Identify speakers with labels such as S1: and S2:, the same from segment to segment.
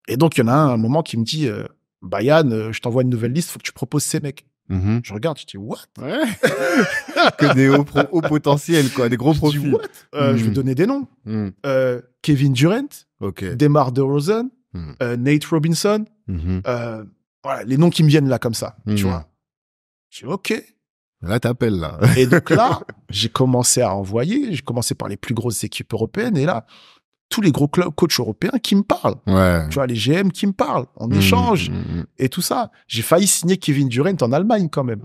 S1: Et donc, il y en a un moment qui me dit, Yann, je t'envoie une nouvelle liste, faut que tu proposes ces mecs. Je regarde, je dis, what?
S2: Ouais. Que des hauts potentiels, quoi, des gros
S1: Je dis,
S2: profils.
S1: what? Je vais donner des noms. Kevin Durant,
S2: Ok.
S1: DeMar DeRozan, Nate Robinson, voilà, les noms qui me viennent là comme ça, tu vois. Je dis, ok.
S2: Là, t'appelles, là.
S1: Et donc là, j'ai commencé à envoyer, j'ai commencé par les plus grosses équipes européennes, et là, tous les gros coachs européens qui me parlent.
S2: Ouais.
S1: Tu vois, les GM qui me parlent, on échange, et tout ça. J'ai failli signer Kevin Durant en Allemagne, quand même.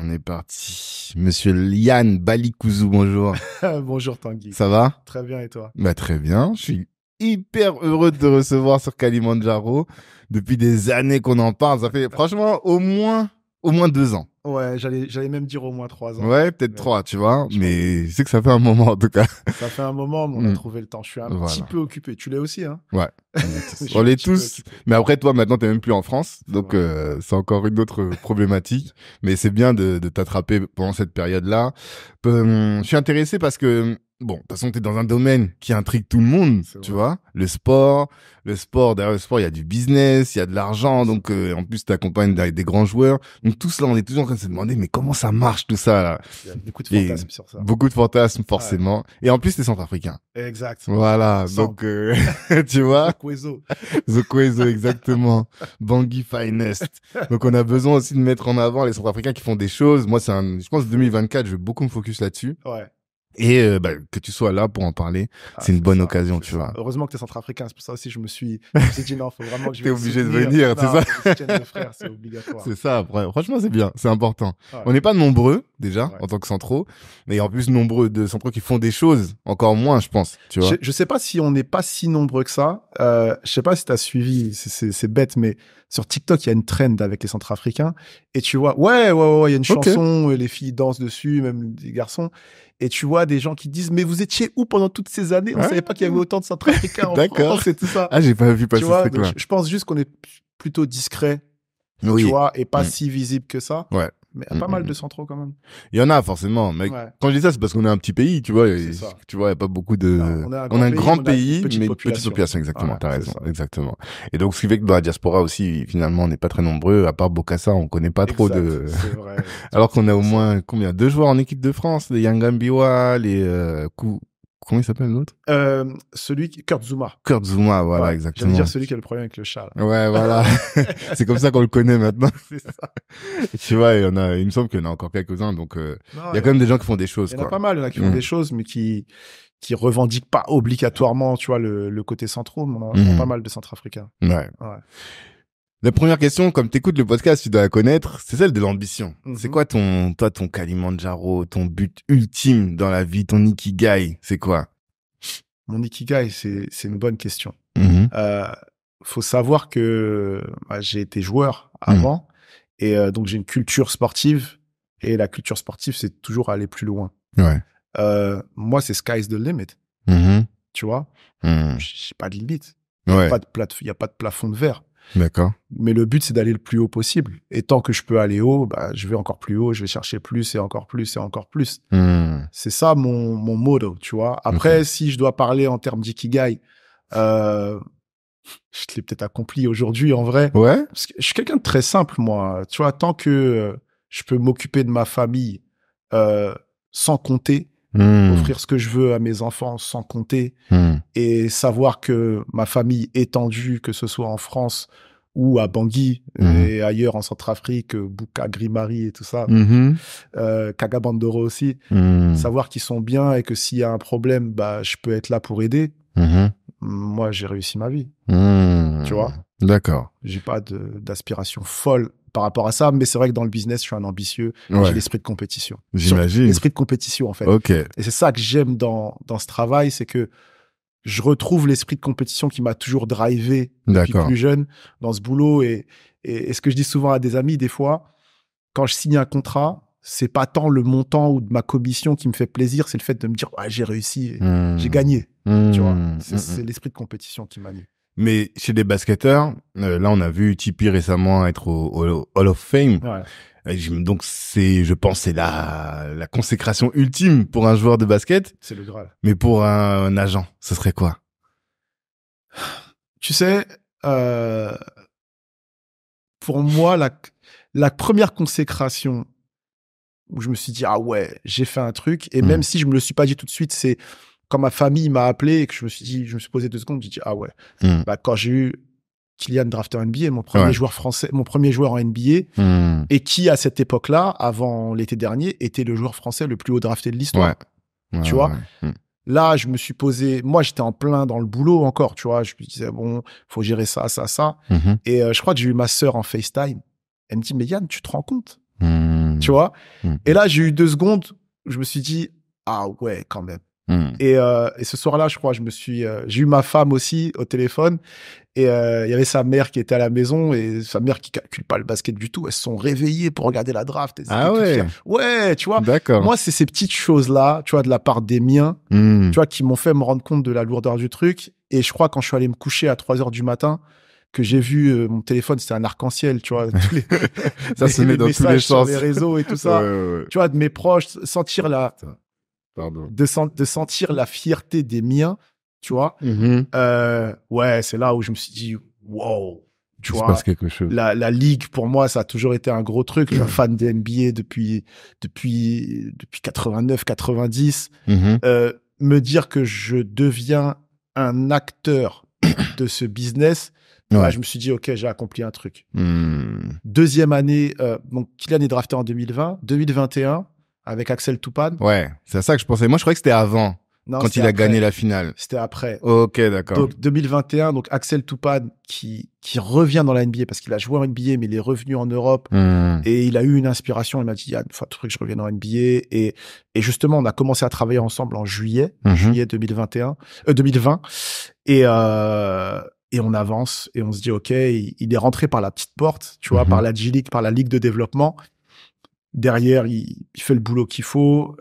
S2: On est parti. Monsieur Yann Balikouzou, bonjour.
S1: Bonjour Tanguy.
S2: Ça va?
S1: Très bien, et toi?
S2: Bah, très bien. Je suis hyper heureux de te recevoir sur Kalimandjaro. Depuis des années qu'on en parle. Ça fait franchement au moins 2 ans.
S1: Ouais, j'allais même dire au moins 3 ans.
S2: Ouais, peut-être 3, tu vois. Mais c'est que ça fait un moment, en tout cas.
S1: Ça fait un moment, mais on a trouvé le temps. Je suis un petit peu occupé. Tu l'es aussi, hein?
S2: Ouais. On l'est tous. Mais après, toi, maintenant, t'es même plus en France. Donc, c'est encore une autre problématique. Mais c'est bien de t'attraper pendant cette période-là. Je suis intéressé parce que, bon, de toute façon, t'es dans un domaine qui intrigue tout le monde, tu vois. Le sport, derrière le sport, il y a du business, il y a de l'argent. Donc, en plus, t'accompagnes des grands joueurs. Donc, tout cela, on est toujours en train de se demander, mais comment ça marche, tout ça, là?
S1: Il y a beaucoup de fantasmes sur ça.
S2: Beaucoup de fantasmes, forcément. Ouais. Et en plus, t'es centrafricain.
S1: Exact.
S2: Voilà. Donc, tu vois.
S1: Zokwezo,
S2: exactement. Bangui Finest. Donc, on a besoin aussi de mettre en avant les centrafricains qui font des choses. Moi, je pense 2024, je vais beaucoup me focus là-dessus.
S1: Ouais.
S2: Et que tu sois là pour en parler, c'est une bonne occasion, tu vois.
S1: Heureusement que t'es centrafricain, c'est pour ça aussi je me suis dit non, faut vraiment que je
S2: T'es obligé de venir, c'est ça.
S1: Le frère, c'est obligatoire.
S2: C'est ça, après. Franchement, c'est bien, c'est important. Ouais. On n'est pas nombreux, déjà, en tant que centraux, mais en plus nombreux de centraux qui font des choses, encore moins, je pense, tu vois.
S1: Je sais pas si on n'est pas si nombreux que ça. Je sais pas si t'as suivi, c'est bête, mais sur TikTok, il y a une trend avec les centrafricains. Et tu vois, ouais, il y a une chanson, les filles dansent dessus, même les garçons. Et tu vois des gens qui disent, mais vous étiez où pendant toutes ces années? On savait pas qu'il y avait autant de centrafricains en France et tout ça.
S2: Ah, j'ai pas vu passer
S1: ce
S2: truc-là.
S1: Je pense juste qu'on est plutôt discret, tu vois, et pas si visible que ça.
S2: Ouais.
S1: Mais il y a pas mal de centraux quand même.
S2: Il y en a forcément. Mais quand je dis ça, c'est parce qu'on est un petit pays, tu vois. Tu vois, il n'y a pas beaucoup de...
S1: Non,
S2: on a un grand pays, mais une
S1: petite
S2: population, exactement. T'as raison, exactement. Et donc, ce qui fait que dans la diaspora aussi, finalement, on n'est pas très nombreux. À part Bokassa, on connaît pas trop de...
S1: C'est vrai.
S2: Alors qu'on a au moins, combien? 2 joueurs en équipe de France, les Yangambiwa, les comment il s'appelle l'autre?
S1: Kurt Zouma.
S2: Kurt Zouma, voilà, exactement.
S1: J'allais dire celui qui a le problème avec le chat. Là.
S2: Ouais, voilà. C'est comme ça qu'on le connaît maintenant.
S1: C'est ça.
S2: Tu vois, il me semble qu'il y en a encore quelques-uns, donc il y a quand même des gens qui font des choses.
S1: Il y en a pas mal, il y en a qui font des choses, mais qui revendiquent pas obligatoirement, tu vois, le côté central. On a pas mal de centrafricains.
S2: Ouais. La première question, comme t'écoutes le podcast, tu dois la connaître, c'est celle de l'ambition. C'est quoi ton Kalimandjaro, ton but ultime dans la vie, ton ikigai, c'est quoi?
S1: Mon ikigai, c'est une bonne question. Faut savoir que j'ai été joueur avant, et donc j'ai une culture sportive, et la culture sportive, c'est toujours aller plus loin.
S2: Ouais.
S1: Moi, c'est sky's the limit. Tu vois? J'ai pas de limite. Il y a pas de plafond de verre.
S2: D'accord.
S1: Mais le but, c'est d'aller le plus haut possible. Et tant que je peux aller haut, je vais encore plus haut, je vais chercher plus et encore plus et encore plus. C'est ça mon motto, tu vois. Après, si je dois parler en termes d'ikigai, je l'ai peut-être accompli aujourd'hui en vrai.
S2: Ouais.
S1: Parce que je suis quelqu'un de très simple, moi. Tu vois, tant que je peux m'occuper de ma famille sans compter, offrir ce que je veux à mes enfants sans compter, et savoir que ma famille étendue, que ce soit en France ou à Bangui et ailleurs en Centrafrique, Bouka, Grimari et tout ça, Kagabandoro aussi, savoir qu'ils sont bien et que s'il y a un problème, je peux être là pour aider. Moi, j'ai réussi ma vie. Tu vois?
S2: D'accord.
S1: J'ai pas d'aspiration folle par rapport à ça, mais c'est vrai que dans le business, je suis un ambitieux. J'ai l'esprit de compétition.
S2: J'imagine.
S1: L'esprit de compétition, en fait.
S2: Ok.
S1: Et c'est ça que j'aime dans ce travail, c'est que je retrouve l'esprit de compétition qui m'a toujours drivé depuis plus jeune dans ce boulot. Et ce que je dis souvent à des amis, des fois, quand je signe un contrat, c'est pas tant le montant ou de ma commission qui me fait plaisir, c'est le fait de me dire, j'ai réussi, j'ai gagné. Tu vois, c'est l'esprit de compétition qui m'a mis.
S2: Mais chez des basketteurs, là, on a vu Tipeee récemment être au Hall of Fame.
S1: Ouais.
S2: Donc, je pense, c'est la consécration ultime pour un joueur de basket.
S1: C'est le Graal.
S2: Mais pour un agent, ce serait quoi?
S1: Tu sais, pour moi, la première consécration où je me suis dit, ah ouais, j'ai fait un truc. Et même si je me le suis pas dit tout de suite, c'est quand ma famille m'a appelé et que je me suis posé 2 secondes, j'ai dit, ah ouais. Quand j'ai eu Kylian drafté en NBA, mon premier joueur français, mon premier joueur en NBA, et qui, à cette époque-là, avant l'été dernier, était le joueur français le plus haut drafté de l'histoire. Tu vois? Là, je me suis posé, moi, j'étais en plein dans le boulot encore, tu vois. Je me disais, bon, faut gérer ça. Et je crois que j'ai eu ma sœur en FaceTime. Elle me dit, mais Yann, tu te rends compte? Tu vois? Et là, j'ai eu 2 secondes où je me suis dit, ah ouais, quand même. Et ce soir-là, je crois, j'ai eu ma femme aussi au téléphone. Et il y avait sa mère qui était à la maison et sa mère qui calcule pas le basket du tout. Elles se sont réveillées pour regarder la draft.
S2: Ah ouais.
S1: Ouais, tu vois.
S2: D'accord.
S1: Moi, c'est ces petites choses-là, tu vois, de la part des miens, tu vois, qui m'ont fait me rendre compte de la lourdeur du truc. Et je crois quand je suis allé me coucher à 3h du matin, que j'ai vu mon téléphone, c'était un arc-en-ciel, tu vois.
S2: Ça se met dans tous les
S1: sur
S2: sens.
S1: les réseaux et tout ça.
S2: Ouais.
S1: Tu vois, de mes proches, sentir de sentir la fierté des miens, tu vois. Ouais, c'est là où je me suis dit, wow, tu vois. Il se passe quelque chose. La ligue, pour moi, ça a toujours été un gros truc. Je suis un fan des NBA depuis 89, 90. Me dire que je deviens un acteur de ce business, je me suis dit, OK, j'ai accompli un truc. Deuxième année, donc Kylian est drafté en 2020. 2021, avec Axel Toupane.
S2: Ouais, c'est à ça que je pensais. Moi, je croyais que c'était avant. Non, quand il a gagné la finale.
S1: C'était après.
S2: Ok, d'accord.
S1: Donc 2021, donc Axel Toupane qui revient dans la NBA parce qu'il a joué en NBA, mais il est revenu en Europe et il a eu une inspiration. Il m'a dit, il faudrait que je revienne en NBA. Et justement, on a commencé à travailler ensemble en juillet 2020. Et on avance et on se dit, OK, il est rentré par la petite porte, tu vois, par la G-League, par la Ligue de développement. Derrière, il fait le boulot qu'il faut.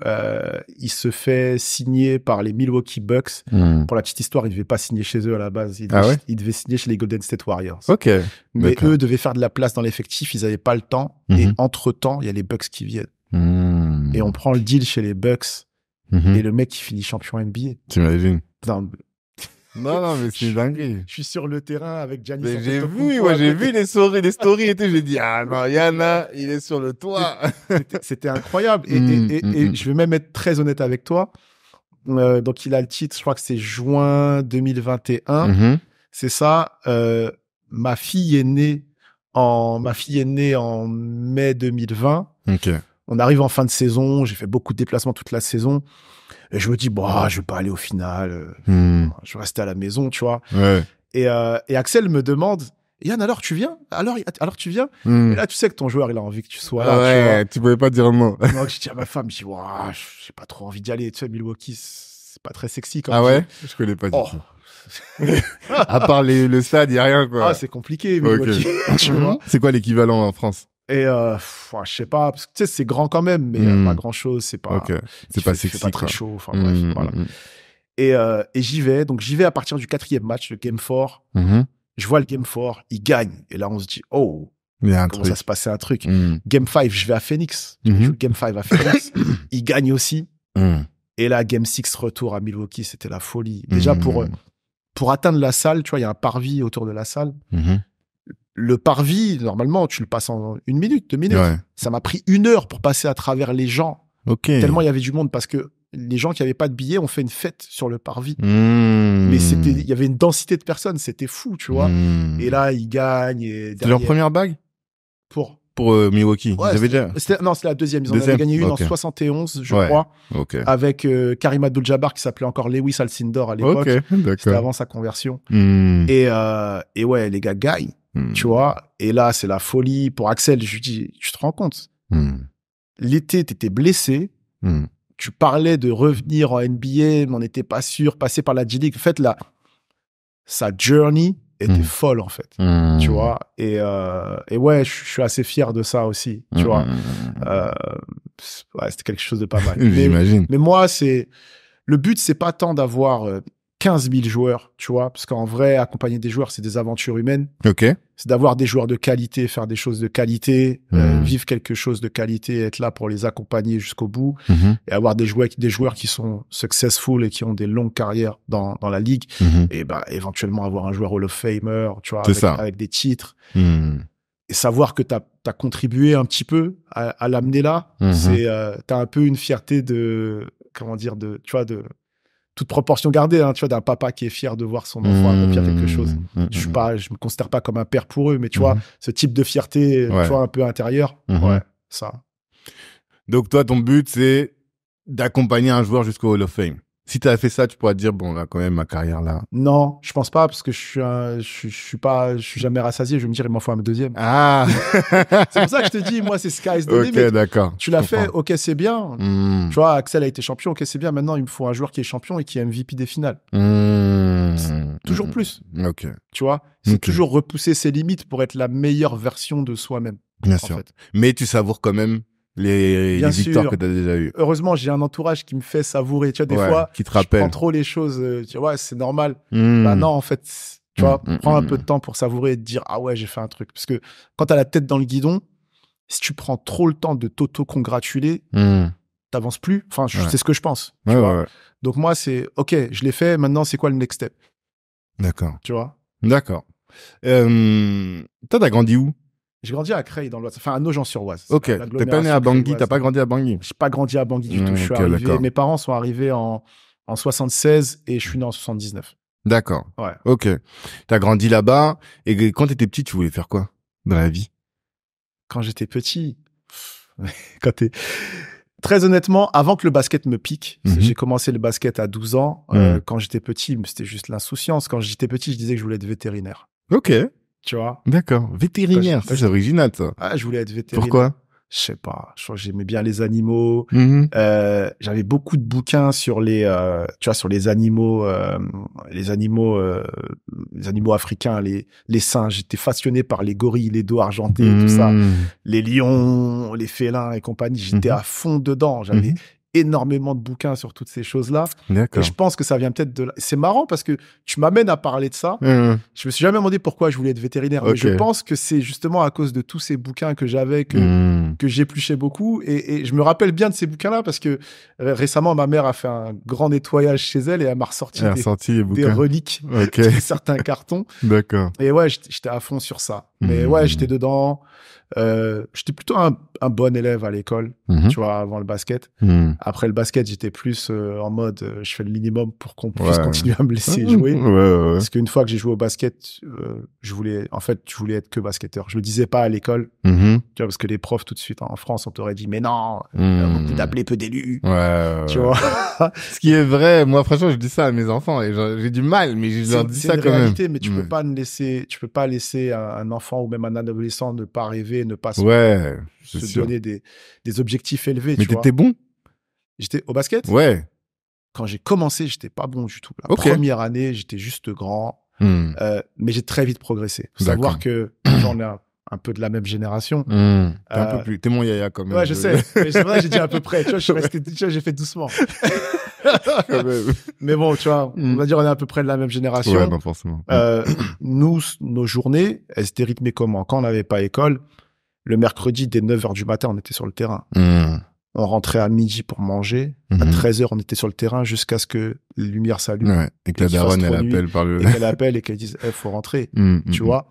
S1: Il se fait signer par les Milwaukee Bucks. Pour la petite histoire, il devait pas signer chez eux à la base. Il devait signer chez les Golden State Warriors.
S2: Ok.
S1: Mais eux devaient faire de la place dans l'effectif. Ils avaient pas le temps. Et entre-temps, il y a les Bucks qui viennent. Et on prend le deal chez les Bucks. Et le mec, il finit champion NBA.
S2: T'imagines? Non, mais c'est dingue.
S1: Je suis sur le terrain avec Giannis.
S2: J'ai vu les stories et tout. J'ai dit, ah non, Yana, il est sur le toit.
S1: C'était incroyable. Et je vais même être très honnête avec toi. Donc, il a le titre, je crois que c'est juin 2021. C'est ça. Ma fille est née en mai 2020.
S2: Ok.
S1: On arrive en fin de saison. J'ai fait beaucoup de déplacements toute la saison. Et je me dis, je vais pas aller au final. Je vais rester à la maison, tu vois.
S2: Ouais.
S1: Et Axel me demande, Yann, alors tu viens? Alors tu viens? Et là, tu sais que ton joueur, il a envie que tu sois là.
S2: Ouais, tu pouvais pas dire non.
S1: Donc, je dis à ma femme, je dis, j'ai pas trop envie d'y aller. Tu sais, Milwaukee, c'est pas très sexy comme
S2: ouais? Je connais pas du tout. À part le stade, y a rien, quoi.
S1: Ah, c'est compliqué, Milwaukee. Tu vois?
S2: C'est quoi l'équivalent en France?
S1: Et je sais pas, parce que tu sais, c'est grand quand même, mais pas grand chose, c'est pas.
S2: Ok. C'est pas sexy.
S1: C'est pas très chaud. Enfin bref, voilà. Et j'y vais. Donc j'y vais à partir du 4e match, le Game 4. Je vois le Game 4, il gagne. Et là, on se dit, oh,
S2: il y a un
S1: comment
S2: truc.
S1: ça se passait un truc. Game 5, je vais à Phoenix. Je joue le Game 5 à Phoenix. Il gagne aussi. Et là, Game 6, retour à Milwaukee, c'était la folie. Déjà, pour atteindre la salle, tu vois, il y a un parvis autour de la salle. Le parvis, normalement, tu le passes en 1 minute, 2 minutes. Ouais. Ça m'a pris 1 heure pour passer à travers les gens. Tellement il y avait du monde parce que les gens qui n'avaient pas de billets ont fait une fête sur le parvis. Mais il y avait une densité de personnes, c'était fou, tu vois. Et là, ils gagnent.
S2: C'est leur première bague? Pour Milwaukee.
S1: Ouais,
S2: ils avaient déjà...
S1: Non, c'est la deuxième. Ils en avaient gagné une en 71, je crois. Avec Karim Abdul-Jabbar qui s'appelait encore Lewis Alcindor à l'époque. C'était avant sa conversion. Et ouais, les gars gagnent. Tu vois, et là, c'est la folie. Pour Axel, je lui dis, tu te rends compte? L'été, t'étais blessé. Tu parlais de revenir en NBA, mais on n'était pas sûr, passer par la G-League. En fait, sa journey était folle, en fait. Tu vois, et ouais, je suis assez fier de ça aussi, tu vois. Ouais, c'était quelque chose de pas mal.
S2: J'imagine.
S1: Mais moi, le but, c'est pas tant d'avoir 15 000 joueurs, tu vois, parce qu'en vrai, accompagner des joueurs, c'est des aventures humaines.
S2: Ok.
S1: C'est d'avoir des joueurs de qualité, faire des choses de qualité, vivre quelque chose de qualité, être là pour les accompagner jusqu'au bout, et avoir des joueurs qui sont successful et qui ont des longues carrières dans la ligue, et bah éventuellement avoir un joueur Hall of Famer, tu vois, avec des titres. Et savoir que t'as contribué un petit peu à l'amener là, c'est t'as un peu une fierté de, comment dire, de, tu vois, de toute proportion gardée, hein, tu vois, d'un papa qui est fier de voir son enfant accomplir quelque chose. Je me considère pas comme un père pour eux, mais tu vois, ce type de fierté, tu vois, un peu intérieure, ouais, ça.
S2: Donc toi, ton but, c'est d'accompagner un joueur jusqu'au Hall of Fame. Si tu avais fait ça, tu pourrais te dire, bon, là, quand même, ma carrière, là.
S1: Non, je pense pas, parce que je suis jamais rassasié. Je vais me dire, il m'en faut un deuxième.
S2: Ah!
S1: C'est pour ça que je te dis, moi, c'est sky's the limit.
S2: Ok, d'accord.
S1: Tu l'as fait, ok, c'est bien. Tu vois, Axel a été champion, ok, c'est bien. Maintenant, il me faut un joueur qui est champion et qui est MVP des finales. Toujours plus.
S2: Ok.
S1: Tu vois, c'est toujours repousser ses limites pour être la meilleure version de soi-même.
S2: Bien sûr. Fait. Mais tu savoures quand même les victoires que tu as déjà eues.
S1: Heureusement, j'ai un entourage qui me fait savourer. Tu vois, des fois,
S2: qui te rappelle.
S1: Je prends trop les choses. Tu vois, c'est normal. Bah non, en fait, tu vois, prends un peu de temps pour savourer et te dire, ah ouais, j'ai fait un truc. Parce que quand t'as la tête dans le guidon, si tu prends trop le temps de t'auto-congratuler, t'avances plus. Enfin, c'est ce que je pense. Tu vois. Donc moi, c'est, ok, je l'ai fait. Maintenant, c'est quoi le next step?
S2: D'accord.
S1: Tu vois?
S2: D'accord. Toi, t'as grandi où?
S1: J'ai grandi à Creil, dans l'Oise. Enfin, à Nogent-sur-Oise.
S2: Ok. T'es pas né à Bangui, t'as pas grandi à Bangui?
S1: J'ai pas grandi à Bangui du tout. Je suis arrivé, mes parents sont arrivés en 76 et je suis né en 79.
S2: D'accord.
S1: Ouais.
S2: Ok. T'as grandi là-bas. Et quand t'étais petit, tu voulais faire quoi dans la vie?
S1: Quand j'étais petit, très honnêtement, avant que le basket me pique, j'ai commencé le basket à 12 ans. Quand j'étais petit, c'était juste l'insouciance. Quand j'étais petit, je disais que je voulais être vétérinaire.
S2: Ok.
S1: Tu vois?
S2: D'accord. Vétérinaire, c'est original, ça.
S1: Ah, je voulais être vétérinaire.
S2: Pourquoi?
S1: Je sais pas. Je crois que j'aimais bien les animaux. J'avais beaucoup de bouquins sur les, tu vois, sur les animaux africains, les singes. J'étais fasciné par les gorilles, les dos argentés, tout ça. Les lions, les félins et compagnie. J'étais à fond dedans. J'avais énormément de bouquins sur toutes ces choses-là.
S2: D'accord.
S1: Et je pense que ça vient peut-être de là. C'est marrant parce que tu m'amènes à parler de ça. Je me suis jamais demandé pourquoi je voulais être vétérinaire. Mais je pense que c'est justement à cause de tous ces bouquins que j'avais que j'épluchais beaucoup. Et je me rappelle bien de ces bouquins-là parce que récemment, ma mère a fait un grand nettoyage chez elle et elle m'a ressorti des reliques, certains cartons.
S2: D'accord.
S1: Et ouais, j'étais à fond sur ça. Mais ouais, j'étais dedans. J'étais plutôt un bon élève à l'école, tu vois, avant le basket. Après le basket, j'étais plus en mode, je fais le minimum pour qu'on puisse continuer à me laisser jouer. Parce qu'une fois que j'ai joué au basket, je voulais être que basketteur. Je le disais pas à l'école, tu vois, parce que les profs tout de suite en France, on t'aurait dit, mais non, beaucoup d'appeler peu d'élus. Tu vois.
S2: Ce qui est vrai, moi franchement, je dis ça à mes enfants et j'ai du mal, mais je leur dis ça quand même. C'est une réalité,
S1: mais tu peux pas laisser un enfant ou même un adolescent ne pas rêver, ne pas se donner des objectifs élevés.
S2: Mais t'étais bon?
S1: J'étais au basket?
S2: Ouais.
S1: Quand j'ai commencé, j'étais pas bon du tout. La première année, j'étais juste grand, mais j'ai très vite progressé. Faut savoir que j'en ai un peu de la même génération.
S2: T'es un peu plus, t'es mon yaya quand même.
S1: Ouais, je sais. Mais c'est vrai, j'ai dit à peu près. Tu vois, je suis resté, tu vois, j'ai fait doucement. Mais bon, tu vois, on va dire on est à peu près de la même génération.
S2: Ouais, non, forcément.
S1: Nous, nos journées, elles étaient rythmées comment? Quand on n'avait pas école, le mercredi, dès 9h du matin, on était sur le terrain. On rentrait à midi pour manger. À 13h, on était sur le terrain jusqu'à ce que les lumières s'allument.
S2: Ouais. Et que la daronne, elle appelle par le...
S1: Et qu'elle appelle et qu'elle dise, faut rentrer. Tu vois?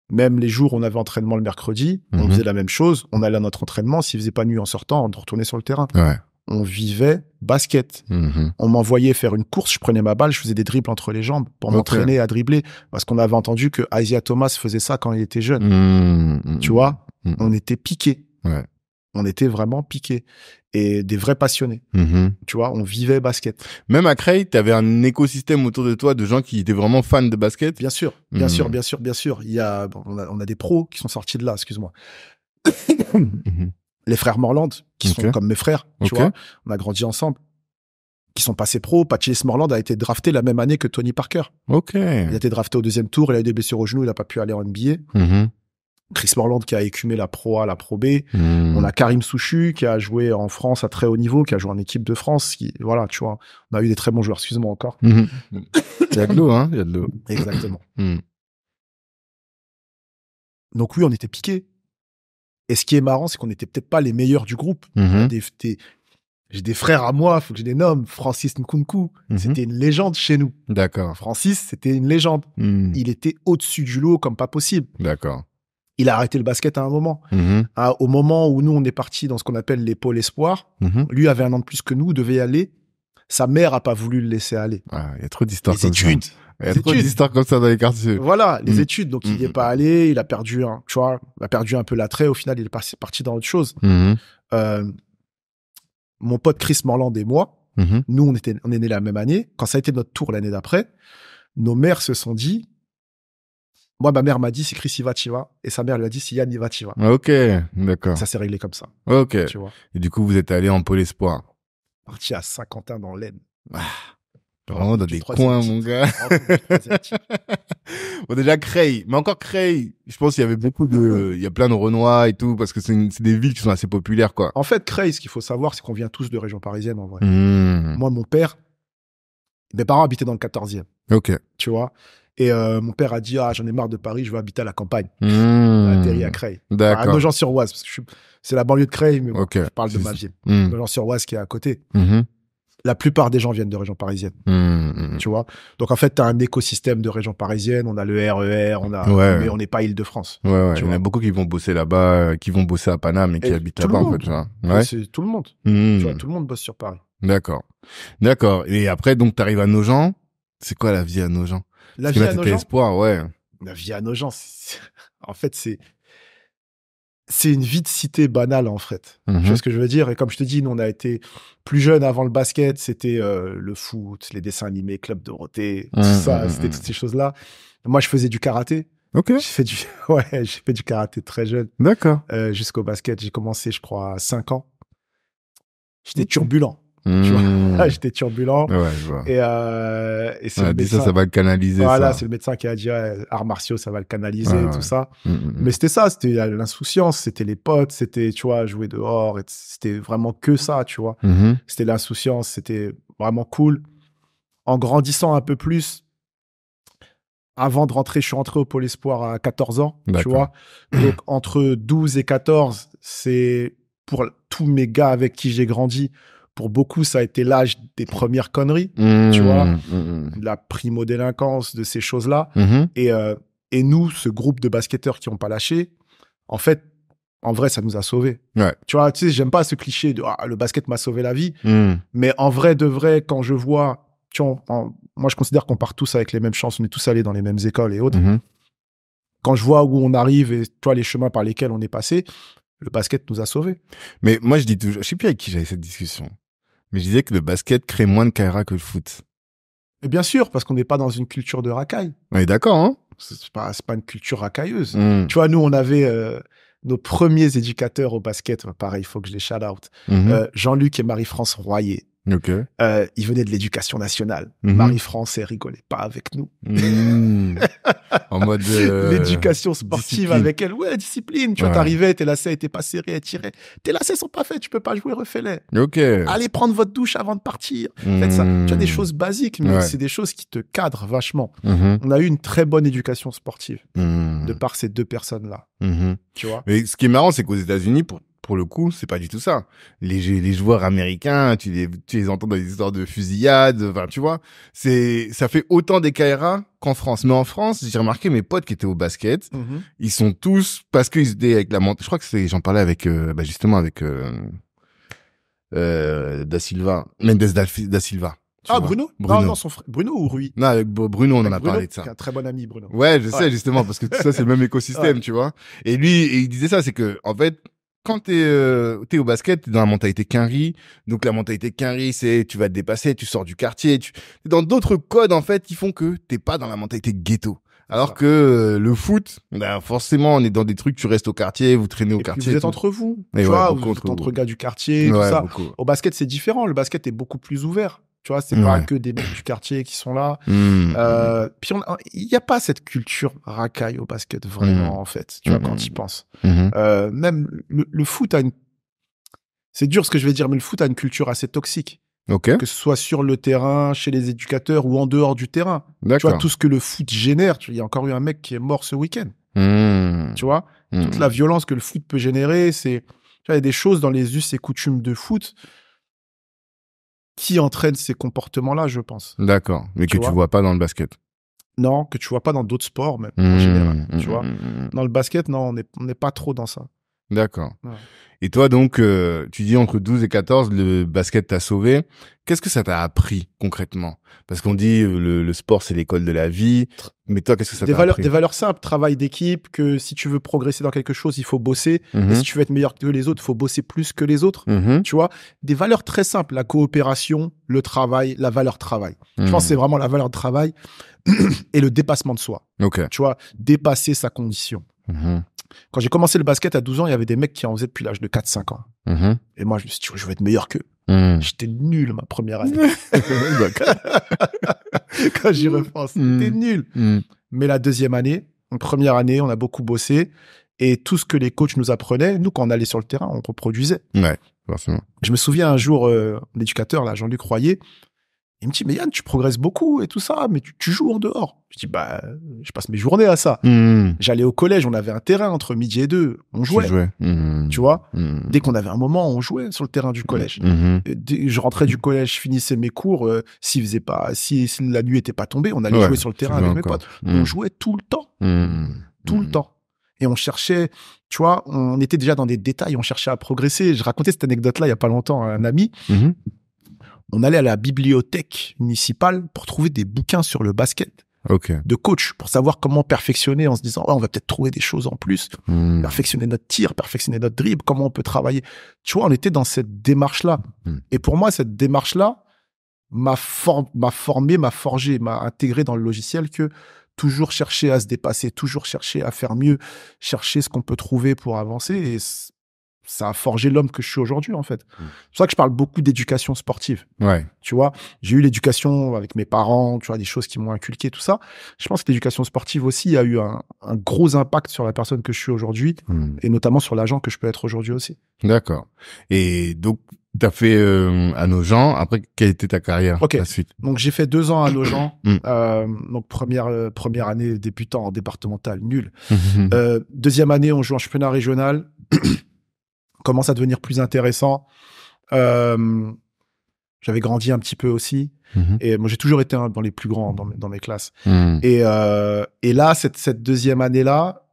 S1: Même les jours où on avait entraînement le mercredi, on faisait la même chose. On allait à notre entraînement. S'il faisait pas nuit en sortant, on retournait sur le terrain.
S2: Ouais.
S1: On vivait basket. On m'envoyait faire une course, je prenais ma balle, je faisais des dribbles entre les jambes pour m'entraîner à dribbler. Parce qu'on avait entendu que Isaiah Thomas faisait ça quand il était jeune. Tu vois? On était piqués.
S2: Ouais.
S1: On était vraiment piqués. Et des vrais passionnés. Tu vois, on vivait basket.
S2: Même à Creil, t'avais un écosystème autour de toi de gens qui étaient vraiment fans de basket?
S1: Bien sûr, bien sûr, bien sûr, bien sûr. Il y a, on a des pros qui sont sortis de là, excuse-moi. Les frères Morland, qui sont comme mes frères, tu vois. On a grandi ensemble. Qui sont passés pro. Patrice Morland a été drafté la même année que Tony Parker. Il a été drafté au 2e tour, il a eu des blessures au genou, il a pas pu aller en NBA. Chris Morland qui a écumé la Pro A, la Pro B. On a Karim Souchu qui a joué en France à très haut niveau, qui a joué en équipe de France. Voilà, tu vois. On a eu des très bons joueurs. Excuse-moi encore.
S2: Il y a de l'eau, hein. Il y a de l'eau.
S1: Exactement. Donc oui, on était piqués. Et ce qui est marrant, c'est qu'on n'était peut-être pas les meilleurs du groupe. J'ai des frères à moi, faut que je les nomme. Francis Nkunku, c'était une légende chez nous.
S2: D'accord.
S1: Francis, c'était une légende. Il était au-dessus du lot comme pas possible.
S2: D'accord.
S1: Il a arrêté le basket à un moment. Au moment où nous, on est partis dans ce qu'on appelle les pôles espoirs, lui avait 1 an de plus que nous, devait y aller. Sa mère a pas voulu le laisser aller.
S2: Il y a trop d'histoires
S1: comme ça.
S2: Il y a trop d'histoires comme ça dans les quartiers.
S1: Voilà, les études. Donc, il n'y est pas allé. Il a perdu, il a perdu un peu l'attrait. Au final, il est parti dans autre chose. Mon pote Chris Morland et moi, nous, on est nés la même année. Quand ça a été notre tour l'année d'après, nos mères se sont dit, moi, ma mère m'a dit, si Chris y va, tu vas. Et sa mère lui a dit, si Yann y va, tu vas.
S2: Ok, d'accord.
S1: Ça s'est réglé comme ça.
S2: Ok.
S1: Tu vois.
S2: Et du coup, vous êtes allé en pôle espoir.
S1: Parti à Saint-Quentin dans l'Aisne.
S2: Vraiment dans des coins, mon gars. Bon, déjà, Creil. Mais encore Creil, je pense qu'il y avait il y a plein de Renois et tout, parce que c'est des villes qui sont assez populaires, quoi.
S1: En fait, Creil, ce qu'il faut savoir, c'est qu'on vient tous de région parisienne, en vrai. Moi, mon père, mes parents habitaient dans le 14e.
S2: Ok.
S1: Tu vois. Et mon père a dit, j'en ai marre de Paris, je veux habiter à la campagne. On a atterri à Creil.
S2: D'accord.
S1: À Nogent-sur-Oise, parce que c'est la banlieue de Creil, mais je parle de ma ville. Nogent-sur-Oise qui est à côté. La plupart des gens viennent de région parisienne. Tu vois. Donc, en fait, tu as un écosystème de région parisienne. On a le RER, mais on n'est pas Île-de-France.
S2: Ouais. Il y en a beaucoup qui vont bosser là-bas, qui vont bosser à Paname et qui habitent là-bas, en fait. Ouais.
S1: C'est tout le monde. Tu vois, tout le monde bosse sur Paris.
S2: D'accord. Et après, donc, t'arrives à Nogent. C'est quoi la vie à Nogent?
S1: La vie à Nogent.
S2: Espoir, ouais.
S1: La vie à Nogent, en fait, c'est une vie de cité banale, en fait. Tu vois ce que je veux dire? Et comme je te dis, nous, on a été plus jeunes avant le basket. C'était le foot, les dessins animés, Club Dorothée, tout ça. C'était toutes ces choses-là. Moi, je faisais du karaté.
S2: Ok.
S1: J'ai fait du karaté très jeune.
S2: D'accord.
S1: Jusqu'au basket. J'ai commencé, je crois, à 5 ans. J'étais turbulent. Tu vois, j'étais turbulent.
S2: Ouais, je vois.
S1: Et c'est le médecin.
S2: Ça va le canaliser.
S1: Voilà, c'est le médecin qui a dit arts martiaux, ça va le canaliser, tout ça. Mais c'était ça, c'était l'insouciance, c'était les potes, c'était, tu vois, jouer dehors. C'était vraiment que ça, tu vois. C'était l'insouciance, c'était vraiment cool. En grandissant un peu plus, avant de rentrer, je suis rentré au Pôle Espoir à 14 ans, tu vois. Donc, entre 12 et 14, c'est pour tous mes gars avec qui j'ai grandi. Pour beaucoup, ça a été l'âge des premières conneries, tu vois, de la primo-délinquance, de ces choses-là. Et nous, ce groupe de basketteurs qui n'ont pas lâché, en fait, en vrai, ça nous a sauvés.
S2: Ouais.
S1: Tu vois, tu sais, j'aime pas ce cliché de le basket m'a sauvé la vie. Mais en vrai, de vrai, quand je vois, tu vois, moi, je considère qu'on part tous avec les mêmes chances, on est tous allés dans les mêmes écoles et autres. Quand je vois où on arrive et toi, les chemins par lesquels on est passé, le basket nous a sauvés.
S2: Mais moi, je dis toujours, je sais plus avec qui j'avais cette discussion, mais je disais que le basket crée moins de carrières que le foot.
S1: Et bien sûr, parce qu'on n'est pas dans une culture de racaille.
S2: On est d'accord, hein?
S1: C'est pas une culture racailleuse. Tu vois, nous, on avait nos premiers éducateurs au basket. Pareil, il faut que je les shout out. Jean-Luc et Marie-France Royer.
S2: Ok.
S1: Ils venaient de l'éducation nationale. Marie-France, elle rigolait pas avec nous.
S2: En mode
S1: l'éducation sportive
S2: discipline.
S1: avec elle. Ouais, discipline. Tu vois, t'arrivais, tes lacets étaient pas serrés, elle tirait. Tes lacets sont pas faits, tu peux pas jouer, refais-les.
S2: Ok.
S1: Allez prendre votre douche avant de partir. Faites ça. Tu as des choses basiques, mais c'est des choses qui te cadrent vachement. On a eu une très bonne éducation sportive de par ces deux personnes-là. Tu vois.
S2: Mais ce qui est marrant, c'est qu'aux États-Unis, pour le coup, c'est pas du tout ça. Les joueurs américains, tu les entends dans des histoires de fusillades, enfin, tu vois. Ça fait autant des KRA qu'en France. Mais en France, j'ai remarqué mes potes qui étaient au basket, ils sont tous, parce qu'ils étaient avec je crois que j'en parlais avec, justement avec, Da Silva, Mendes da Silva.
S1: Bruno? Non, son frère. Bruno ou Rui?
S2: Non, avec Bruno, on en a parlé de ça.
S1: C'est un très bon ami, Bruno.
S2: Ouais, je sais, justement, parce que tout ça, c'est le même écosystème, tu vois. Et lui, il disait ça, c'est que, en fait, quand t'es au basket, t'es dans la mentalité Quinry. Donc, la mentalité Quinry, c'est, tu vas te dépasser, tu sors du quartier, t'es dans d'autres codes, en fait, qui font que t'es pas dans la mentalité ghetto. Alors que le foot, forcément, on est dans des trucs, tu restes au quartier, vous traînez au quartier.
S1: Vous êtes entre vous, tu vois, vous êtes entre gars du quartier, tout ça. Beaucoup. Au basket, c'est différent. Le basket est beaucoup plus ouvert. Tu vois, c'est pas que des mecs du quartier qui sont là. Puis il n'y a pas cette culture racaille au basket vraiment en fait. Tu vois, quand tu y penses. Même le foot a une... C'est dur ce que je vais dire, mais le foot a une culture assez toxique. Que ce soit sur le terrain, chez les éducateurs ou en dehors du terrain. Tu vois, tout ce que le foot génère. Il y a encore eu un mec qui est mort ce week-end. Tu vois, toute la violence que le foot peut générer, c'est... Tu vois, il y a des choses dans les us et coutumes de foot qui entraînent ces comportements-là, je pense.
S2: D'accord, mais que tu vois pas dans le basket.
S1: Non, que tu vois pas dans d'autres sports, même, en général. Tu vois, dans le basket, non, on n'est pas trop dans ça.
S2: D'accord. Ouais. Et toi, donc, tu dis entre 12 et 14, le basket t'a sauvé. Qu'est-ce que ça t'a appris concrètement? Parce qu'on dit le sport, c'est l'école de la vie. Mais toi, qu'est-ce que ça t'a appris?
S1: Des valeurs simples, travail d'équipe, que si tu veux progresser dans quelque chose, il faut bosser. Et si tu veux être meilleur que les autres, il faut bosser plus que les autres. Tu vois, des valeurs très simples, la coopération, le travail, la valeur travail. Je pense que c'est vraiment la valeur de travail et le dépassement de soi. Tu vois, dépasser sa condition. Quand j'ai commencé le basket à 12 ans, il y avait des mecs qui en faisaient depuis l'âge de 4-5 ans. Et moi, je me suis dit, je veux être meilleur qu'eux. J'étais nul ma première année. Quand j'y repense, j'étais nul. Mais la deuxième année, première année, on a beaucoup bossé. Et tout ce que les coachs nous apprenaient, nous, quand on allait sur le terrain, on reproduisait.
S2: Ouais, forcément.
S1: Je me souviens un jour, l'éducateur, là, Jean-Luc Royer, il me dit, mais Yann, tu progresses beaucoup et tout ça, mais tu joues en dehors. Je dis, bah, je passe mes journées à ça. J'allais au collège, on avait un terrain entre midi et 2, on jouait. Tu vois, dès qu'on avait un moment, on jouait sur le terrain du collège. Je rentrais du collège, je finissais mes cours, si la nuit était pas tombée, on allait jouer sur le terrain avec mes potes. On jouait tout le temps. Tout le temps. Et on cherchait, tu vois, on était déjà dans des détails, on cherchait à progresser. Je racontais cette anecdote-là il y a pas longtemps à un ami. On allait à la bibliothèque municipale pour trouver des bouquins sur le basket de coach, pour savoir comment perfectionner en se disant, on va peut-être trouver des choses en plus, perfectionner notre tir, perfectionner notre dribble, comment on peut travailler. Tu vois, on était dans cette démarche-là. Et pour moi, cette démarche-là m'a formé, m'a forgé, m'a intégré dans le logiciel que toujours chercher à se dépasser, toujours chercher à faire mieux, chercher ce qu'on peut trouver pour avancer. Et ça a forgé l'homme que je suis aujourd'hui, en fait. C'est pour ça que je parle beaucoup d'éducation sportive. Tu vois, j'ai eu l'éducation avec mes parents, tu vois, des choses qui m'ont inculqué, tout ça. Je pense que l'éducation sportive aussi a eu un gros impact sur la personne que je suis aujourd'hui, et notamment sur l'agent que je peux être aujourd'hui aussi.
S2: D'accord. Et donc, t'as fait à Nogent. Après, quelle était ta carrière la suite?
S1: Donc, j'ai fait 2 ans à Nogent. Donc, première année débutant en départemental, nul. Deuxième année, on joue en championnat régional. Commence à devenir plus intéressant. J'avais grandi un petit peu aussi. Et moi, j'ai toujours été dans les plus grands dans mes classes. Et là, cette deuxième année-là,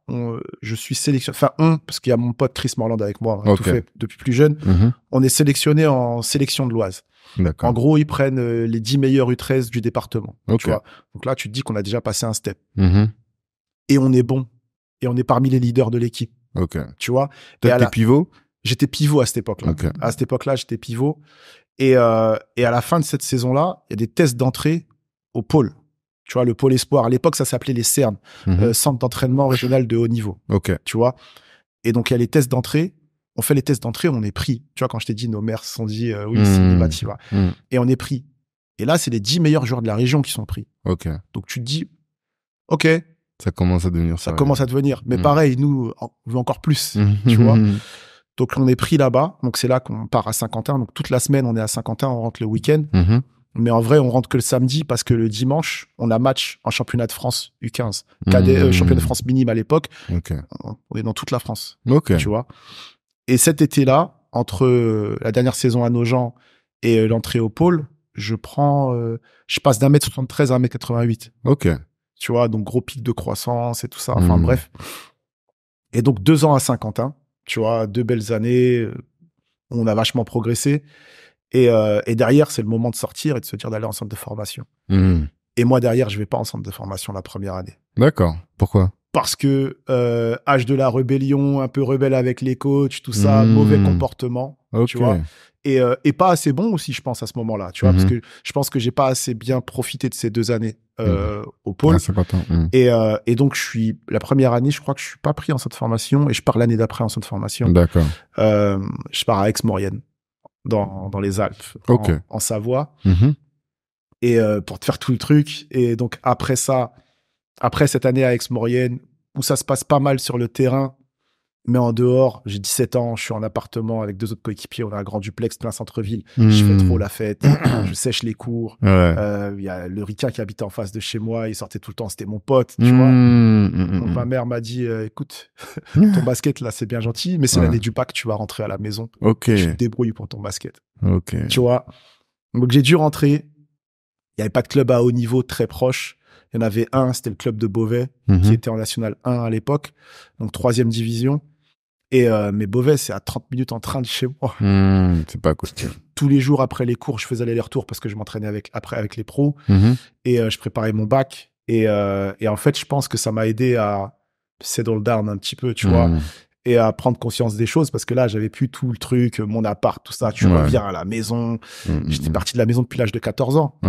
S1: je suis sélectionné. Enfin, parce qu'il y a mon pote Chris Morland avec moi, tout fait depuis plus jeune. On est sélectionné en sélection de l'Oise. En gros, ils prennent les 10 meilleurs U13 du département. Tu vois. Donc là, tu te dis qu'on a déjà passé un step. Et on est bon. Et on est parmi les leaders de l'équipe. Tu vois.
S2: T'es pivot?
S1: J'étais pivot à cette époque-là. À cette époque-là, j'étais pivot. Et à la fin de cette saison-là, il y a des tests d'entrée au pôle. Tu vois, le pôle espoir. À l'époque, ça s'appelait les CERN, Centre d'entraînement régional de haut niveau. Tu vois. Et donc, il y a les tests d'entrée. On fait les tests d'entrée, on est pris. Tu vois, quand je t'ai dit, nos mères se sont dit, oui, c'est tu vois. Et on est pris. Et là, c'est les 10 meilleurs joueurs de la région qui sont pris. Donc, tu te dis, OK.
S2: Ça commence à devenir ça.
S1: Ça commence à devenir. Mais pareil, nous, on veut encore plus. Tu vois. Donc, on est pris là-bas. Donc, c'est là qu'on part à Saint-Quentin. Donc, toute la semaine, on est à Saint-Quentin, on rentre le week-end. Mais en vrai, on rentre que le samedi parce que le dimanche, on a match en championnat de France U15. Championnat de France minime à l'époque. On est dans toute la France. Tu vois. Et cet été-là, entre la dernière saison à Nogent et l'entrée au pôle, je passe d'1m73 à 1m88. Tu vois, donc gros pic de croissance et tout ça. Enfin, bref. Et donc, 2 ans à Saint-Quentin. Tu vois, 2 belles années, on a vachement progressé. Et derrière, c'est le moment de sortir et de se dire d'aller en centre de formation. Et moi, derrière, je vais pas en centre de formation la première année.
S2: D'accord. Pourquoi?
S1: Parce que âge de la rébellion, un peu rebelle avec les coachs, tout ça, mauvais comportement, tu vois. Et pas assez bon aussi, je pense, à ce moment-là, tu vois, parce que je pense que j'ai pas assez bien profité de ces 2 années au pôle. Et donc, la première année, je crois que je suis pas pris en centre de formation et je pars l'année d'après en centre de formation. Je pars à Aix-Maurienne, dans les Alpes, en Savoie. Et pour te faire tout le truc. Et donc, après cette année à Aix-Maurienne, où ça se passe pas mal sur le terrain, mais en dehors, j'ai 17 ans, je suis en appartement avec 2 autres coéquipiers, on a un grand duplex plein centre-ville, je fais trop la fête, je sèche les cours. Il y a le ricain qui habitait en face de chez moi, il sortait tout le temps, c'était mon pote, tu vois. Donc ma mère m'a dit, écoute, ton basket là, c'est bien gentil, mais c'est l'année du bac, tu vas rentrer à la maison. Tu te débrouilles pour ton basket. Tu vois. Donc j'ai dû rentrer. Il n'y avait pas de club à haut niveau très proche. Il y en avait un, c'était le club de Beauvais, qui était en National 1 à l'époque, donc 3e division. Mais Beauvais, c'est à 30 minutes en train de chez moi.
S2: C'est pas cool.
S1: Tous les jours après les cours, je faisais l'aller-retour parce que je m'entraînais avec les pros. Et je préparais mon bac. Et en fait, je pense que ça m'a aidé à settle down un petit peu, tu vois, et à prendre conscience des choses parce que là, j'avais plus tout le truc, mon appart, tout ça. Tu reviens à la maison. J'étais parti de la maison depuis l'âge de 14 ans.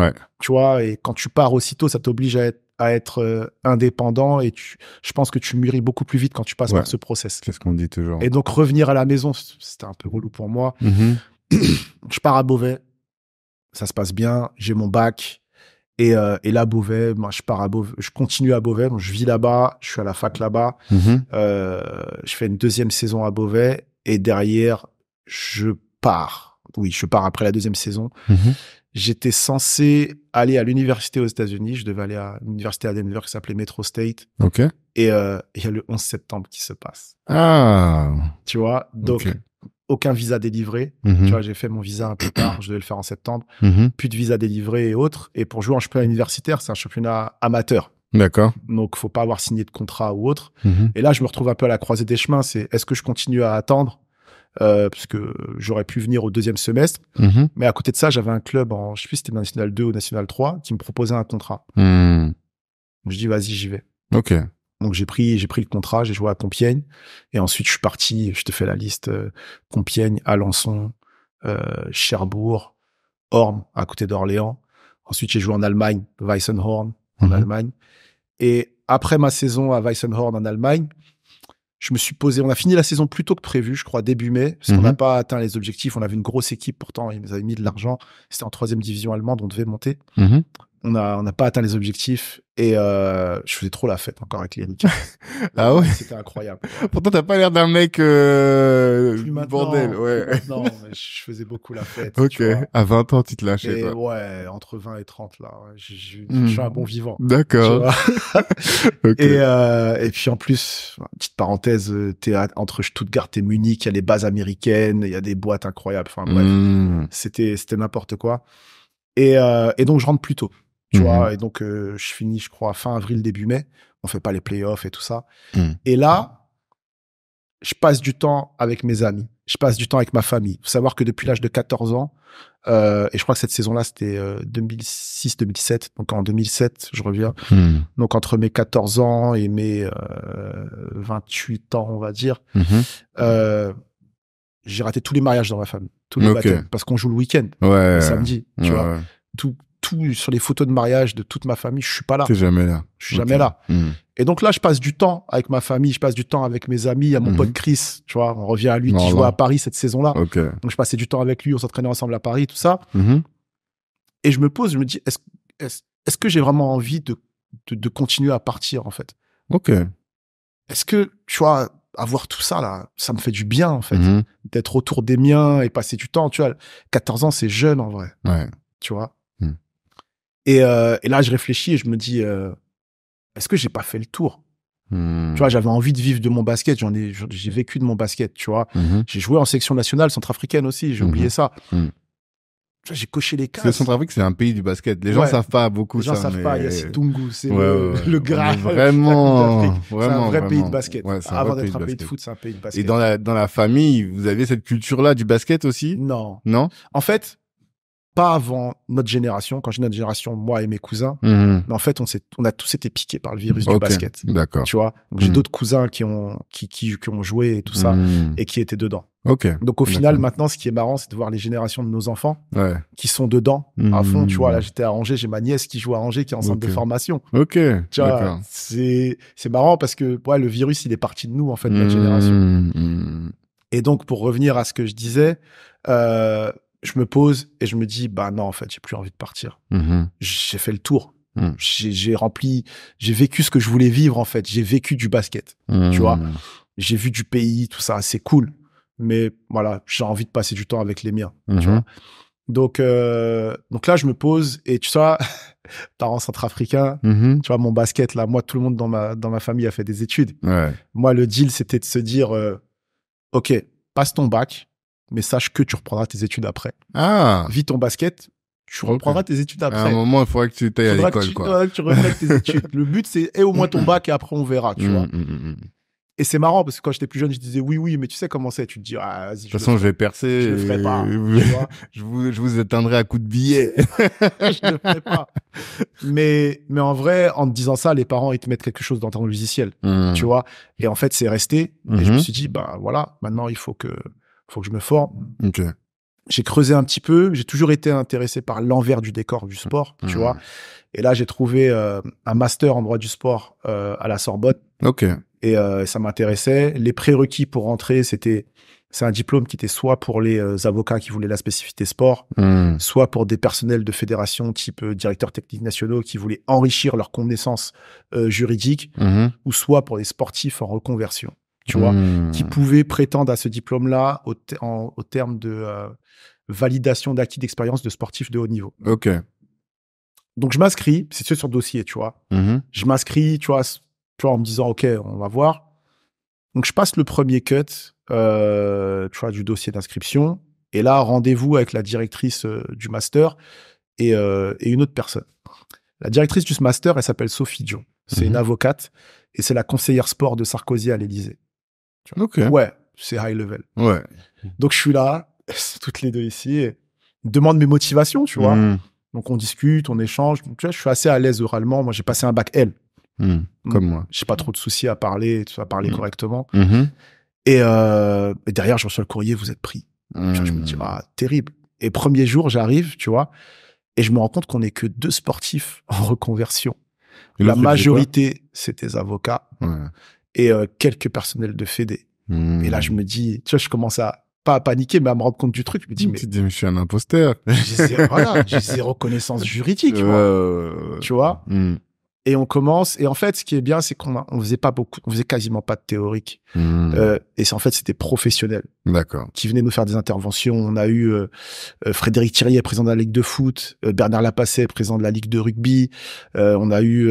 S1: Tu vois, et quand tu pars aussitôt, ça t'oblige à être indépendant et je pense que tu mûris beaucoup plus vite quand tu passes par ce process.
S2: C'est ce qu'on dit toujours.
S1: Et donc, revenir à la maison, c'était un peu relou pour moi. Je pars à Beauvais. Ça se passe bien. J'ai mon bac. Et là, Beauvais, moi, je continue à Beauvais. Donc je vis là-bas. Je suis à la fac là-bas. Je fais une 2e saison à Beauvais. Et derrière, je pars. Oui, je pars après la 2e saison. J'étais censé aller à l'université aux États-Unis. Je devais aller à l'université à Denver qui s'appelait Metro State. Et il y a le 11 septembre qui se passe. Tu vois, donc aucun visa délivré. Tu vois, j'ai fait mon visa un peu tard. Je devais le faire en septembre. Plus de visa délivré et autres. Et pour jouer en championnat universitaire, c'est un championnat amateur.
S2: D'accord.
S1: Donc, faut pas avoir signé de contrat ou autre. Et là, je me retrouve un peu à la croisée des chemins. Est-ce que je continue à attendre parce que j'aurais pu venir au 2e semestre. Mais à côté de ça, j'avais un club je sais plus si c'était National 2 ou National 3 qui me proposait un contrat. Je dis, vas-y, j'y vais. Donc, j'ai pris le contrat, j'ai joué à Compiègne. Et ensuite, je suis parti, je te fais la liste, Compiègne, Alençon, Cherbourg, Orme, à côté d'Orléans. Ensuite, j'ai joué en Allemagne, Weissenhorn, en Allemagne. Et après ma saison à Weissenhorn, en Allemagne, je me suis posé, on a fini la saison plus tôt que prévu, je crois, début mai, parce qu'on n'a pas atteint les objectifs. On avait une grosse équipe, pourtant, ils nous avaient mis de l'argent. C'était en 3e division allemande, on devait monter. On n'a pas atteint les objectifs et je faisais trop la fête encore avec les Ricains.
S2: Ah ouais?
S1: C'était incroyable.
S2: Pourtant, t'as pas l'air d'un mec bordel.
S1: Non, mais je faisais beaucoup la fête.
S2: Ok. À 20 ans, tu te lâchais.
S1: Et ouais, entre 20 et 30 là. Ouais. Je suis un bon vivant.
S2: D'accord.
S1: Et puis en plus, petite parenthèse, t'es entre Stuttgart et Munich, il y a les bases américaines, il y a des boîtes incroyables. Enfin bref, c'était n'importe quoi. Et donc je rentre plus tôt. Tu vois, et donc je finis, je crois, fin avril, début mai. On fait pas les playoffs et tout ça. Et là, je passe du temps avec mes amis. Je passe du temps avec ma famille. Faut savoir que depuis l'âge de 14 ans, et je crois que cette saison-là, c'était 2006-2007. Donc en 2007, je reviens. Donc entre mes 14 ans et mes 28 ans, on va dire, j'ai raté tous les mariages dans ma famille. Tous les baptêmes. Parce qu'on joue le week-end. Le samedi, tu vois. Tout sur les photos de mariage de toute ma famille, je suis pas là.
S2: T'es jamais là.
S1: Je suis jamais là. Et donc là, je passe du temps avec ma famille, je passe du temps avec mes amis. Il y a mon pote Chris, tu vois, on revient à lui qui jouait à Paris cette saison-là. Donc je passais du temps avec lui, on s'entraînait ensemble à Paris, tout ça. Et je me pose, je me dis, est-ce que j'ai vraiment envie de continuer à partir, en fait? Est-ce que, tu vois, avoir tout ça, là, ça me fait du bien, en fait. D'être autour des miens et passer du temps, tu vois. 14 ans, c'est jeune, en vrai. Tu vois. Et là, je réfléchis et je me dis, est-ce que j'ai pas fait le tour? Tu vois, j'avais envie de vivre de mon basket. J'ai vécu de mon basket, tu vois. J'ai joué en sélection nationale centrafricaine aussi. J'ai oublié ça. J'ai coché les cases.
S2: Le Centrafrique, c'est un pays du basket. Les gens savent pas beaucoup ça.
S1: Les gens savent pas. Il y a Situngu, c'est le Graal.
S2: Vraiment.
S1: C'est un vrai pays de basket. Avant d'être un pays de foot, c'est un pays de basket.
S2: Et dans la famille, vous aviez cette culture-là du basket aussi?
S1: Non.
S2: Non?
S1: En fait, pas avant notre génération. Quand j'ai notre génération, moi et mes cousins. Mais en fait, on a tous été piqués par le virus du basket.
S2: D'accord.
S1: Tu vois. Donc, j'ai d'autres cousins qui ont joué et tout ça et qui étaient dedans. Donc au final, maintenant, ce qui est marrant, c'est de voir les générations de nos enfants qui sont dedans à fond. Tu vois, là, j'étais à Angers, j'ai ma nièce qui joue à Angers, qui est en centre de formation. Tu vois, c'est marrant parce que le virus, il est parti de nous, en fait, de notre génération. Et donc, pour revenir à ce que je disais, je me pose et je me dis, bah non, en fait, j'ai plus envie de partir. J'ai fait le tour. J'ai vécu ce que je voulais vivre, en fait. J'ai vécu du basket, tu vois. J'ai vu du pays, tout ça, c'est cool. Mais voilà, j'ai envie de passer du temps avec les miens, tu vois. Donc là, je me pose et tu vois, parents centrafricains, tu vois, mon basket, là, moi, tout le monde dans ma famille a fait des études.
S2: Ouais.
S1: Moi, le deal, c'était de se dire, OK, passe ton bac, mais sache que tu reprendras tes études après. Vis ton basket, tu reprendras tes études après.
S2: À un moment, il faudrait que tu ailles à l'école, quoi.
S1: Ouais, que tu reprennes tes études. Le but, c'est au moins ton bac et après, on verra, tu vois. Et c'est marrant parce que quand j'étais plus jeune, je disais oui, mais tu sais comment c'est. Tu te dis, ah, vas-y.
S2: De toute façon, je vais percer.
S1: Je le ferai pas.
S2: Tu vois je vous éteindrai à coups de billets.
S1: Je le ferai pas. Mais en vrai, en te disant ça, les parents, ils te mettent quelque chose dans ton logiciel, tu vois. Et en fait, c'est resté. Et je me suis dit, bah voilà, maintenant, il faut que je me forme.
S2: Okay.
S1: J'ai creusé un petit peu. J'ai toujours été intéressé par l'envers du décor du sport, tu vois. Et là, j'ai trouvé un master en droit du sport à la Sorbonne.
S2: Ok.
S1: Et ça m'intéressait. Les prérequis pour rentrer, c'est un diplôme qui était soit pour les avocats qui voulaient la spécificité sport, soit pour des personnels de fédération type directeurs techniques nationaux qui voulaient enrichir leurs connaissances juridiques, ou soit pour des sportifs en reconversion, tu vois, qui pouvaient prétendre à ce diplôme-là au terme de validation d'acquis d'expérience de sportifs de haut niveau.
S2: Ok.
S1: Donc je m'inscris, c'est sur dossier, tu vois. Je m'inscris, tu vois, en me disant, OK, on va voir. Donc, je passe le premier cut, tu vois, du dossier d'inscription. Et là, rendez-vous avec la directrice du master et une autre personne. La directrice du master, elle s'appelle Sophie Dion. C'est une avocate et c'est la conseillère sport de Sarkozy à l'Élysée.
S2: Ok.
S1: Ouais, c'est high level.
S2: Ouais.
S1: Donc, je suis là, toutes les deux ici, et demande mes motivations, tu vois. Donc, on discute, on échange. Donc, tu vois, je suis assez à l'aise oralement. Moi, j'ai passé un bac L.
S2: Comme moi.
S1: J'ai pas trop de soucis à parler, correctement. Et derrière, je reçois le courrier, vous êtes pris. Tu vois, je me dis, ah, terrible. Et premier jour, j'arrive, tu vois, et je me rends compte qu'on n'est que 2 sportifs en reconversion. La majorité, c'est des avocats et quelques personnels de fédé. Et là, je me dis, tu vois, je commence pas à paniquer, mais à me rendre compte du truc. Je me dis, mais
S2: je suis un imposteur.
S1: J'ai zéro connaissance juridique, tu vois. Et on commence, et en fait, ce qui est bien, c'est qu'on faisait quasiment pas de théorique. Et c'était professionnel.
S2: D'accord.
S1: Qui venaient nous faire des interventions. On a eu Frédéric Thirier, président de la Ligue de foot, Bernard Lapasset, président de la Ligue de rugby. On a eu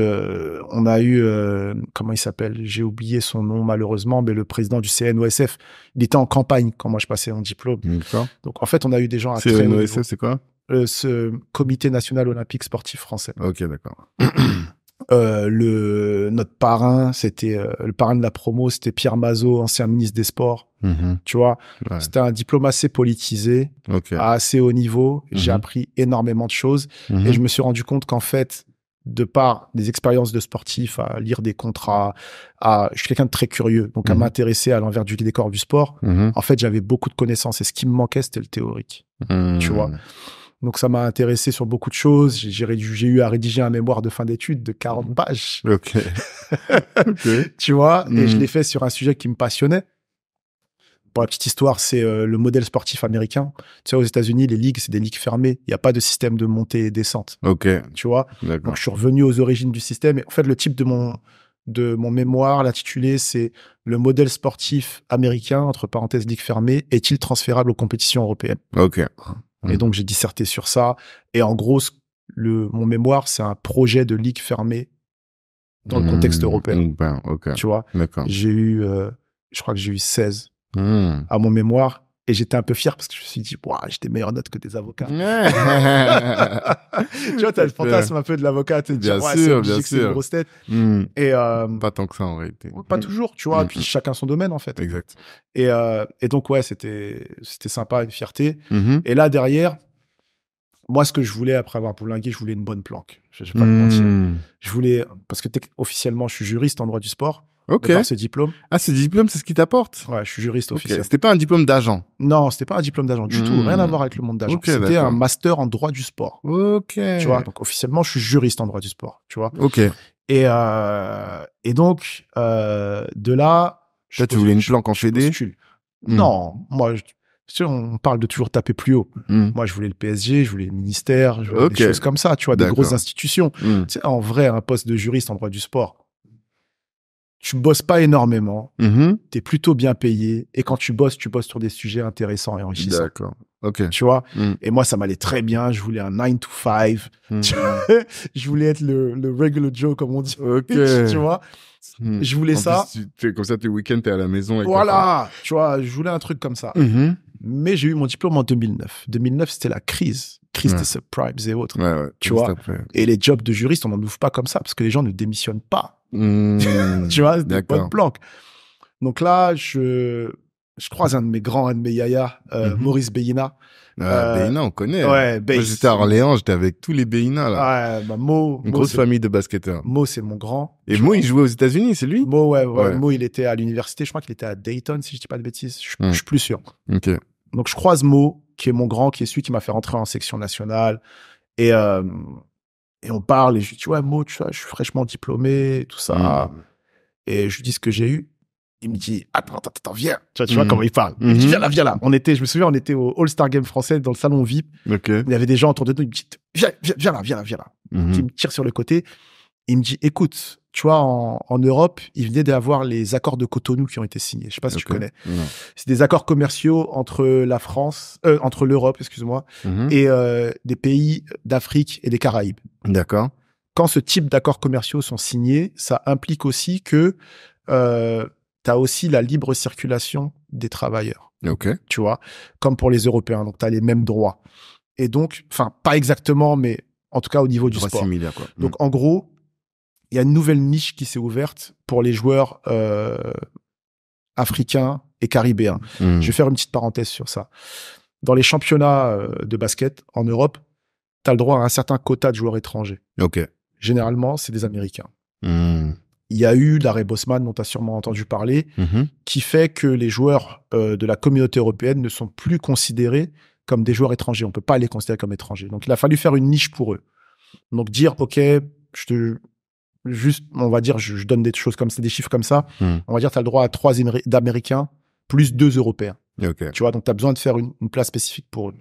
S1: comment il s'appelle? J'ai oublié son nom malheureusement, mais le président du CNOSF. Il était en campagne quand moi je passais mon diplôme. D'accord. Donc en fait, on a eu des gens à très haut niveau.
S2: CNOSF, c'est quoi?
S1: Ce Comité national olympique sportif français.
S2: Ok, d'accord.
S1: Notre parrain, c'était le parrain de la promo, c'était Pierre Mazot, ancien ministre des Sports. Tu vois, c'était un diplôme assez politisé, à assez haut niveau. J'ai appris énormément de choses et je me suis rendu compte qu'en fait, de par des expériences de sportif, à lire des contrats, je suis quelqu'un de très curieux, donc à m'intéresser à l'envers du décor du sport. En fait, j'avais beaucoup de connaissances et ce qui me manquait, c'était le théorique. Tu vois. Donc, ça m'a intéressé sur beaucoup de choses. J'ai eu à rédiger un mémoire de fin d'études de 40 pages.
S2: Ok.
S1: Tu vois, et je l'ai fait sur un sujet qui me passionnait. Pour la petite histoire, c'est le modèle sportif américain. Tu sais, aux États-Unis, les ligues, c'est des ligues fermées. Il n'y a pas de système de montée et descente.
S2: Ok.
S1: Tu vois. Donc, je suis revenu aux origines du système. Et en fait, le type de mon mémoire, l'intitulé, c'est le modèle sportif américain, entre parenthèses, ligue fermée, est-il transférable aux compétitions européennes?
S2: Ok.
S1: Et donc, j'ai disserté sur ça. Et en gros, mon mémoire, c'est un projet de ligue fermée dans le contexte européen. Tu vois, je crois que j'ai eu 16 à mon mémoire. Et j'étais un peu fier parce que je me suis dit, j'ai des meilleures notes que des avocats. Tu vois, t'as le fantasme un peu de l'avocat. Tu te dis, c'est une grosse tête. Et,
S2: pas tant que ça, en réalité.
S1: Pas toujours, tu vois. Puis chacun son domaine, en fait.
S2: Exact.
S1: Et donc, c'était sympa, une fierté. Et là, derrière, moi, ce que je voulais, après avoir bourlingué, je voulais une bonne planque. Je vais pas te mentir. Je voulais, parce que officiellement, je suis juriste en droit du sport.
S2: Ok.
S1: Par ce diplôme.
S2: Ah, ce diplôme, c'est ce qui t'apporte?
S1: Ouais, je suis juriste officiel.
S2: C'était pas un diplôme d'agent?
S1: Non, c'était pas un diplôme d'agent du tout. Rien à voir avec le monde d'agent. C'était un master en droit du sport.
S2: Ok.
S1: Tu vois, donc officiellement, je suis juriste en droit du sport. Tu vois.
S2: Ok.
S1: Et donc, de là.
S2: Tu voulais une planque en fédé?
S1: Non, moi, Tu sais, on parle de toujours taper plus haut. Moi, je voulais le PSG, je voulais le ministère, je voulais des choses comme ça, tu vois, des grosses institutions. Tu sais, en vrai, un poste de juriste en droit du sport, tu bosses pas énormément, t'es plutôt bien payé, et quand tu bosses sur des sujets intéressants et enrichissants.
S2: D'accord. Ok.
S1: Tu vois, et moi, ça m'allait très bien. Je voulais un 9 to 5. Je voulais être le regular Joe, comme on dit.
S2: Ok.
S1: Tu vois, je voulais ça.
S2: Plus, comme ça, tes week-ends, t'es à la maison. Avec
S1: voilà. Tu vois, je voulais un truc comme ça. Mais j'ai eu mon diplôme en 2009. 2009, c'était la crise des subprimes et autres.
S2: Ouais,
S1: tu vois. Et les jobs de juriste, on n'en ouvre pas comme ça parce que les gens ne démissionnent pas. Tu vois, c'est des bonnes planques. Donc là, je croise un de mes yayas, Maurice Béina.
S2: Béina, on connaît.
S1: Ouais,
S2: Moi, j'étais à Orléans, j'étais avec tous les Béina, là.
S1: Ouais, bah,
S2: une grosse famille de basketteurs.
S1: Mo, c'est mon grand.
S2: Et Mo, il jouait aux États-Unis, c'est lui?
S1: Mo, ouais. Mo, il était à l'université. Je crois qu'il était à Dayton, si je dis pas de bêtises. Je suis plus sûr.
S2: Ok.
S1: Donc, je croise Mo, qui est mon grand, qui est celui qui m'a fait rentrer en section nationale. Et on parle, et je lui dis, ouais, Mo, tu vois, je suis fraîchement diplômé, tout ça. Et je lui dis ce que j'ai eu. Il me dit, attends, viens. Tu vois comment il parle. Il me dit, viens là. Je me souviens, on était au All-Star Game français dans le salon VIP.
S2: Okay.
S1: Il y avait des gens autour de nous. Il me dit, viens là. Il me tire sur le côté. Il me dit, écoute, tu vois, en Europe, il venait d'avoir les accords de Cotonou qui ont été signés. Je sais pas si tu connais.
S2: Non.
S1: C'est des accords commerciaux entre entre l'Europe, excuse-moi, et des pays d'Afrique et des Caraïbes.
S2: D'accord.
S1: Quand ce type d'accords commerciaux sont signés, ça implique aussi que t'as aussi la libre circulation des travailleurs.
S2: Ok.
S1: Tu vois, comme pour les Européens. Donc, t'as les mêmes droits. Et donc, enfin, pas exactement, mais en tout cas au niveau du sport.
S2: Similaire, quoi.
S1: Donc, en gros, il y a une nouvelle niche qui s'est ouverte pour les joueurs africains et caribéens. Je vais faire une petite parenthèse sur ça. Dans les championnats de basket en Europe, t'as le droit à un certain quota de joueurs étrangers.
S2: Ok.
S1: Généralement, c'est des Américains. Il y a eu l'arrêt Bosman, dont tu as sûrement entendu parler, qui fait que les joueurs de la communauté européenne ne sont plus considérés comme des joueurs étrangers. On peut pas les considérer comme étrangers. Donc, il a fallu faire une niche pour eux. Donc, dire, OK, on va dire, je donne des choses comme ça, des chiffres comme ça. On va dire, tu as le droit à 3 d'Américains plus 2 Européens.
S2: Okay.
S1: Tu vois, donc tu as besoin de faire une place spécifique pour eux.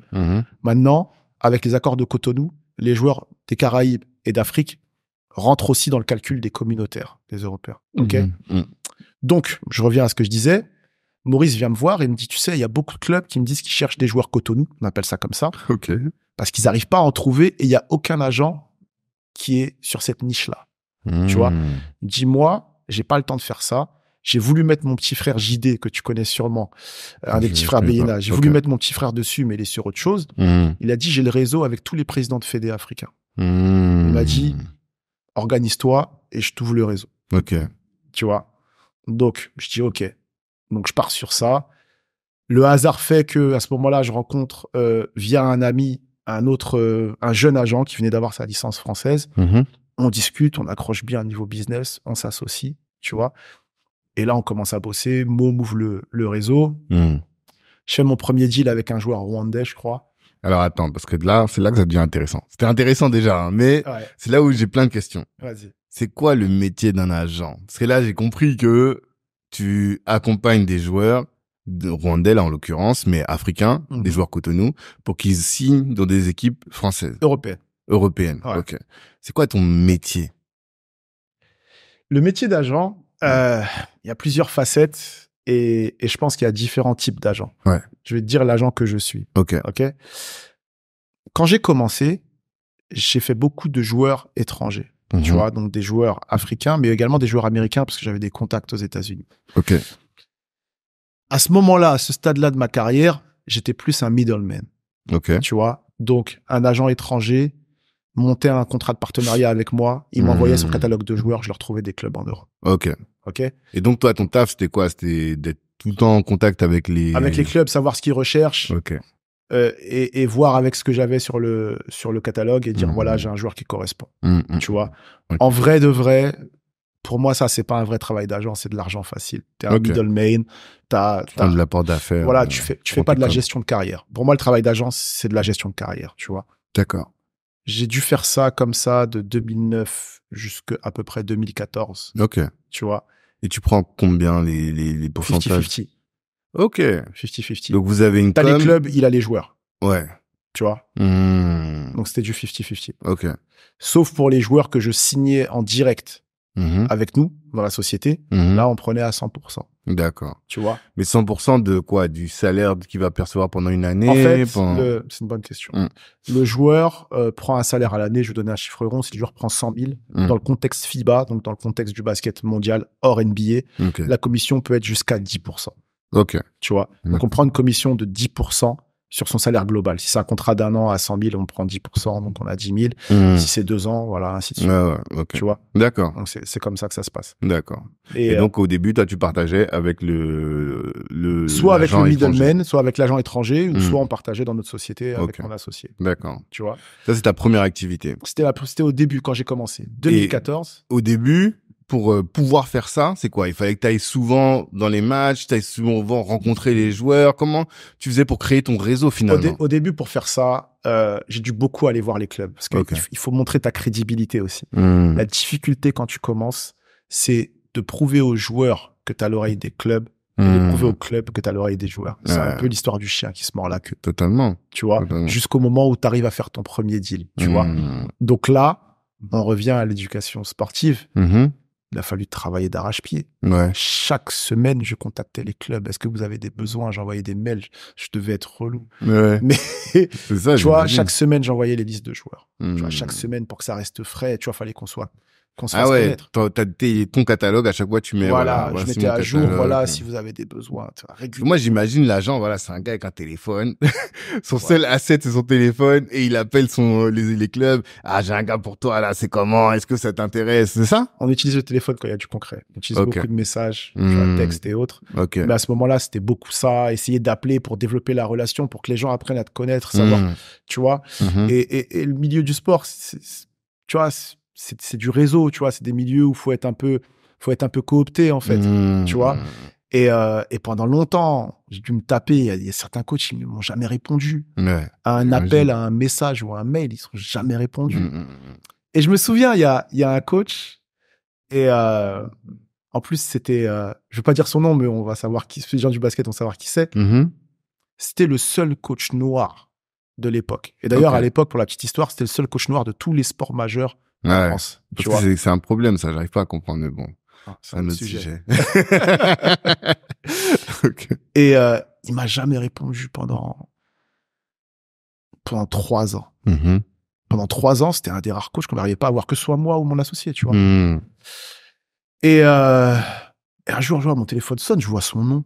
S1: Maintenant, avec les accords de Cotonou, les joueurs des Caraïbes et d'Afrique rentrent aussi dans le calcul des communautaires, des Européens. OK? Donc, je reviens à ce que je disais. Maurice vient me voir et me dit, tu sais, il y a beaucoup de clubs qui me disent qu'ils cherchent des joueurs Cotonou. On appelle ça comme ça.
S2: OK.
S1: Parce qu'ils n'arrivent pas à en trouver et il n'y a aucun agent qui est sur cette niche-là. Tu vois? Dis-moi, j'ai pas le temps de faire ça. J'ai voulu mettre mon petit frère JD, que tu connais sûrement, un des petits frères Béina. J'ai voulu mettre mon petit frère dessus, mais il est sur autre chose. Il a dit, j'ai le réseau avec tous les présidents de fédé africains. Il m'a dit, organise-toi et je t'ouvre le réseau.
S2: Ok.
S1: Tu vois. Donc, je dis OK. Donc, je pars sur ça. Le hasard fait que à ce moment-là, je rencontre via un ami un jeune agent qui venait d'avoir sa licence française. On discute, on accroche bien au niveau business, on s'associe, tu vois. Et là, on commence à bosser. Mo m'ouvre le réseau. Je fais mon premier deal avec un joueur rwandais, je crois.
S2: Alors attends, parce que là, c'est là que ça devient intéressant. C'était intéressant déjà, hein, mais c'est là où j'ai plein de questions.
S1: Vas-y.
S2: C'est quoi le métier d'un agent? Parce que là, j'ai compris que tu accompagnes des joueurs rwandais, là en l'occurrence, mais africains, des joueurs Cotonou, pour qu'ils signent dans des équipes françaises. Européennes.
S1: Ouais.
S2: Ok. C'est quoi ton métier?
S1: Le métier d'agent, il y a plusieurs facettes. Et je pense qu'il y a différents types d'agents.
S2: Ouais.
S1: Je vais te dire l'agent que je suis.
S2: Ok.
S1: Quand j'ai commencé, j'ai fait beaucoup de joueurs étrangers. Tu vois, donc des joueurs africains, mais également des joueurs américains parce que j'avais des contacts aux États-Unis.
S2: Ok.
S1: À ce moment-là, à ce stade-là de ma carrière, j'étais plus un middleman.
S2: Ok.
S1: Tu vois, donc un agent étranger montait un contrat de partenariat avec moi, il m'envoyait son catalogue de joueurs, je leur trouvais des clubs en Europe.
S2: Ok. Et donc toi, ton taf, c'était quoi? C'était d'être tout le temps en contact avec les
S1: clubs, savoir ce qu'ils recherchent.
S2: Ok.
S1: Et voir avec ce que j'avais sur le catalogue et dire voilà, j'ai un joueur qui correspond. Tu vois. En vrai de vrai, pour moi, ça, c'est pas un vrai travail d'agent, c'est de l'argent facile. T'es un middleman, t'as
S2: de l'apport d'affaires.
S1: Voilà, tu fais pas de la gestion de carrière. Pour moi, le travail d'agent, c'est de la gestion de carrière, tu vois.
S2: D'accord.
S1: J'ai dû faire ça comme ça de 2009 jusqu'à à peu près 2014.
S2: Ok.
S1: Tu vois.
S2: Et tu prends combien les pourcentages?
S1: 50-50.
S2: Ok.
S1: 50-50.
S2: Donc, vous avez une
S1: T'as les clubs, il a les joueurs.
S2: Ouais.
S1: Tu vois. Donc, c'était du 50-50.
S2: Ok.
S1: Sauf pour les joueurs que je signais en direct avec nous, dans la société. Là, on prenait à 100%.
S2: D'accord.
S1: Tu vois.
S2: Mais 100% de quoi? Du salaire qu'il va percevoir pendant une année?
S1: En fait, c'est une bonne question. Le joueur prend un salaire à l'année, je vais donner un chiffre rond, si le joueur prend 100 000, dans le contexte FIBA, donc dans le contexte du basket mondial, hors NBA, la commission peut être jusqu'à 10%.
S2: Ok.
S1: Tu vois. Donc, on prend une commission de 10% sur son salaire global. Si c'est un contrat d'1 an à 100 000, on prend 10%, donc on a 10 000. Si c'est 2 ans, voilà, ainsi de suite.
S2: Okay.
S1: Tu vois.
S2: D'accord.
S1: Donc, c'est comme ça que ça se passe.
S2: D'accord. Et donc, au début, toi, tu partageais avec
S1: soit avec le middleman, soit avec l'agent étranger, ou soit on partageait dans notre société avec mon associé.
S2: D'accord.
S1: Tu vois.
S2: Ça, c'est ta première activité.
S1: C'était au début, quand j'ai commencé. 2014.
S2: Et au début, pour pouvoir faire ça, c'est quoi? Il fallait que tu ailles souvent dans les matchs, tu ailles souvent rencontrer les joueurs. Comment tu faisais pour créer ton réseau finalement?
S1: Au début, pour faire ça, j'ai dû beaucoup aller voir les clubs parce qu'il faut montrer ta crédibilité aussi. La difficulté quand tu commences, c'est de prouver aux joueurs que tu as l'oreille des clubs et de prouver aux clubs que tu as l'oreille des joueurs. C'est un peu l'histoire du chien qui se mord la queue.
S2: Totalement.
S1: Tu vois, jusqu'au moment où tu arrives à faire ton premier deal. Tu vois. Donc là, on revient à l'éducation sportive. Il a fallu travailler d'arrache-pied. Chaque semaine, je contactais les clubs. Est-ce que vous avez des besoins? J'envoyais des mails. Je devais être relou. Mais
S2: ça,
S1: tu vois, chaque semaine, j'envoyais les listes de joueurs. Tu vois, chaque semaine, pour que ça reste frais, tu vois, fallait qu'on se fasse connaître.
S2: Ton catalogue, à chaque fois, tu mets...
S1: Voilà, je mettais à jour, si vous avez des besoins. Tu vois,
S2: moi, j'imagine l'agent, c'est un gars avec un téléphone. Son seul asset, c'est son téléphone. Et il appelle les clubs. Ah, j'ai un gars pour toi, là, c'est comment? Est-ce que ça t'intéresse? C'est ça?
S1: On utilise le téléphone quand il y a du concret. On utilise beaucoup de messages, tu vois, textes et autres. Mais à ce moment-là, c'était beaucoup ça. Essayer d'appeler pour développer la relation, pour que les gens apprennent à te connaître, savoir, tu vois. Et le milieu du sport, tu vois, c'est du réseau, tu vois, c'est des milieux où faut être un peu coopté, en fait, tu vois. Et pendant longtemps, j'ai dû me taper, il y a certains coachs, ils ne m'ont jamais répondu. À un appel, à un message ou à un mail, ils ne sont jamais répondus. Et je me souviens, il y a un coach, et en plus, c'était, je veux pas dire son nom, mais on va savoir qui, les gens du basket vont savoir qui c'est. C'était le seul coach noir de l'époque. Et d'ailleurs, à l'époque, pour la petite histoire, c'était le seul coach noir de tous les sports majeurs en France. Tu vois.
S2: C'est un problème, ça, j'arrive pas à comprendre, mais bon.
S1: C'est un autre sujet. Et il m'a jamais répondu pendant 3 ans. Pendant 3 ans, c'était un des rares coachs qu'on n'arrivait pas à voir, que ce soit moi ou mon associé, tu vois. Et un jour, mon téléphone sonne, je vois son nom.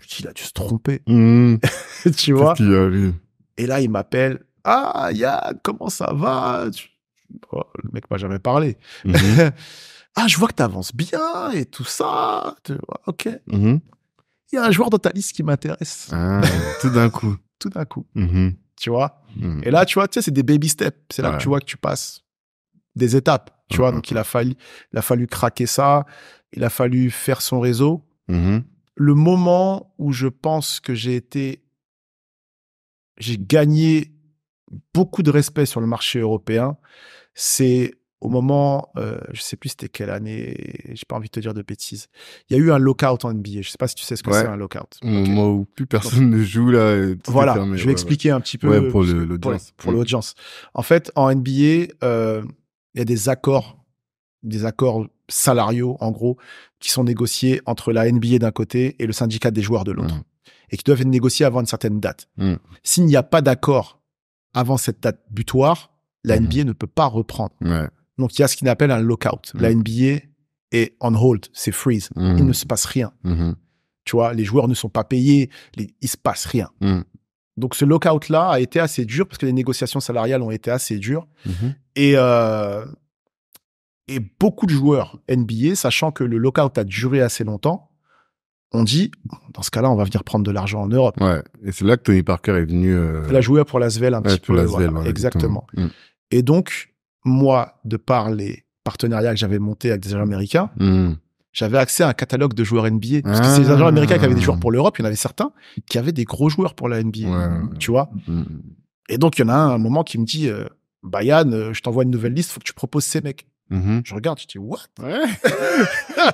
S1: Je dis, il a dû se tromper. Tu vois.
S2: Qu'est-ce qu'il arrive?
S1: Et là, il m'appelle. Ah, Yann, comment ça va? Oh, le mec m'a jamais parlé. Ah, je vois que tu avances bien et tout ça. Ok. Il y a un joueur dans ta liste qui m'intéresse.
S2: Ah, tout d'un coup.
S1: Tout d'un coup. Tu vois. Et là, tu vois, c'est des baby steps. C'est là que tu vois que tu passes des étapes. Tu vois, donc il a fallu craquer ça. Il a fallu faire son réseau. Le moment où je pense que j'ai gagné beaucoup de respect sur le marché européen, c'est au moment, je sais plus c'était quelle année, j'ai pas envie de te dire de bêtises. Il y a eu un lockout en NBA. Je sais pas si tu sais ce que c'est un lockout.
S2: Au moment où plus personne ne joue là.
S1: Voilà, fermé. Je vais expliquer un petit peu
S2: pour l'audience.
S1: Pour l'audience. En fait, en NBA, il y a des accords salariaux en gros qui sont négociés entre la NBA d'un côté et le syndicat des joueurs de l'autre, et qui doivent être négociés avant une certaine date. S'il n'y a pas d'accord avant cette date butoir, la NBA ne peut pas reprendre. Donc, il y a ce qu'on appelle un lockout. La NBA est on hold, c'est freeze. Il ne se passe rien. Tu vois, les joueurs ne sont pas payés, il se passe rien. Donc, ce lockout-là a été assez dur parce que les négociations salariales ont été assez dures. Et beaucoup de joueurs NBA, sachant que le lockout a duré assez longtemps, on dit, dans ce cas-là, on va venir prendre de l'argent en Europe.
S2: Et c'est là que Tony Parker est venu...
S1: Il a joué pour l'Asvel un petit peu.
S2: Voilà,
S1: exactement. Et donc, moi, de par les partenariats que j'avais montés avec des agents américains, j'avais accès à un catalogue de joueurs NBA. Parce que c'est les agents américains qui avaient des joueurs pour l'Europe, il y en avait certains qui avaient des gros joueurs pour la NBA. Tu vois. Et donc, il y en a un moment qui me dit, Yann, je t'envoie une nouvelle liste, faut que tu proposes ces mecs. Je regarde, je dis, what?
S2: Ouais.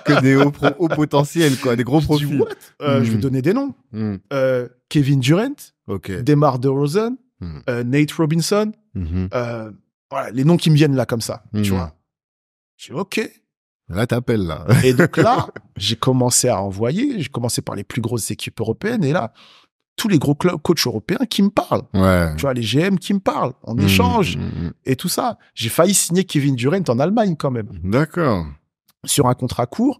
S2: Que des hauts potentiels, quoi, des gros profils.
S1: Je dis, what? Je vais donner des noms. Kevin Durant, DeMar DeRozan, Nate Robinson, voilà, les noms qui me viennent là comme ça, tu vois. Je dis, ok.
S2: Là, t'appelles, là.
S1: Et donc là, j'ai commencé à envoyer, j'ai commencé par les plus grosses équipes européennes, et là, tous les gros coachs européens qui me parlent.
S2: Ouais.
S1: Tu vois, les GM qui me parlent, on échange, et tout ça. J'ai failli signer Kevin Durant en Allemagne, quand même.
S2: D'accord. Sur
S1: un contrat court.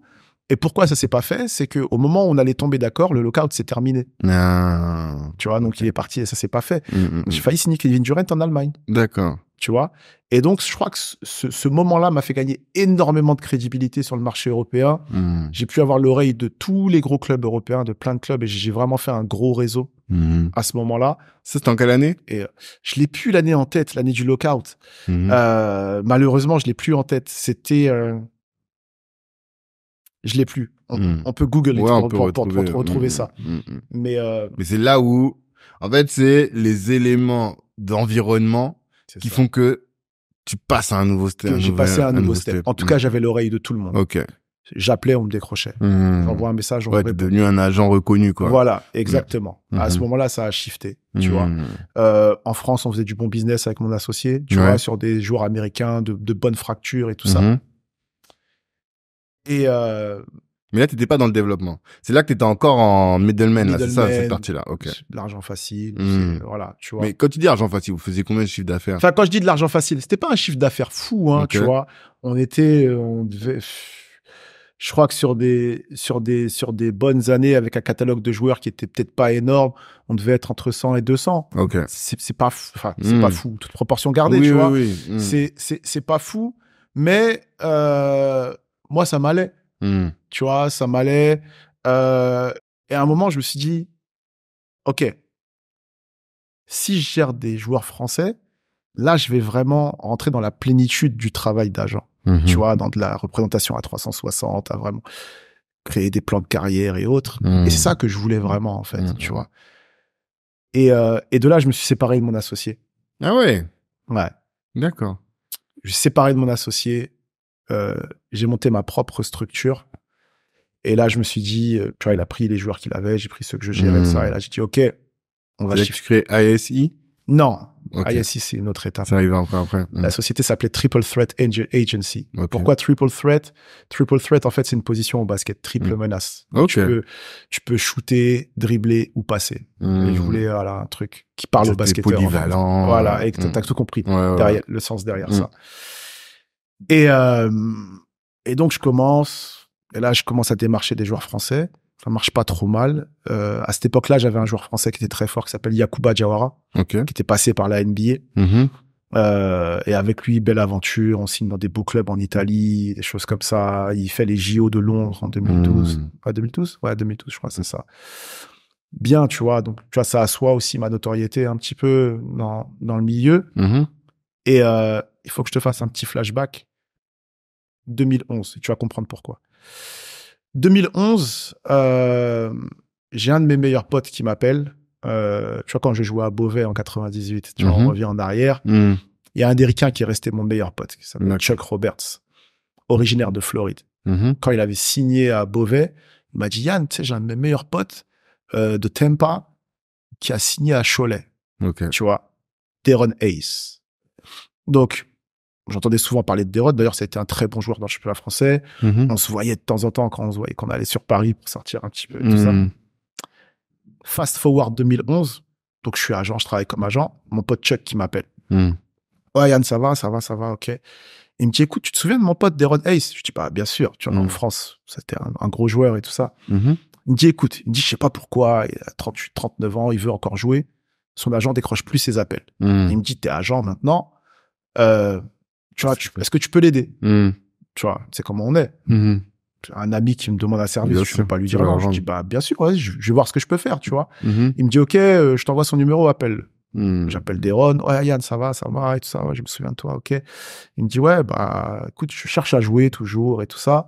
S1: Et pourquoi ça s'est pas fait? C'est qu'au moment où on allait tomber d'accord, le lockout s'est terminé. Tu vois, donc il est parti et ça s'est pas fait. J'ai failli signer Kevin Durant en Allemagne.
S2: D'accord.
S1: Tu vois. Et donc, je crois que ce moment-là m'a fait gagner énormément de crédibilité sur le marché européen. J'ai pu avoir l'oreille de tous les gros clubs européens, de plein de clubs, et j'ai vraiment fait un gros réseau à ce moment-là.
S2: Ça, c'était en quelle année?
S1: Et je l'ai plus l'année en tête, l'année du lockout. Malheureusement, je l'ai plus en tête. C'était... Je l'ai plus. On peut Google pour retrouver ça. Mais
S2: c'est là où, en fait, c'est les éléments d'environnement qui font que tu passes à un nouveau step.
S1: J'ai passé à un nouveau step. En tout cas, j'avais l'oreille de tout le monde.
S2: Ok.
S1: J'appelais, on me décrochait. J'envoie un message, on me répond.
S2: T'es devenu un agent reconnu, quoi.
S1: Voilà, exactement. À ce moment-là, ça a shifté, tu vois. En France, on faisait du bon business avec mon associé, tu vois, sur des joueurs américains de bonnes fractures et tout ça. Et
S2: mais là, t'étais pas dans le développement. C'est là que t'étais encore en middleman, là, c'est ça, cette partie-là. Ok.
S1: L'argent facile, voilà, tu vois.
S2: Mais quand tu dis argent facile, vous faisiez combien de chiffre d'affaires?
S1: Enfin, quand je dis de l'argent facile, c'était pas un chiffre d'affaires fou, hein, tu vois. On devait, je crois que sur des bonnes années avec un catalogue de joueurs qui était peut-être pas énorme, on devait être entre 100 et 200.
S2: Ok.
S1: C'est pas fou, toute proportion gardée, tu vois. C'est pas fou, mais moi, ça m'allait. Tu vois, ça m'allait. Et à un moment, je me suis dit, OK, si je gère des joueurs français, là, je vais vraiment rentrer dans la plénitude du travail d'agent. Tu vois, dans de la représentation à 360, à vraiment créer des plans de carrière et autres. Et c'est ça que je voulais vraiment, en fait, tu vois. Et de là, je me suis séparé de mon associé.
S2: Ah ouais?
S1: Ouais.
S2: D'accord.
S1: Je suis séparé de mon associé. J'ai monté ma propre structure. Et là, je me suis dit, tu vois, il a pris les joueurs qu'il avait, j'ai pris ceux que je gérais de ça. Et là, j'ai dit, OK, on va
S2: shifter. Tu crées ISI?
S1: Non. Okay. ISI, c'est une autre étape.
S2: Ça arrive encore après.
S1: La société s'appelait Triple Threat Agency. Okay. Pourquoi Triple Threat? Triple Threat, en fait, c'est une position au basket, triple menace.
S2: Okay.
S1: Tu peux shooter, dribbler ou passer. Et je voulais, voilà, un truc qui parle au basketteur.
S2: Polyvalent.
S1: En fait. Voilà, et t'as tout compris.
S2: Ouais.
S1: Le sens derrière ça. Et donc, je commence à démarcher des joueurs français. Ça marche pas trop mal. À cette époque-là, j'avais un joueur français qui était très fort, qui s'appelle Yacouba Diawara, qui était passé par la NBA. Et avec lui, belle aventure. On signe dans des beaux clubs en Italie, des choses comme ça. Il fait les JO de Londres en 2012. Ouais, 2012? Ouais, 2012, je crois, c'est ça. Bien, tu vois. Donc, tu vois, ça assoit aussi ma notoriété un petit peu dans le milieu. Et il faut que je te fasse un petit flashback. 2011, tu vas comprendre pourquoi. 2011, j'ai un de mes meilleurs potes qui m'appelle. Tu vois, quand j'ai joué à Beauvais en 98, tu vois, on revient en arrière. Il y a un des Ricains qui est resté mon meilleur pote, qui s'appelle Chuck Roberts, originaire de Floride. Quand il avait signé à Beauvais, il m'a dit, Yann, tu sais, j'ai un de mes meilleurs potes de Tampa qui a signé à Cholet. Tu vois, Deron Hayes. Donc, j'entendais souvent parler de Deron. D'ailleurs, ça a été un très bon joueur dans le championnat français. On se voyait de temps en temps quand on se voyait qu'on allait sur Paris pour sortir un petit peu, tout ça. Fast forward 2011. Donc, je suis agent, je travaille comme agent. Mon pote Chuck qui m'appelle. Ouais, Yann, ça va, ok. Il me dit, écoute, tu te souviens de mon pote Deron Hayes? Je dis, bah, bien sûr. Tu vois, en France, c'était un gros joueur et tout ça. Il me dit, écoute, je sais pas pourquoi, il a 38, 39 ans, il veut encore jouer. Son agent décroche plus ses appels. Il me dit, t'es agent maintenant. Tu vois, est-ce que tu peux l'aider? Tu vois, c'est comment on est. Un ami qui me demande un service, je peux pas lui dire non. Je dis, bah, bien sûr, ouais, je vais voir ce que je peux faire, tu vois. Il me dit, OK, je t'envoie son numéro, appelle. J'appelle Deron. Ouais, Yann, ça va, et tout ça. Ouais, je me souviens de toi, OK. Il me dit, ouais, bah, écoute, je cherche à jouer toujours et tout ça.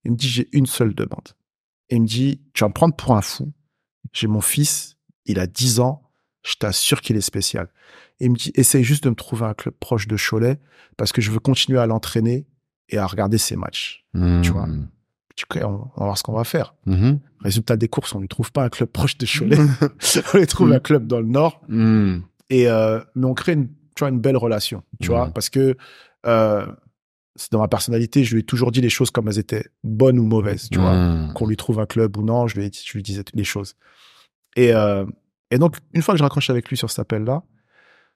S1: Il me dit, j'ai une seule demande. Et il me dit, tu vas me prendre pour un fou. J'ai mon fils, il a 10 ans. Je t'assure qu'il est spécial. Et il me dit, essaye juste de me trouver un club proche de Cholet parce que je veux continuer à l'entraîner et à regarder ses matchs. Tu vois. On va voir ce qu'on va faire. Résultat des courses, on lui trouve pas un club proche de Cholet. On lui trouve un club dans le Nord. Et mais on crée une belle relation, tu vois, parce que c'est dans ma personnalité, je lui ai toujours dit les choses comme elles étaient, bonnes ou mauvaises, tu vois. Qu'on lui trouve un club ou non, je lui disais les choses. Et donc, une fois que je raccroche avec lui sur cet appel-là,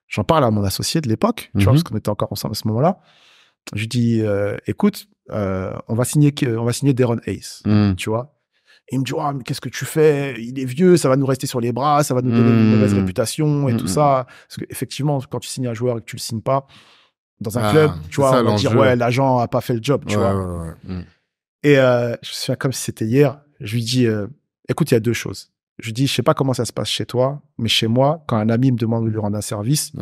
S1: j'en parle à mon associé de l'époque, tu vois, parce qu'on était encore ensemble à ce moment-là. Je lui dis, écoute, on va signer Deron Hayes, tu vois. Et il me dit, oh, mais qu'est-ce que tu fais? Il est vieux, ça va nous rester sur les bras, ça va nous donner une mauvaise réputation et tout ça. Parce que effectivement, quand tu signes un joueur et que tu le signes pas dans un club, tu vois, on va dire, ouais, l'agent a pas fait le job, tu vois. Et je me souviens comme si c'était hier, je lui dis, écoute, il y a deux choses. Je lui dis, je sais pas comment ça se passe chez toi, mais chez moi, quand un ami me demande de lui rendre un service,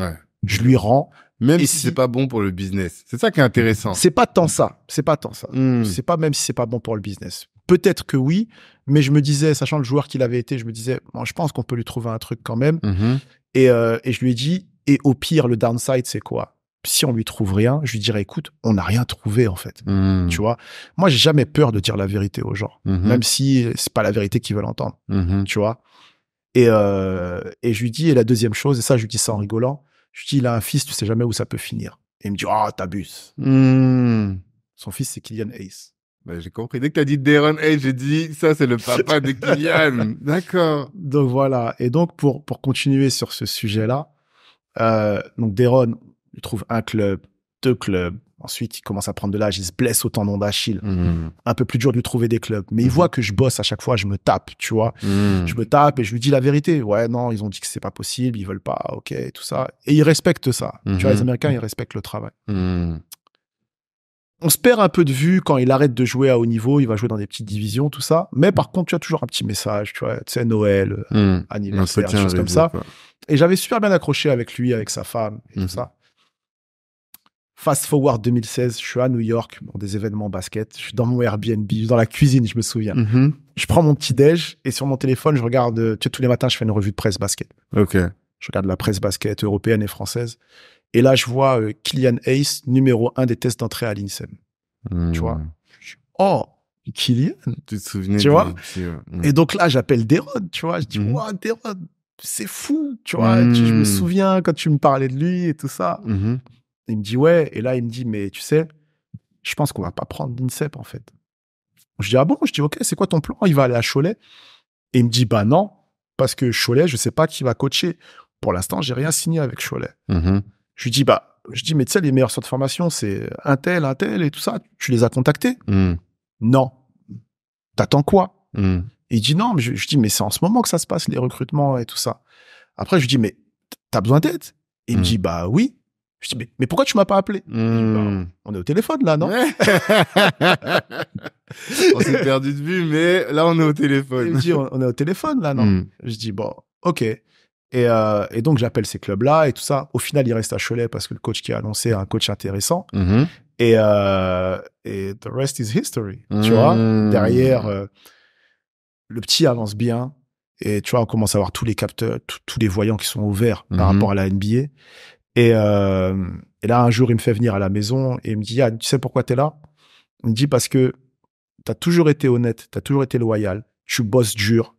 S1: je lui rends.
S2: Même si c'est pas bon pour le business. C'est ça qui est intéressant.
S1: C'est pas tant ça. C'est pas même si c'est pas bon pour le business. Peut-être que oui, mais je me disais, sachant le joueur qu'il avait été, je me disais, bon, je pense qu'on peut lui trouver un truc quand même. Et je lui ai dit, et au pire, le downside, c'est quoi? Si on lui trouve rien, je lui dirais, écoute, on n'a rien trouvé, en fait. Tu vois? Moi, j'ai jamais peur de dire la vérité aux gens. Même si c'est pas la vérité qu'ils veulent entendre. Tu vois? Et je lui dis, et la deuxième chose, et ça, je lui dis ça en rigolant, je lui dis, il a un fils, tu sais jamais où ça peut finir. Et il me dit, oh, t'abuses. Son fils, c'est Killian Hayes.
S2: Ben, j'ai compris. Dès que t'as dit Deron Hayes, j'ai dit, ça, c'est le papa de Kylian. D'accord.
S1: Donc voilà. Et donc, pour continuer sur ce sujet-là, donc Deron, il trouve un club, deux clubs. Ensuite, il commence à prendre de l'âge, il se blesse au tendon d'Achille. Un peu plus dur de lui trouver des clubs. Mais il voit que je bosse à chaque fois, je me tape, tu vois. Je me tape et je lui dis la vérité. Ouais, non, ils ont dit que c'est pas possible, ils veulent pas, ok, tout ça. Et ils respectent ça. Tu vois, les Américains, ils respectent le travail. On se perd un peu de vue quand il arrête de jouer à haut niveau, il va jouer dans des petites divisions, tout ça. Mais par contre, tu as toujours un petit message, tu vois, tu sais, Noël, anniversaire, des choses comme ça. Quoi. Et j'avais super bien accroché avec lui, avec sa femme, et tout ça. Fast forward 2016, je suis à New York pour des événements basket. Je suis dans mon Airbnb, dans la cuisine, je me souviens. Je prends mon petit déj et sur mon téléphone, je regarde. Tu sais, tous les matins, je fais une revue de presse basket.
S2: Ok.
S1: Je regarde la presse basket européenne et française. Et là, je vois Killian Hayes, numéro 1 des tests d'entrée à l'INSEM. Tu vois. Oh, Killian.
S2: Tu te souvenais?
S1: Tu vois. Et donc là, j'appelle Deron. Tu vois. Je dis, wow, Deron, c'est fou. Tu vois. Je me souviens quand tu me parlais de lui et tout ça. Il me dit ouais, et là il me dit mais tu sais, je pense qu'on va pas prendre l'INSEP en fait. Je dis ah bon, je dis ok, c'est quoi ton plan? Il va aller à Cholet. Et il me dit bah non, parce que Cholet, je sais pas qui va coacher. Pour l'instant, j'ai rien signé avec Cholet. Je lui dis mais tu sais les meilleurs centres de formation c'est un tel et tout ça. Tu les as contactés? Non. T'attends quoi? Et il dit non, mais je dis mais c'est en ce moment que ça se passe les recrutements et tout ça. Après je lui dis mais t'as besoin d'aide? Et il me dit bah oui. Je dis, mais pourquoi tu m'as pas appelé? Je dis, bah, on est au téléphone, là, non?
S2: On s'est perdu de vue, mais là, on est au téléphone.
S1: Il me dit, on est au téléphone, là, non? Je dis, bon, ok. Et donc, j'appelle ces clubs-là et tout ça. Au final, il reste à Cholet parce que le coach qui a annoncé un coach intéressant. Et the rest is history, tu vois? Derrière, le petit avance bien. Et tu vois, on commence à avoir tous les capteurs, tous les voyants qui sont ouverts par rapport à la NBA. Et là, un jour, il me fait venir à la maison et il me dit, ah, tu sais pourquoi t'es là? Il me dit, parce que t'as toujours été honnête, t'as toujours été loyal, tu bosses dur.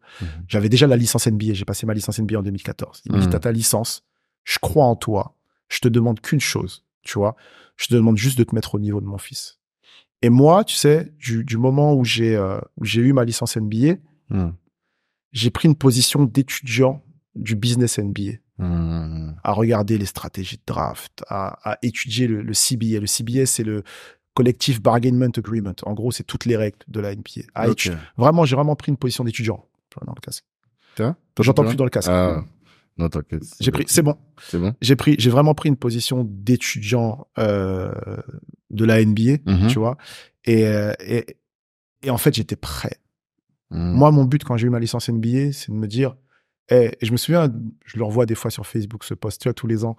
S1: J'avais déjà la licence NBA, j'ai passé ma licence NBA en 2014. Il me dit, t'as ta licence, je crois en toi, je te demande qu'une chose, tu vois, je te demande juste de te mettre au niveau de mon fils. Et moi, tu sais, du moment où j'ai eu ma licence NBA, j'ai pris une position d'étudiant du business NBA. À regarder les stratégies de draft, à étudier le CBA. Le CBA, c'est le Collective Bargaining Agreement. En gros, c'est toutes les règles de la NBA. Vraiment, j'ai vraiment pris une position d'étudiant dans le casque. J'entends plus dans le casque.
S2: Non, t'inquiète.
S1: C'est bon.
S2: C'est bon.
S1: J'ai vraiment pris une position d'étudiant de la NBA, tu vois. Et en fait, j'étais prêt. Moi, mon but quand j'ai eu ma licence NBA, c'est de me dire. Et je me souviens, je le revois des fois sur Facebook, ce post, tu vois, tous les ans.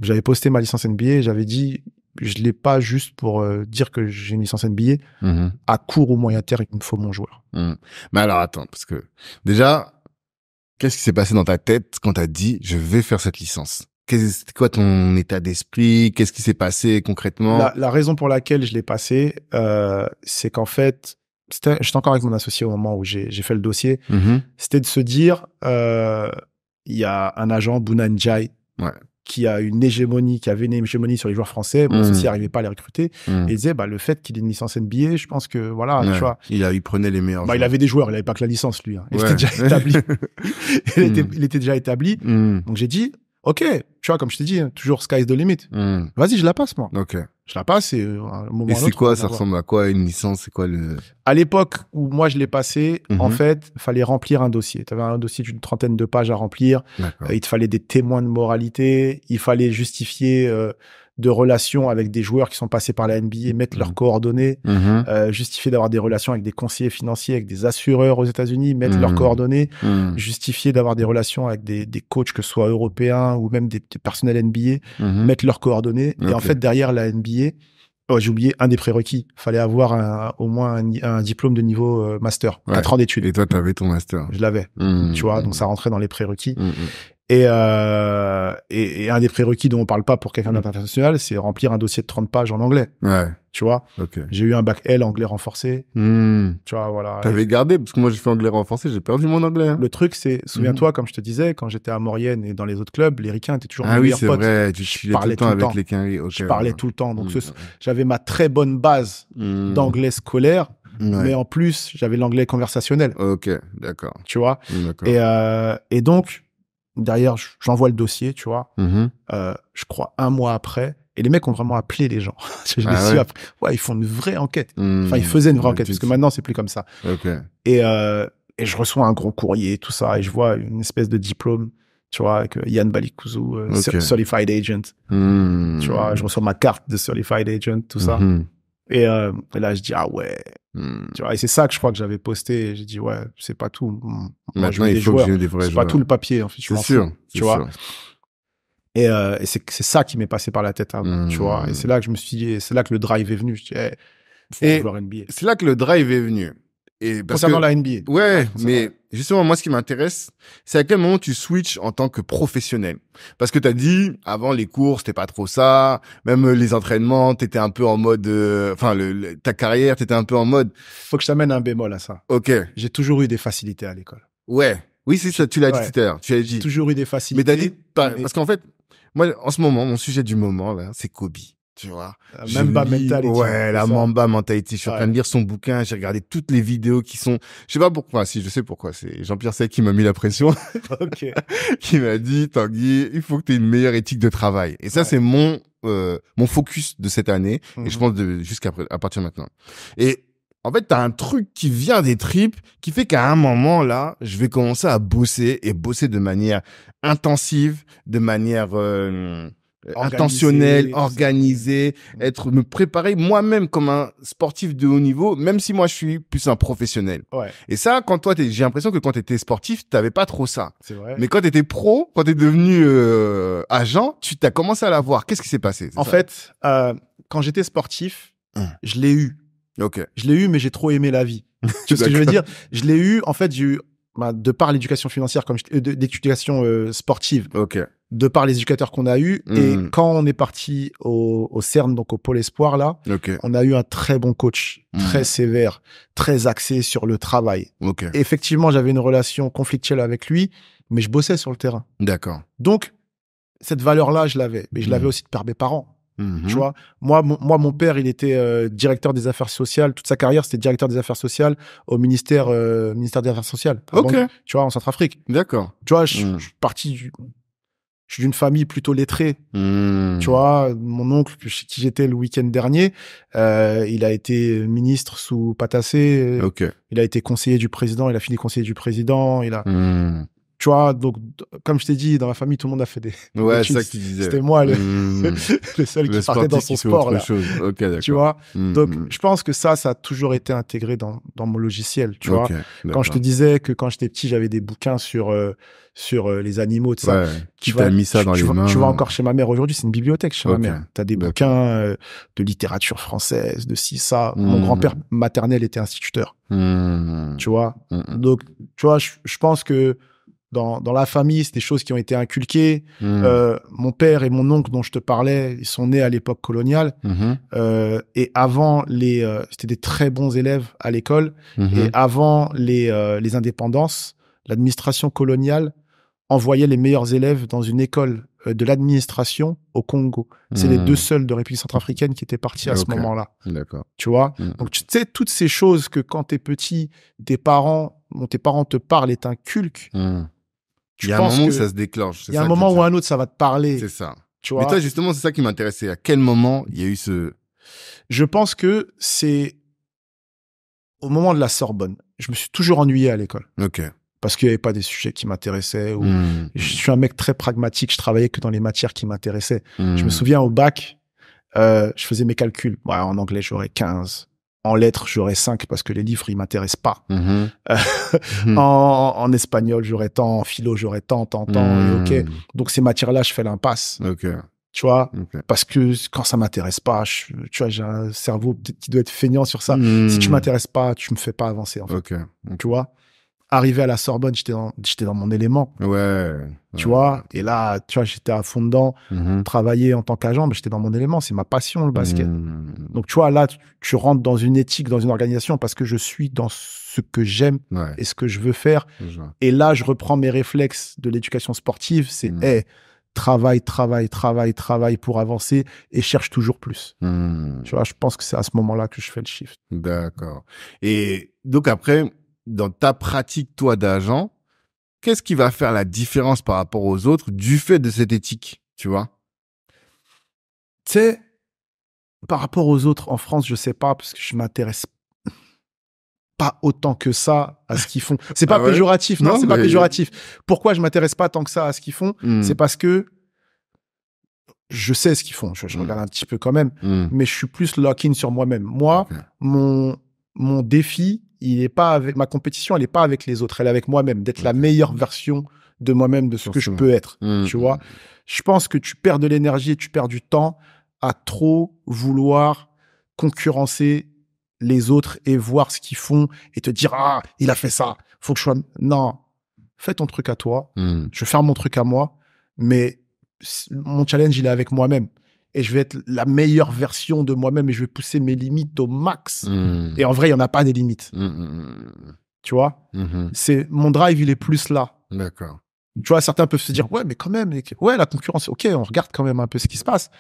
S1: J'avais posté ma licence NBA, j'avais dit, je l'ai pas juste pour dire que j'ai une licence NBA. À court ou moyen terme, il me faut mon joueur.
S2: Mais alors, attends, parce que déjà, qu'est-ce qui s'est passé dans ta tête quand t'as dit, je vais faire cette licence? C'était quoi ton état d'esprit? Qu'est-ce qui s'est passé concrètement?
S1: La raison pour laquelle je l'ai passé, c'est qu'en fait, j'étais encore avec mon associé au moment où j'ai fait le dossier. C'était de se dire, il y a un agent, Bouna Ndiaye, qui avait une hégémonie sur les joueurs français. Mon associé n'arrivait pas à les recruter. Et il disait, le fait qu'il ait une licence NBA, je pense que, voilà, tu vois.
S2: Il prenait les meilleurs joueurs.
S1: Il avait des joueurs, il n'avait pas que la licence, lui. Hein. Il était déjà établi. Il était déjà établi. Donc j'ai dit, OK, tu vois, comme je t'ai dit, toujours sky's the limit. Vas-y, je la passe, moi.
S2: OK.
S1: Je la passe et un moment.
S2: Et c'est quoi, ça ressemble à quoi une licence? C'est quoi
S1: À l'époque où moi je l'ai passé, en fait, fallait remplir un dossier. Tu avais un dossier d'une 30aine de pages à remplir. Il te fallait des témoins de moralité. Il fallait justifier de relations avec des joueurs qui sont passés par la NBA, mettre leurs coordonnées, justifier d'avoir des relations avec des conseillers financiers, avec des assureurs aux États-Unis, mettre leurs coordonnées, justifier d'avoir des relations avec des coachs, que ce soit européens ou même des personnels NBA, mettre leurs coordonnées. Et en fait, derrière la NBA, j'ai oublié un des prérequis. Fallait avoir au moins un diplôme de niveau master, 4 ans d'études.
S2: Et toi, t'avais ton master.
S1: Je l'avais, tu vois, donc ça rentrait dans les prérequis. Et un des prérequis dont on parle pas pour quelqu'un d'international, c'est remplir un dossier de 30 pages en anglais. Tu vois. J'ai eu un bac L anglais renforcé. Tu vois, voilà.
S2: T'avais gardé, parce que moi j'ai fait anglais renforcé, j'ai perdu mon anglais. Hein.
S1: Le truc, c'est, souviens-toi, comme je te disais, quand j'étais à Maurienne et dans les autres clubs, les ricains étaient toujours
S2: mes
S1: meilleurs
S2: potes.
S1: Ah oui, c'est
S2: vrai, tu parlais tout le temps avec les quinries.
S1: Je parlais tout le temps. Donc, j'avais ma très bonne base d'anglais scolaire. Mais en plus, j'avais l'anglais conversationnel.
S2: Ok, d'accord.
S1: Tu vois. Et donc, derrière, j'envoie le dossier, tu vois. Je crois 1 mois après. Et les mecs ont vraiment appelé les gens. Je l'ai su après. Ouais, ils font une vraie enquête. Enfin, ils faisaient une vraie enquête, parce que maintenant, c'est plus comme ça. Et je reçois un gros courrier, tout ça, et je vois une espèce de diplôme, tu vois, avec Yann Balikouzou, Certified Agent. Tu vois, je reçois ma carte de Certified Agent, tout ça. Et là, je dis, ah ouais. Tu vois, et c'est ça que je crois que j'avais posté. J'ai dit, ouais, c'est pas tout.
S2: Maintenant, il faut que j'ai des vrais joueurs.
S1: C'est pas tout le papier, en fait.
S2: C'est sûr.
S1: Tu vois. Et c'est ça qui m'est passé par la tête avant, tu vois. Et c'est là que je me suis dit, c'est là que le drive est venu. Je dis, faut jouer NBA.
S2: C'est là que le drive est venu. Et
S1: concernant la NBA.
S2: Ouais, mais justement, moi, ce qui m'intéresse, c'est à quel moment tu switches en tant que professionnel. Parce que t'as dit, avant les cours, c'était pas trop ça. Même les entraînements, t'étais un peu en mode, ta carrière, t'étais un peu en mode.
S1: Faut que je t'amène un bémol à ça.
S2: Ok.
S1: J'ai toujours eu des facilités à l'école.
S2: Ouais. Oui, c'est ça, tu l'as dit tout à l'heure. Tu l'as dit.
S1: J'ai toujours eu des facilités.
S2: Mais t'as dit, parce qu'en fait, moi, en ce moment, mon sujet du moment, là, c'est Kobe. Tu vois.
S1: Mamba mentality.
S2: Ouais, la Mamba mentality. Je suis en train de lire son bouquin. J'ai regardé toutes les vidéos qui sont, je sais pas pourquoi. Si, je sais pourquoi. C'est Jean-Pierre Sec qui m'a mis la pression.
S1: Ok.
S2: Qui m'a dit, Tanguy, il faut que tu aies une meilleure éthique de travail. Et ça, c'est mon focus de cette année. Et je pense à partir de maintenant. Et, en fait, t'as un truc qui vient des tripes, qui fait qu'à un moment, là, je vais commencer à bosser et bosser de manière intensive, de manière, intentionnel, organisé, me préparer moi-même comme un sportif de haut niveau, même si moi je suis plus un professionnel.
S1: Ouais.
S2: Et ça, quand toi, j'ai l'impression que quand t'étais sportif, t'avais pas trop ça.
S1: C'est vrai.
S2: Mais quand t'étais pro, quand t'es devenu agent, tu t'as commencé à l'avoir. Qu'est-ce qui s'est passé?
S1: En fait, quand j'étais sportif, je l'ai eu.
S2: Ok.
S1: Je l'ai eu, mais j'ai trop aimé la vie. Tu vois ce que je veux dire? Je l'ai eu, en fait, j'ai eu, de par l'éducation financière, comme d'éducation sportive.
S2: Ok.
S1: De par les éducateurs qu'on a eus. Et quand on est parti au CERN, donc au Pôle Espoir, là, on a eu un très bon coach, très sévère, très axé sur le travail. Et effectivement, j'avais une relation conflictuelle avec lui, mais je bossais sur le terrain.
S2: D'accord.
S1: Donc, cette valeur-là, je l'avais. Mais je l'avais aussi de par mes parents. Tu vois, moi, mon père, il était directeur des affaires sociales. Toute sa carrière, c'était directeur des affaires sociales au ministère des affaires sociales. Tu vois, en Centrafrique.
S2: D'accord.
S1: Tu vois, je suis d'une famille plutôt lettrée. Tu vois, mon oncle, chez qui j'étais le week-end dernier, il a été ministre sous Patassé. Il a été conseiller du président. Il a fini conseiller du président. Tu vois, donc, comme je t'ai dit, dans ma famille, tout le monde a fait des...
S2: Ouais, c'est ça que tu disais.
S1: C'était moi le seul qui partait dans son sport, là.
S2: Ok, d'accord.
S1: Tu vois, donc, je pense que ça a toujours été intégré dans mon logiciel, tu vois. Quand je te disais que quand j'étais petit, j'avais des bouquins sur les animaux, tout ça.
S2: Tu t'as mis ça dans les mains.
S1: Tu vas encore chez ma mère aujourd'hui, c'est une bibliothèque chez ma mère. T'as des bouquins de littérature française, de ci, ça. Mon grand-père maternel était instituteur. Tu vois. Donc, tu vois, je pense que dans la famille, c'est des choses qui ont été inculquées. Mon père et mon oncle dont je te parlais, ils sont nés à l'époque coloniale. Et avant c'était des très bons élèves à l'école. Et avant les indépendances, l'administration coloniale envoyait les meilleurs élèves dans une école de l'administration au Congo. C'est les 2 seuls de République centrafricaine qui étaient partis à ce moment-là.
S2: D'accord.
S1: Tu vois? Donc, tu sais, toutes ces choses que quand t'es petit, tes parents te parlent et t'inculquent.
S2: Il y a un moment où ça se déclenche.
S1: Il y a un moment où un autre, ça va te parler.
S2: C'est ça.
S1: Tu vois?
S2: Mais toi, justement, c'est ça qui m'intéressait. À quel moment il y a eu ce...
S1: Je pense que c'est au moment de la Sorbonne. Je me suis toujours ennuyé à l'école.
S2: Ok.
S1: Parce qu'il n'y avait pas des sujets qui m'intéressaient. Je suis un mec très pragmatique. Je travaillais que dans les matières qui m'intéressaient. Je me souviens au bac, je faisais mes calculs. Ouais, en anglais, j'aurais 15. En lettres, j'aurais 5 parce que les livres, ils m'intéressent pas. En espagnol, j'aurais tant. En philo, j'aurais tant. Et ok. Donc, ces matières-là, je fais l'impasse.
S2: Ok.
S1: Tu vois, parce que quand ça m'intéresse pas, tu vois, j'ai un cerveau peut-être qui doit être feignant sur ça. Si tu m'intéresses pas, tu me fais pas avancer, en fait. Tu vois? Arrivé à la Sorbonne, j'étais dans mon élément. Tu vois, et là, tu vois, j'étais à fond dedans. Travailler en tant qu'agent, j'étais dans mon élément. C'est ma passion, le basket. Donc, tu vois, là, tu rentres dans une éthique, dans une organisation parce que je suis dans ce que j'aime et ce que je veux faire. Et là, je reprends mes réflexes de l'éducation sportive. C'est, travaille pour avancer et cherche toujours plus. Tu vois, je pense que c'est à ce moment-là que je fais le shift.
S2: D'accord. Et donc après, dans ta pratique, toi, d'agent, qu'est-ce qui va faire la différence par rapport aux autres du fait de cette éthique, tu vois?
S1: Tu sais, par rapport aux autres, en France, je sais pas, parce que je m'intéresse pas autant que ça à ce qu'ils font. C'est pas péjoratif, non, c'est pas péjoratif. Pourquoi je m'intéresse pas tant que ça à ce qu'ils font? C'est parce que je sais ce qu'ils font. Je regarde un petit peu quand même, mais je suis plus lock-in sur moi-même. Moi, mon défi, il est pas avec ma compétition, elle est pas avec les autres, elle est avec moi-même, d'être la meilleure version de moi-même, de ce que je peux être. Tu vois, je pense que tu perds de l'énergie et tu perds du temps à trop vouloir concurrencer les autres et voir ce qu'ils font et te dire ah il a fait ça, faut que je sois. Non, fais ton truc à toi. Je vais faire mon truc à moi, mais mon challenge il est avec moi-même. Et je vais être la meilleure version de moi-même et je vais pousser mes limites au max. Et en vrai, il n'y en a pas des limites. Tu vois, c'est mon drive, il est plus là.
S2: D'accord.
S1: Tu vois, certains peuvent se dire, ouais, mais quand même, ouais, la concurrence, ok, on regarde quand même un peu ce qui se passe.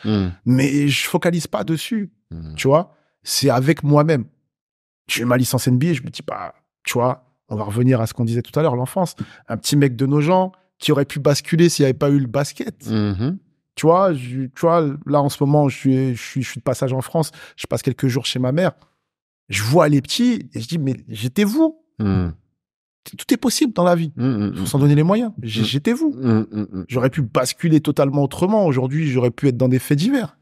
S1: Mais je focalise pas dessus. Tu vois, c'est avec moi-même. J'ai ma licence NBA, je me dis, bah, tu vois, on va revenir à ce qu'on disait tout à l'heure, l'enfance. Un petit mec de nos gens qui aurait pu basculer s'il n'y avait pas eu le basket. Tu vois, là, en ce moment, je suis de passage en France. Je passe quelques jours chez ma mère. Je vois les petits et je dis, mais j'étais vous. Tout est possible dans la vie. Faut s'en donner les moyens. J'étais vous. J'aurais pu basculer totalement autrement. Aujourd'hui, j'aurais pu être dans des faits divers.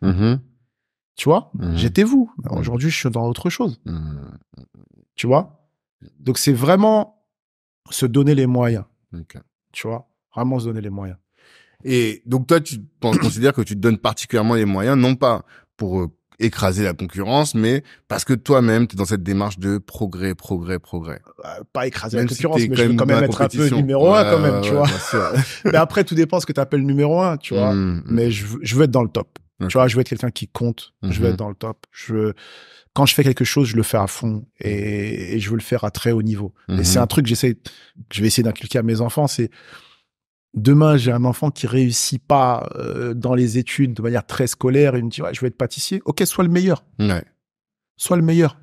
S1: Tu vois, j'étais vous. Aujourd'hui, je suis dans autre chose. Tu vois? Donc, c'est vraiment se donner les moyens. Tu vois? Vraiment se donner les moyens.
S2: Et donc, toi, tu considères que tu te donnes particulièrement les moyens, non pas pour écraser la concurrence, mais parce que toi-même, tu es dans cette démarche de progrès.
S1: Pas écraser la concurrence, mais je veux quand même être un peu numéro 1 quand même, tu vois. Mais après, tout dépend ce que tu appelles numéro 1, tu vois. Mais je veux être dans le top. Tu vois, je veux être quelqu'un qui compte. Je veux être dans le top. Quand je fais quelque chose, je le fais à fond et je veux le faire à très haut niveau. Et c'est un truc que je vais essayer d'inculquer à mes enfants, c'est demain, j'ai un enfant qui réussit pas dans les études de manière très scolaire. Il me dit, ouais, je veux être pâtissier. Ok, sois le meilleur. Sois le meilleur.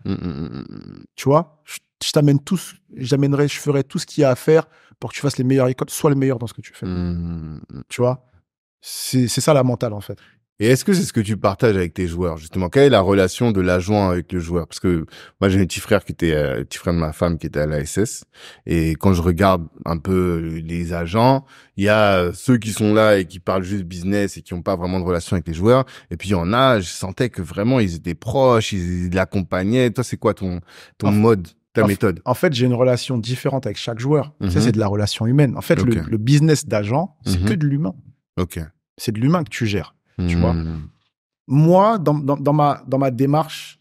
S1: Tu vois, je ferai tout ce qu'il y a à faire pour que tu fasses les meilleures écoles. Sois le meilleur dans ce que tu fais. Tu vois, c'est ça la mentale, en fait.
S2: Et est-ce que c'est ce que tu partages avec tes joueurs, justement? Quelle est la relation de l'adjoint avec le joueur? Parce que moi, j'ai un petit frère petit frère de ma femme qui était à l'ASS. Et quand je regarde un peu les agents, il y a ceux qui sont là et qui parlent juste business et qui n'ont pas vraiment de relation avec les joueurs. Et puis, il y en a, je sentais que vraiment, ils étaient proches, ils l'accompagnaient. Toi, c'est quoi ton mode, ta méthode?
S1: En fait, j'ai une relation différente avec chaque joueur. Ça, c'est de la relation humaine. En fait, le business d'agent, c'est que de l'humain. C'est de l'humain que tu gères. Tu vois, moi, dans ma démarche,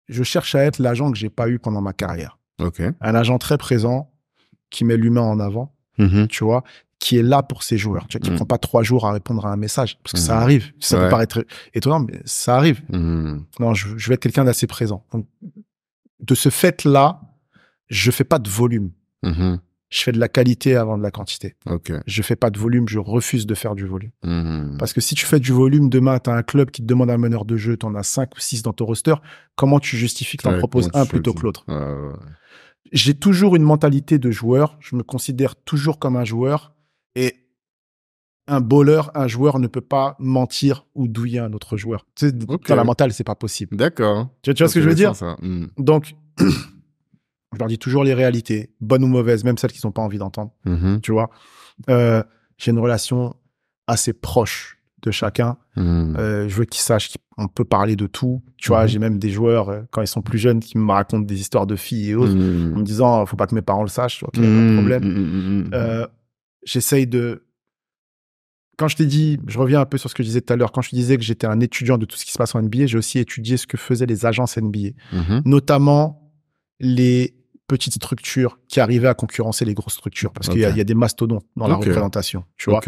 S1: je cherche à être l'agent que j'ai pas eu pendant ma carrière. Un agent très présent, qui met l'humain en avant. tu vois, qui est là pour ses joueurs. Tu vois, qui prend pas 3 jours à répondre à un message. Parce que ça arrive. Ça peut paraître étonnant, mais ça arrive. Non, je vais être quelqu'un d'assez présent. Donc, de ce fait-là, je fais pas de volume. Je fais de la qualité avant de la quantité. Je fais pas de volume, je refuse de faire du volume. Parce que si tu fais du volume, demain, tu as un club qui te demande un meneur de jeu, tu en as 5 ou 6 dans ton roster, comment tu justifies que tu en proposes un plutôt que l'autre? J'ai toujours une mentalité de joueur, je me considère toujours comme un joueur, et un joueur ne peut pas mentir ou douiller un autre joueur. Tu sais, dans la mentale, c'est pas possible.
S2: D'accord.
S1: Tu vois ce que je veux dire? Donc, je leur dis toujours les réalités, bonnes ou mauvaises, même celles qu'ils n'ont pas envie d'entendre. Tu vois, j'ai une relation assez proche de chacun. Je veux qu'ils sachent qu'on peut parler de tout. Tu vois, j'ai même des joueurs, quand ils sont plus jeunes, qui me racontent des histoires de filles et autres, en me disant, faut pas que mes parents le sachent. Ok, pas de problème. J'essaye de... Quand je t'ai dit, je reviens un peu sur ce que je disais tout à l'heure, quand je te disais que j'étais un étudiant de tout ce qui se passe en NBA, j'ai aussi étudié ce que faisaient les agences NBA. Notamment les petites structures qui arrivaient à concurrencer les grosses structures, parce qu'il y a des mastodontes dans la représentation, tu vois.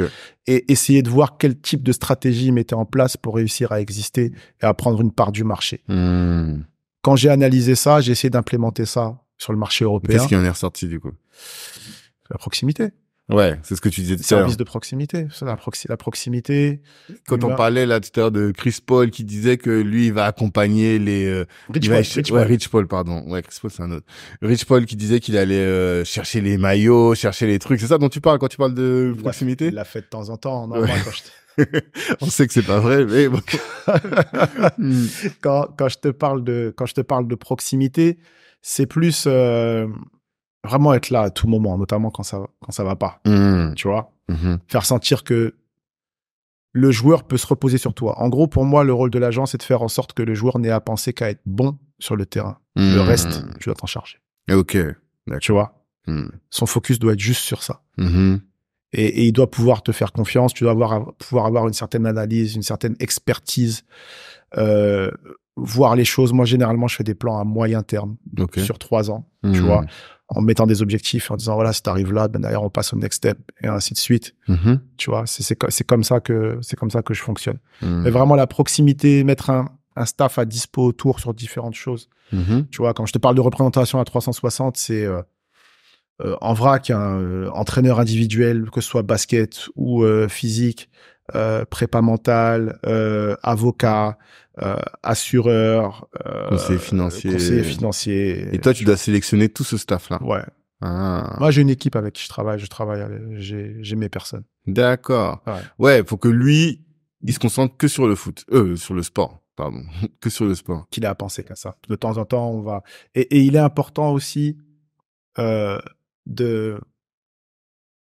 S1: Et essayer de voir quel type de stratégie ils mettaient en place pour réussir à exister et à prendre une part du marché. Quand j'ai analysé ça, j'ai essayé d'implémenter ça sur le marché européen.
S2: Qu'est-ce qui en est ressorti, du coup?
S1: La proximité.
S2: Ouais, c'est ce que tu disais tout à l'heure.
S1: Service de proximité. La proximité.
S2: Quand on parlait là tout à l'heure de Chris Paul qui disait que lui, il va accompagner les... Rich Paul, pardon. Ouais, Chris Paul, c'est un autre. Rich Paul qui disait qu'il allait chercher les maillots, chercher les trucs. C'est ça dont tu parles quand tu parles de proximité?
S1: Il l'a fait de temps en temps. Non, moi,
S2: on sait que c'est pas vrai, mais bon.
S1: quand je te parle de proximité, c'est plus... vraiment être là à tout moment, notamment quand ça va pas. Tu vois, faire sentir que le joueur peut se reposer sur toi. En gros, pour moi, le rôle de l'agent, c'est de faire en sorte que le joueur n'ait à penser qu'à être bon sur le terrain. Le reste, tu dois t'en charger.
S2: Ok.
S1: Tu vois, son focus doit être juste sur ça. Et il doit pouvoir te faire confiance. Tu dois pouvoir avoir une certaine analyse, une certaine expertise, voir les choses. Moi, généralement, je fais des plans à moyen terme, sur 3 ans, tu vois, en mettant des objectifs, en disant, voilà, si t'arrives là, ben d'ailleurs, on passe au next step, et ainsi de suite. Tu vois, c'est comme ça que je fonctionne. Mais vraiment, la proximité, mettre un staff à dispo autour sur différentes choses. Tu vois, quand je te parle de représentation à 360, c'est en vrac, un entraîneur individuel, que ce soit basket ou physique, prépa mentale, avocat, assureur, conseiller financier.
S2: Et toi, tu dois sélectionner tout ce staff-là.
S1: Ouais. Moi, j'ai une équipe avec qui je travaille, j'ai mes personnes.
S2: D'accord. Ouais, faut que lui, il se concentre que sur le foot, sur le sport. Pardon, que sur le sport.
S1: Qu'il ait à penser qu'à ça. De temps en temps, on va... Et il est important aussi de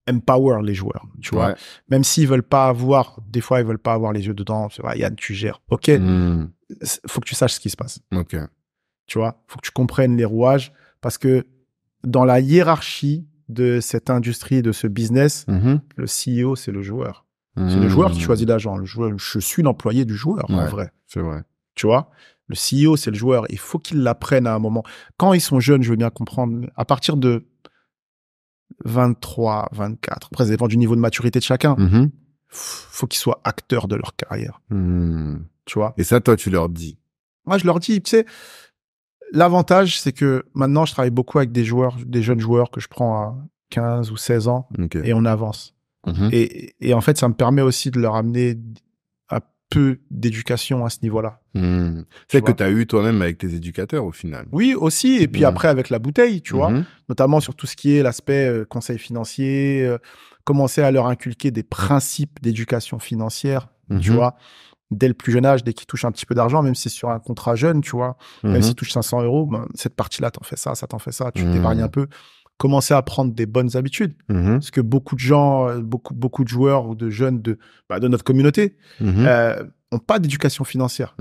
S1: empower les joueurs, tu vois. Même s'ils veulent pas avoir... Des fois, ils veulent pas avoir les yeux dedans. C'est vrai, Yann, tu gères. OK. Faut que tu saches ce qui se passe.
S2: OK.
S1: Tu vois, faut que tu comprennes les rouages, parce que dans la hiérarchie de cette industrie, de ce business, le CEO, c'est le joueur. C'est le joueur qui choisit l'agent. Le joueur, je suis l'employé du joueur, en vrai.
S2: C'est vrai.
S1: Tu vois, le CEO, c'est le joueur. Il faut qu'il l'apprenne à un moment. Quand ils sont jeunes, je veux bien comprendre, à partir de 23, 24, après, ça dépend du niveau de maturité de chacun, faut qu'ils soient acteurs de leur carrière. Tu vois.
S2: Et ça, toi, tu leur dis?
S1: Moi, je leur dis, tu sais, l'avantage, c'est que maintenant, je travaille beaucoup avec des jeunes joueurs que je prends à 15 ou 16 ans, et on avance. Et en fait, ça me permet aussi de leur amener un peu d'éducation à ce niveau-là.
S2: C'est que tu as eu toi-même avec tes éducateurs au final.
S1: Oui, aussi. Et puis après, avec la bouteille, tu vois, notamment sur tout ce qui est l'aspect conseil financier, commencer à leur inculquer des principes d'éducation financière, tu vois, dès le plus jeune âge, dès qu'ils touchent un petit peu d'argent, même si c'est sur un contrat jeune, tu vois, même s'ils touchent 500 €, ben, cette partie-là, t'en fais ça t'en fait ça, tu t'épargnes un peu. Commencer à prendre des bonnes habitudes. Parce que beaucoup de gens, beaucoup de joueurs ou de jeunes de notre communauté n'ont pas d'éducation financière.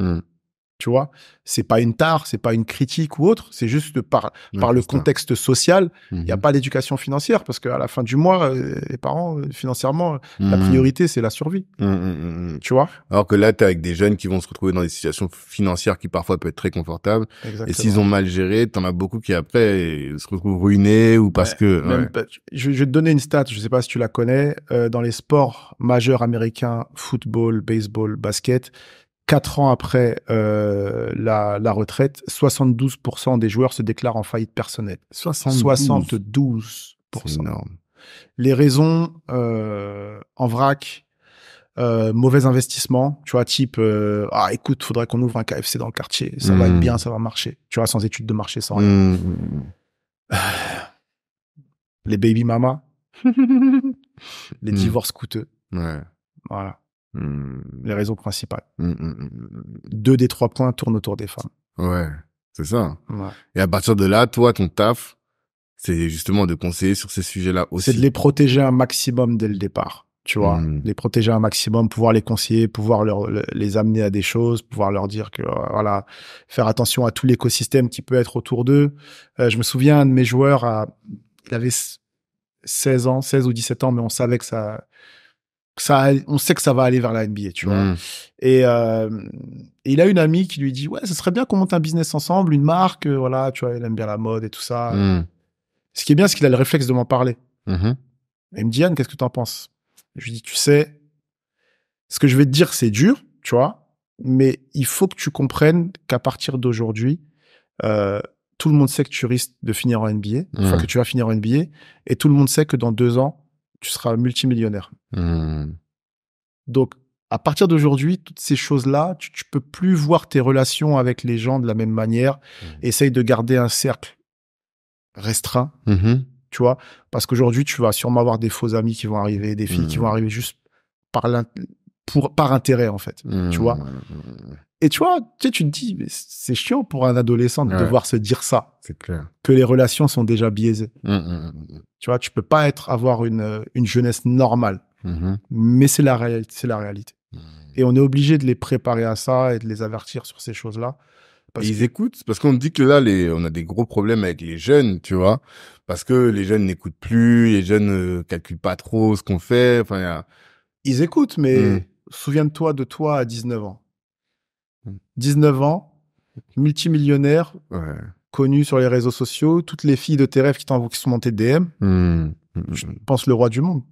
S1: Tu vois, c'est pas une tare, c'est pas une critique ou autre, c'est juste par le contexte social, il n'y a pas d'éducation financière parce qu'à la fin du mois, les parents, financièrement, la priorité, c'est la survie. Tu vois?
S2: Alors que là, t'es avec des jeunes qui vont se retrouver dans des situations financières qui parfois peuvent être très confortables. Exactement. Et s'ils ont mal géré, t'en as beaucoup qui après se retrouvent ruinés ou parce que...
S1: Je vais te donner une stat, je sais pas si tu la connais, dans les sports majeurs américains, football, baseball, basket, 4 ans après la retraite, 72% des joueurs se déclarent en faillite personnelle. 72%.
S2: C'est énorme.
S1: Les raisons, en vrac, mauvais investissement, tu vois, type écoute, faudrait qu'on ouvre un KFC dans le quartier, ça va être bien, ça va marcher. Tu vois, sans études de marché, sans rien. Les baby mamas, les divorces coûteux.
S2: Ouais.
S1: Voilà. Les raisons principales. 2 des 3 points tournent autour des femmes.
S2: Ouais, c'est ça.
S1: Ouais.
S2: Et à partir de là, toi, ton taf, c'est justement de conseiller sur ces sujets-là aussi.
S1: C'est de les protéger un maximum dès le départ. Tu vois, les protéger un maximum, pouvoir les conseiller, pouvoir les amener à des choses, pouvoir leur dire que voilà, faire attention à tout l'écosystème qui peut être autour d'eux. Je me souviens, un de mes joueurs, il avait 16 ou 17 ans, mais on savait que on sait que ça va aller vers la NBA, tu vois. Et il a une amie qui lui dit ouais, ce serait bien qu'on monte un business ensemble, une marque, voilà, tu vois, il aime bien la mode et tout ça. Ce qui est bien, c'est qu'il a le réflexe de m'en parler. Et il me dit Yann, qu'est-ce que t'en penses? Je lui dis tu sais, ce que je vais te dire, c'est dur, tu vois, mais il faut que tu comprennes qu'à partir d'aujourd'hui, tout le monde sait que tu risques de finir en NBA, enfin que tu vas finir en NBA, et tout le monde sait que dans 2 ans, tu seras multimillionnaire. Donc, à partir d'aujourd'hui, toutes ces choses-là, tu peux plus voir tes relations avec les gens de la même manière. Essaye de garder un cercle restreint, tu vois, parce qu'aujourd'hui, tu vas sûrement avoir des faux amis qui vont arriver, des filles qui vont arriver juste par intérêt, en fait, tu vois. Et tu vois, tu te dis, mais c'est chiant pour un adolescent de devoir se dire ça.
S2: C'est clair.
S1: Que les relations sont déjà biaisées. Tu vois, tu peux pas avoir une jeunesse normale. Mais c'est la réalité. Et on est obligé de les préparer à ça et de les avertir sur ces choses-là.
S2: Ils écoutent, parce qu'on dit que là, on a des gros problèmes avec les jeunes, tu vois, parce que les jeunes n'écoutent plus, les jeunes ne calculent pas trop ce qu'on fait. Enfin,
S1: ils écoutent, mais souviens-toi de toi à 19 ans. 19 ans, multimillionnaire, connu sur les réseaux sociaux, toutes les filles de tes rêves qui sont montées de DM, je pense le roi du monde.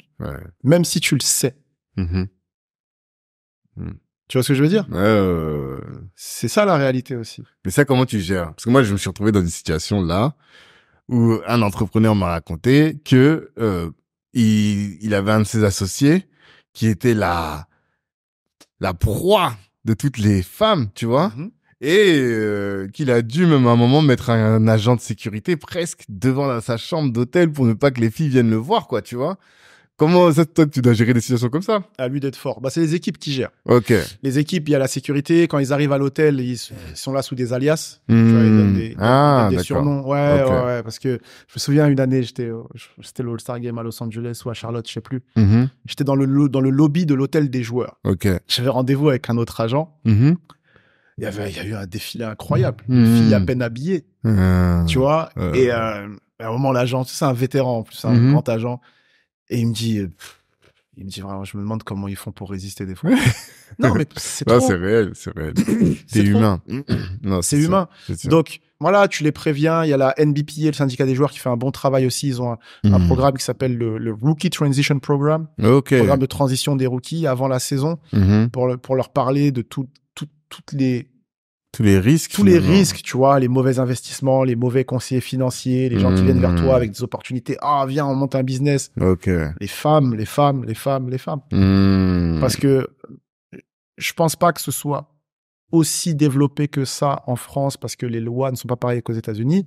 S1: Même si tu le sais. Tu vois ce que je veux dire? C'est ça la réalité aussi.
S2: Mais ça, comment tu gères? Parce que moi, je me suis retrouvé dans une situation là où un entrepreneur m'a raconté que il avait un de ses associés qui était la proie de toutes les femmes, tu vois, et qu'il a dû même à un moment mettre un agent de sécurité presque devant sa chambre d'hôtel pour ne pas que les filles viennent le voir, quoi, tu vois. Comment ça, toi, tu dois gérer des situations comme ça?
S1: À lui d'être fort. Bah, c'est les équipes qui gèrent.
S2: Ok.
S1: Les équipes, il y a la sécurité. Quand ils arrivent à l'hôtel, ils sont là sous des alias. Tu vois, ils donnent des surnoms. Ouais. Parce que je me souviens une année, c'était le All-Star Game à Los Angeles ou à Charlotte, je sais plus. J'étais dans le lobby de l'hôtel des joueurs.
S2: Ok.
S1: J'avais rendez-vous avec un autre agent. Il y a eu un défilé incroyable. Une fille à peine habillée. Tu vois. Et à un moment, l'agent, c'est un vétéran en plus, un grand agent. Et il me dit vraiment, je me demande comment ils font pour résister des fois. Non, mais c'est trop.
S2: C'est réel. C'est humain.
S1: Non, c'est humain. Donc, voilà, tu les préviens. Il y a la NBPA, le syndicat des joueurs, qui fait un bon travail aussi. Ils ont un programme qui s'appelle le Rookie Transition Program. Programme de transition des rookies avant la saison pour leur parler de tous les risques. Tous les risques, tu vois, les mauvais investissements, les mauvais conseillers financiers, les gens qui viennent vers toi avec des opportunités. Ah, viens, on monte un business. Les femmes. Parce que je pense pas que ce soit aussi développé que ça en France parce que les lois ne sont pas pareilles qu'aux États-Unis.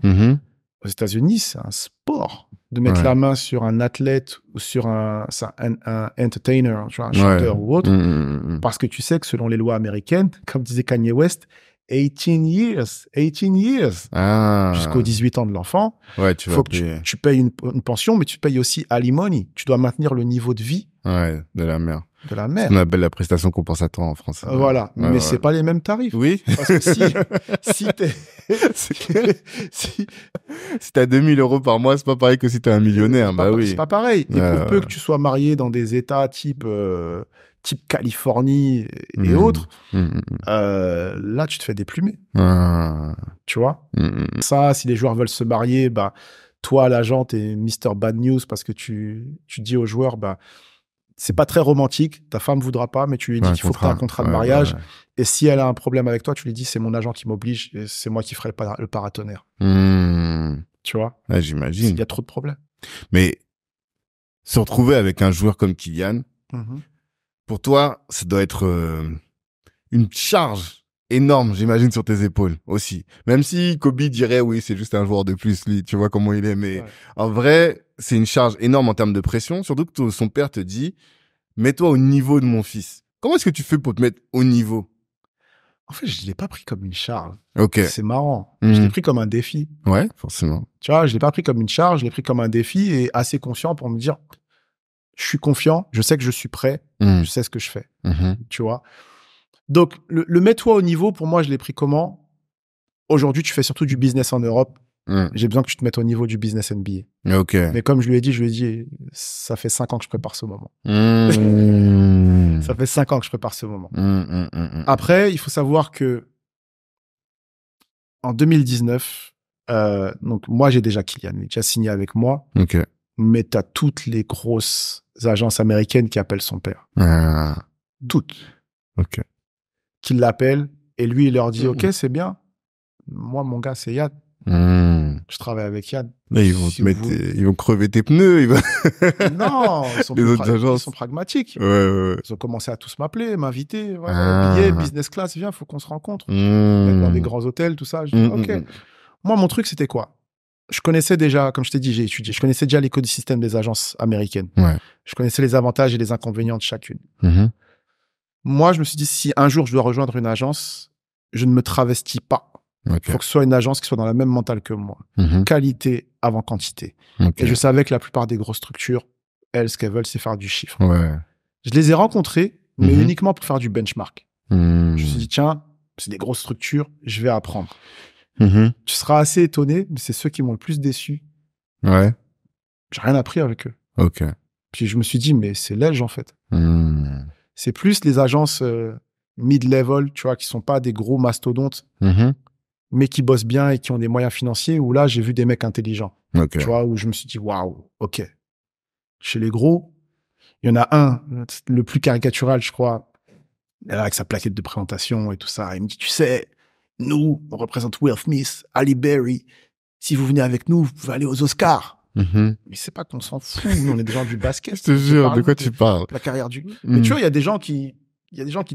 S1: Aux États-Unis, c'est un sport de mettre la main sur un athlète ou sur un entertainer, tu vois, un chanteur ou autre. Parce que tu sais que selon les lois américaines, comme disait Kanye West, 18 years. Jusqu'aux 18 ans de l'enfant.
S2: Ouais,
S1: faut que tu payes une pension, mais tu payes aussi alimony. Tu dois maintenir le niveau de vie.
S2: Ouais, de la mère.
S1: De la mère.
S2: On appelle la prestation compensatoire en français.
S1: Voilà. Mais c'est pas les mêmes tarifs.
S2: Oui.
S1: Parce que si t'es,
S2: si t'as 2000 € par mois, c'est pas pareil que si t'es un millionnaire. Oui.
S1: C'est pas pareil. Et pour peu que tu sois marié dans des États type Californie et autres, là, tu te fais déplumer. Tu vois? Ça, si les joueurs veulent se marier, toi, l'agent, t'es Mr. Bad News parce que tu dis aux joueurs, c'est pas très romantique, ta femme voudra pas, mais tu lui dis qu'il faut que tu aies un contrat de mariage. Et si elle a un problème avec toi, tu lui dis c'est mon agent qui m'oblige et c'est moi qui ferai le paratonnerre. Tu vois?
S2: J'imagine.
S1: Il y a trop de problèmes.
S2: Mais se retrouver avec un joueur comme Kylian, pour toi, ça doit être une charge énorme, j'imagine, sur tes épaules aussi. Même si Kobe dirait oui, c'est juste un joueur de plus, lui, tu vois comment il est. Mais en vrai, c'est une charge énorme en termes de pression. Surtout que son père te dit, mets-toi au niveau de mon fils. Comment est-ce que tu fais pour te mettre au niveau?
S1: En fait, je l'ai pas pris comme une charge.
S2: Ok.
S1: C'est marrant. Je l'ai pris comme un défi.
S2: Ouais, forcément.
S1: Tu vois, je l'ai pas pris comme une charge, je l'ai pris comme un défi et assez conscient pour me dire, je suis confiant, je sais que je suis prêt, je sais ce que je fais. Tu vois. Donc, le mets-toi au niveau, pour moi, je l'ai pris comment? Aujourd'hui, tu fais surtout du business en Europe. J'ai besoin que tu te mettes au niveau du business NBA.
S2: Ok.
S1: Mais comme je lui ai dit, ça fait 5 ans que je prépare ce moment. Ça fait 5 ans que je prépare ce moment. Après, il faut savoir que en 2019, donc moi, j'ai déjà Kylian, il a déjà signé avec moi.
S2: Ok.
S1: Mais tu as toutes les grosses agences américaines qui appellent son père. Toutes.
S2: Ok.
S1: Qui l'appellent et lui, il leur dit, OK, c'est bien. Moi, mon gars, c'est Yad. Je travaille avec Yad.
S2: Là, ils vont crever tes pneus.
S1: Non, ils sont pragmatiques.
S2: Ouais.
S1: Ils ont commencé à tous m'appeler, m'inviter. Billet, business class, viens, faut qu'on se rencontre. Dans des grands hôtels, tout ça. Je dis, OK. Moi, mon truc, c'était quoi? Je connaissais déjà, comme je t'ai dit, j'ai étudié. Je connaissais déjà l'écosystème des agences américaines.
S2: Ouais.
S1: Je connaissais les avantages et les inconvénients de chacune. Moi, je me suis dit, si un jour je dois rejoindre une agence, je ne me travestis pas. Faut que ce soit une agence qui soit dans la même mentale que moi. Qualité avant quantité. Et je savais que la plupart des grosses structures, elles, ce qu'elles veulent, c'est faire du chiffre. Je les ai rencontrées, mais uniquement pour faire du benchmark. Je me suis dit, tiens, c'est des grosses structures, je vais apprendre. Tu seras assez étonné, mais c'est ceux qui m'ont le plus déçu.
S2: Ouais.
S1: J'ai rien appris avec eux.
S2: Ok.
S1: Puis je me suis dit, mais c'est l'edge, en fait. C'est plus les agences mid-level, tu vois, qui sont pas des gros mastodontes, mais qui bossent bien et qui ont des moyens financiers, où là, j'ai vu des mecs intelligents. Tu vois, où je me suis dit, waouh, ok. Chez les gros, il y en a un, le plus caricatural, je crois, avec sa plaquette de présentation et tout ça. Il me dit, tu sais, nous, on représente Will Smith, Ali Berry. Si vous venez avec nous, vous pouvez aller aux Oscars. Mais c'est pas qu'on s'en fout. Nous, on est des gens du basket.
S2: Je te jure, de quoi tu parles?
S1: La carrière du... Mais tu vois, il y a des gens qui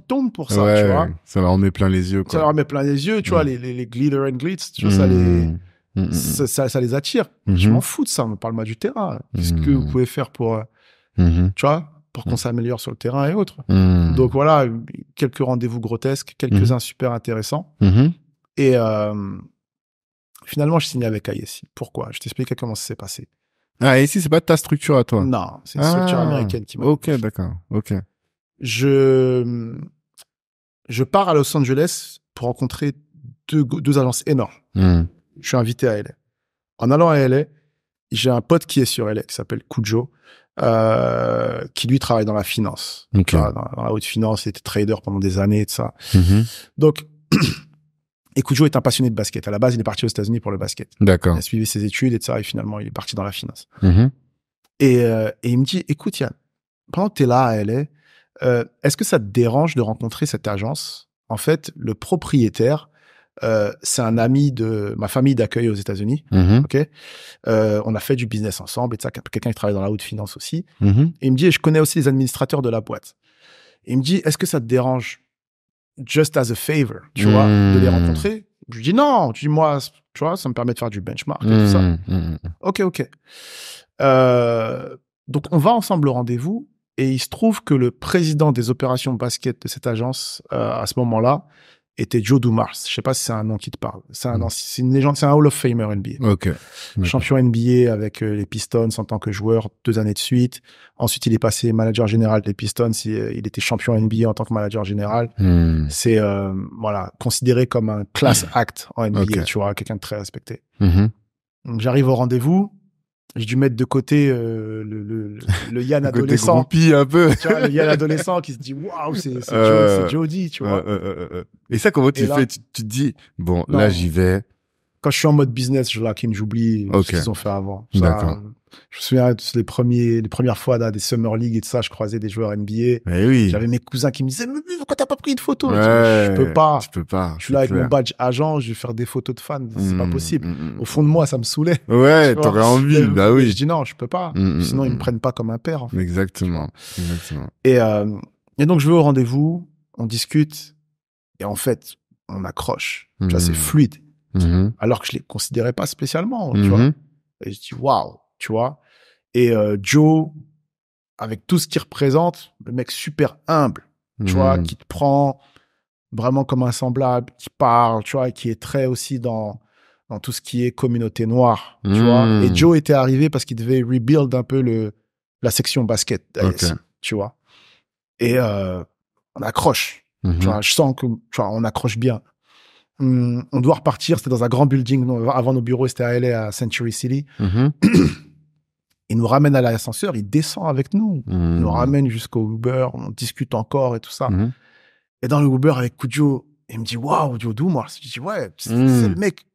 S1: tombent pour ça, tu vois.
S2: Ça leur met plein les yeux, quoi.
S1: Ça leur met plein les yeux, tu vois, les glitter and glitz, tu vois, ça les attire. Je m'en fous de ça, parle-moi du terrain. Qu'est-ce que vous pouvez faire pour, tu vois, pour qu'on s'améliore sur le terrain et autres. Donc voilà, quelques rendez-vous grotesques, quelques-uns super intéressants. Et finalement, je signais avec ISI. Pourquoi? Je t'expliquais comment ça s'est passé.
S2: Ah, ISI, c'est pas ta structure à toi?
S1: Non, c'est une structure américaine qui m'a...
S2: Ok, d'accord. Ok.
S1: Je pars à Los Angeles pour rencontrer deux agences énormes. Je suis invité à LA. En allant à LA, j'ai un pote qui est sur LA, qui s'appelle Kujo, qui lui travaille dans la finance. Dans la haute finance, il était trader pendant des années et tout ça. Donc, et Kujo est un passionné de basket. À la base, il est parti aux États-Unis pour le basket.
S2: D'accord.
S1: Il a suivi ses études et tout ça, et finalement, il est parti dans la finance. Et il me dit, écoute, Yann, pendant que tu es là à LA, est-ce que ça te dérange de rencontrer cette agence? En fait, le propriétaire, c'est un ami de ma famille d'accueil aux États-Unis. Ok, on a fait du business ensemble et ça, quelqu'un qui travaille dans la haute finance aussi. Et il me dit, et je connais aussi les administrateurs de la boîte. Et il me dit, est-ce que ça te dérange, just as a favor, tu vois, de les rencontrer? Je lui dis non. Je dis moi, tu vois, ça me permet de faire du benchmark et tout ça. Ok. Donc on va ensemble au rendez-vous. Et il se trouve que le président des opérations basket de cette agence, à ce moment-là, était Joe Dumars. Je sais pas si c'est un nom qui te parle. C'est une légende, c'est un Hall of Famer NBA.
S2: Ok.
S1: Champion NBA avec les Pistons en tant que joueur 2 années de suite. Ensuite, il est passé manager général des Pistons. Il était champion NBA en tant que manager général. C'est voilà, considéré comme un class act en NBA, tu vois, quelqu'un de très respecté. Donc, j'arrive au rendez-vous. J'ai dû mettre de côté le Yann adolescent.
S2: Côté un peu.
S1: Tu vois, le Yann adolescent qui se dit waouh, c'est Jody, tu vois.
S2: Et ça, comment tu fais? Tu te dis, bon, non, là, j'y vais.
S1: Quand je suis en mode business, j'oublie ce qu'ils ont fait avant. D'accord. Je me souviens, les premières fois dans des Summer League et tout ça, je croisais des joueurs NBA.
S2: Oui.
S1: J'avais mes cousins qui me disaient, mais pourquoi t'as pas pris de photos?
S2: Je
S1: peux pas.
S2: Tu peux pas.
S1: Je suis là avec mon badge agent, je vais faire des photos de fans. C'est pas possible. Au fond de moi, ça me saoulait.
S2: Ouais, t'aurais envie. Bah oui.
S1: Je dis non, je peux pas. Sinon, ils me prennent pas comme un père. En fait.
S2: Exactement.
S1: Et donc, je vais au rendez-vous, on discute, et en fait, on accroche. Tu vois, c'est fluide. Alors que je les considérais pas spécialement, tu vois. Et je dis, waouh, tu vois. Et Joe, avec tout ce qu'il représente, le mec super humble, tu vois, qui te prend vraiment comme un semblable, qui parle, tu vois, et qui est très aussi dans tout ce qui est communauté noire, tu vois. Et Joe était arrivé parce qu'il devait rebuild un peu la section basket d'ASI, tu vois. Et on accroche, tu vois. Je sens que, tu vois, on accroche bien. On doit repartir, c'était dans un grand building. Avant nos bureaux, c'était à LA, à Century City. Il nous ramène à l'ascenseur, il descend avec nous. Il nous ramène jusqu'au Uber, on discute encore et tout ça. Et dans le Uber avec Kujo, il me dit, waouh, Joe Dumars. Je dis, ouais, c'est le mec.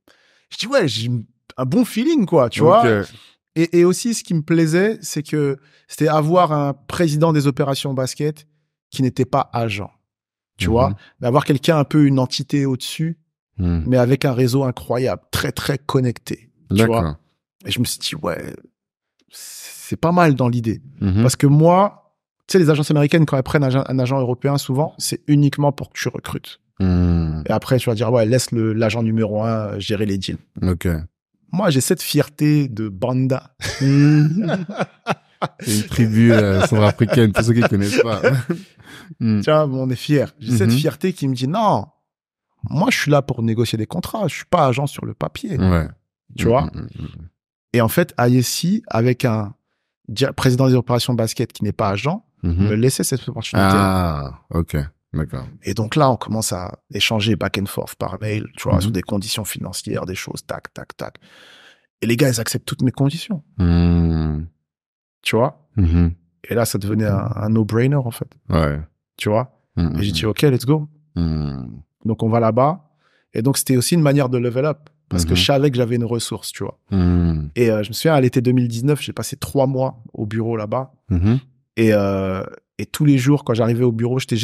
S1: Je dis, ouais, j'ai un bon feeling, quoi, tu vois. Et aussi, ce qui me plaisait, c'est que c'était avoir un président des opérations basket qui n'était pas agent, tu vois. D'avoir quelqu'un un peu une entité au-dessus, mais avec un réseau incroyable, très, très connecté. Tu vois. Et je me suis dit, ouais, c'est pas mal dans l'idée. Parce que moi, tu sais, les agences américaines, quand elles prennent un agent européen, souvent, c'est uniquement pour que tu recrutes. Et après, tu vas dire, ouais, laisse l'agent numéro 1 gérer les deals. Moi, j'ai cette fierté de Banda.
S2: C'est une tribu centrafricaine, pour ceux qui ne connaissent pas.
S1: Tu vois, on est fiers. J'ai cette fierté qui me dit, non, moi, je suis là pour négocier des contrats. Je suis pas agent sur le papier. Tu vois. Et en fait, ISC, avec un président des opérations basket qui n'est pas agent, me laissait cette opportunité.
S2: Ah, ok. D'accord.
S1: Et donc là, on commence à échanger back and forth par mail, tu vois, sur des conditions financières, des choses, tac, tac, tac. Et les gars, ils acceptent toutes mes conditions. Tu vois. Et là, ça devenait un no-brainer, en fait. Tu vois. Et j'ai dit, OK, let's go. Donc, on va là-bas. Et donc, c'était aussi une manière de level up. Parce que je savais que j'avais une ressource, tu vois. Et je me souviens, à l'été 2019, j'ai passé 3 mois au bureau là-bas. Et tous les jours, quand j'arrivais au bureau, j'étais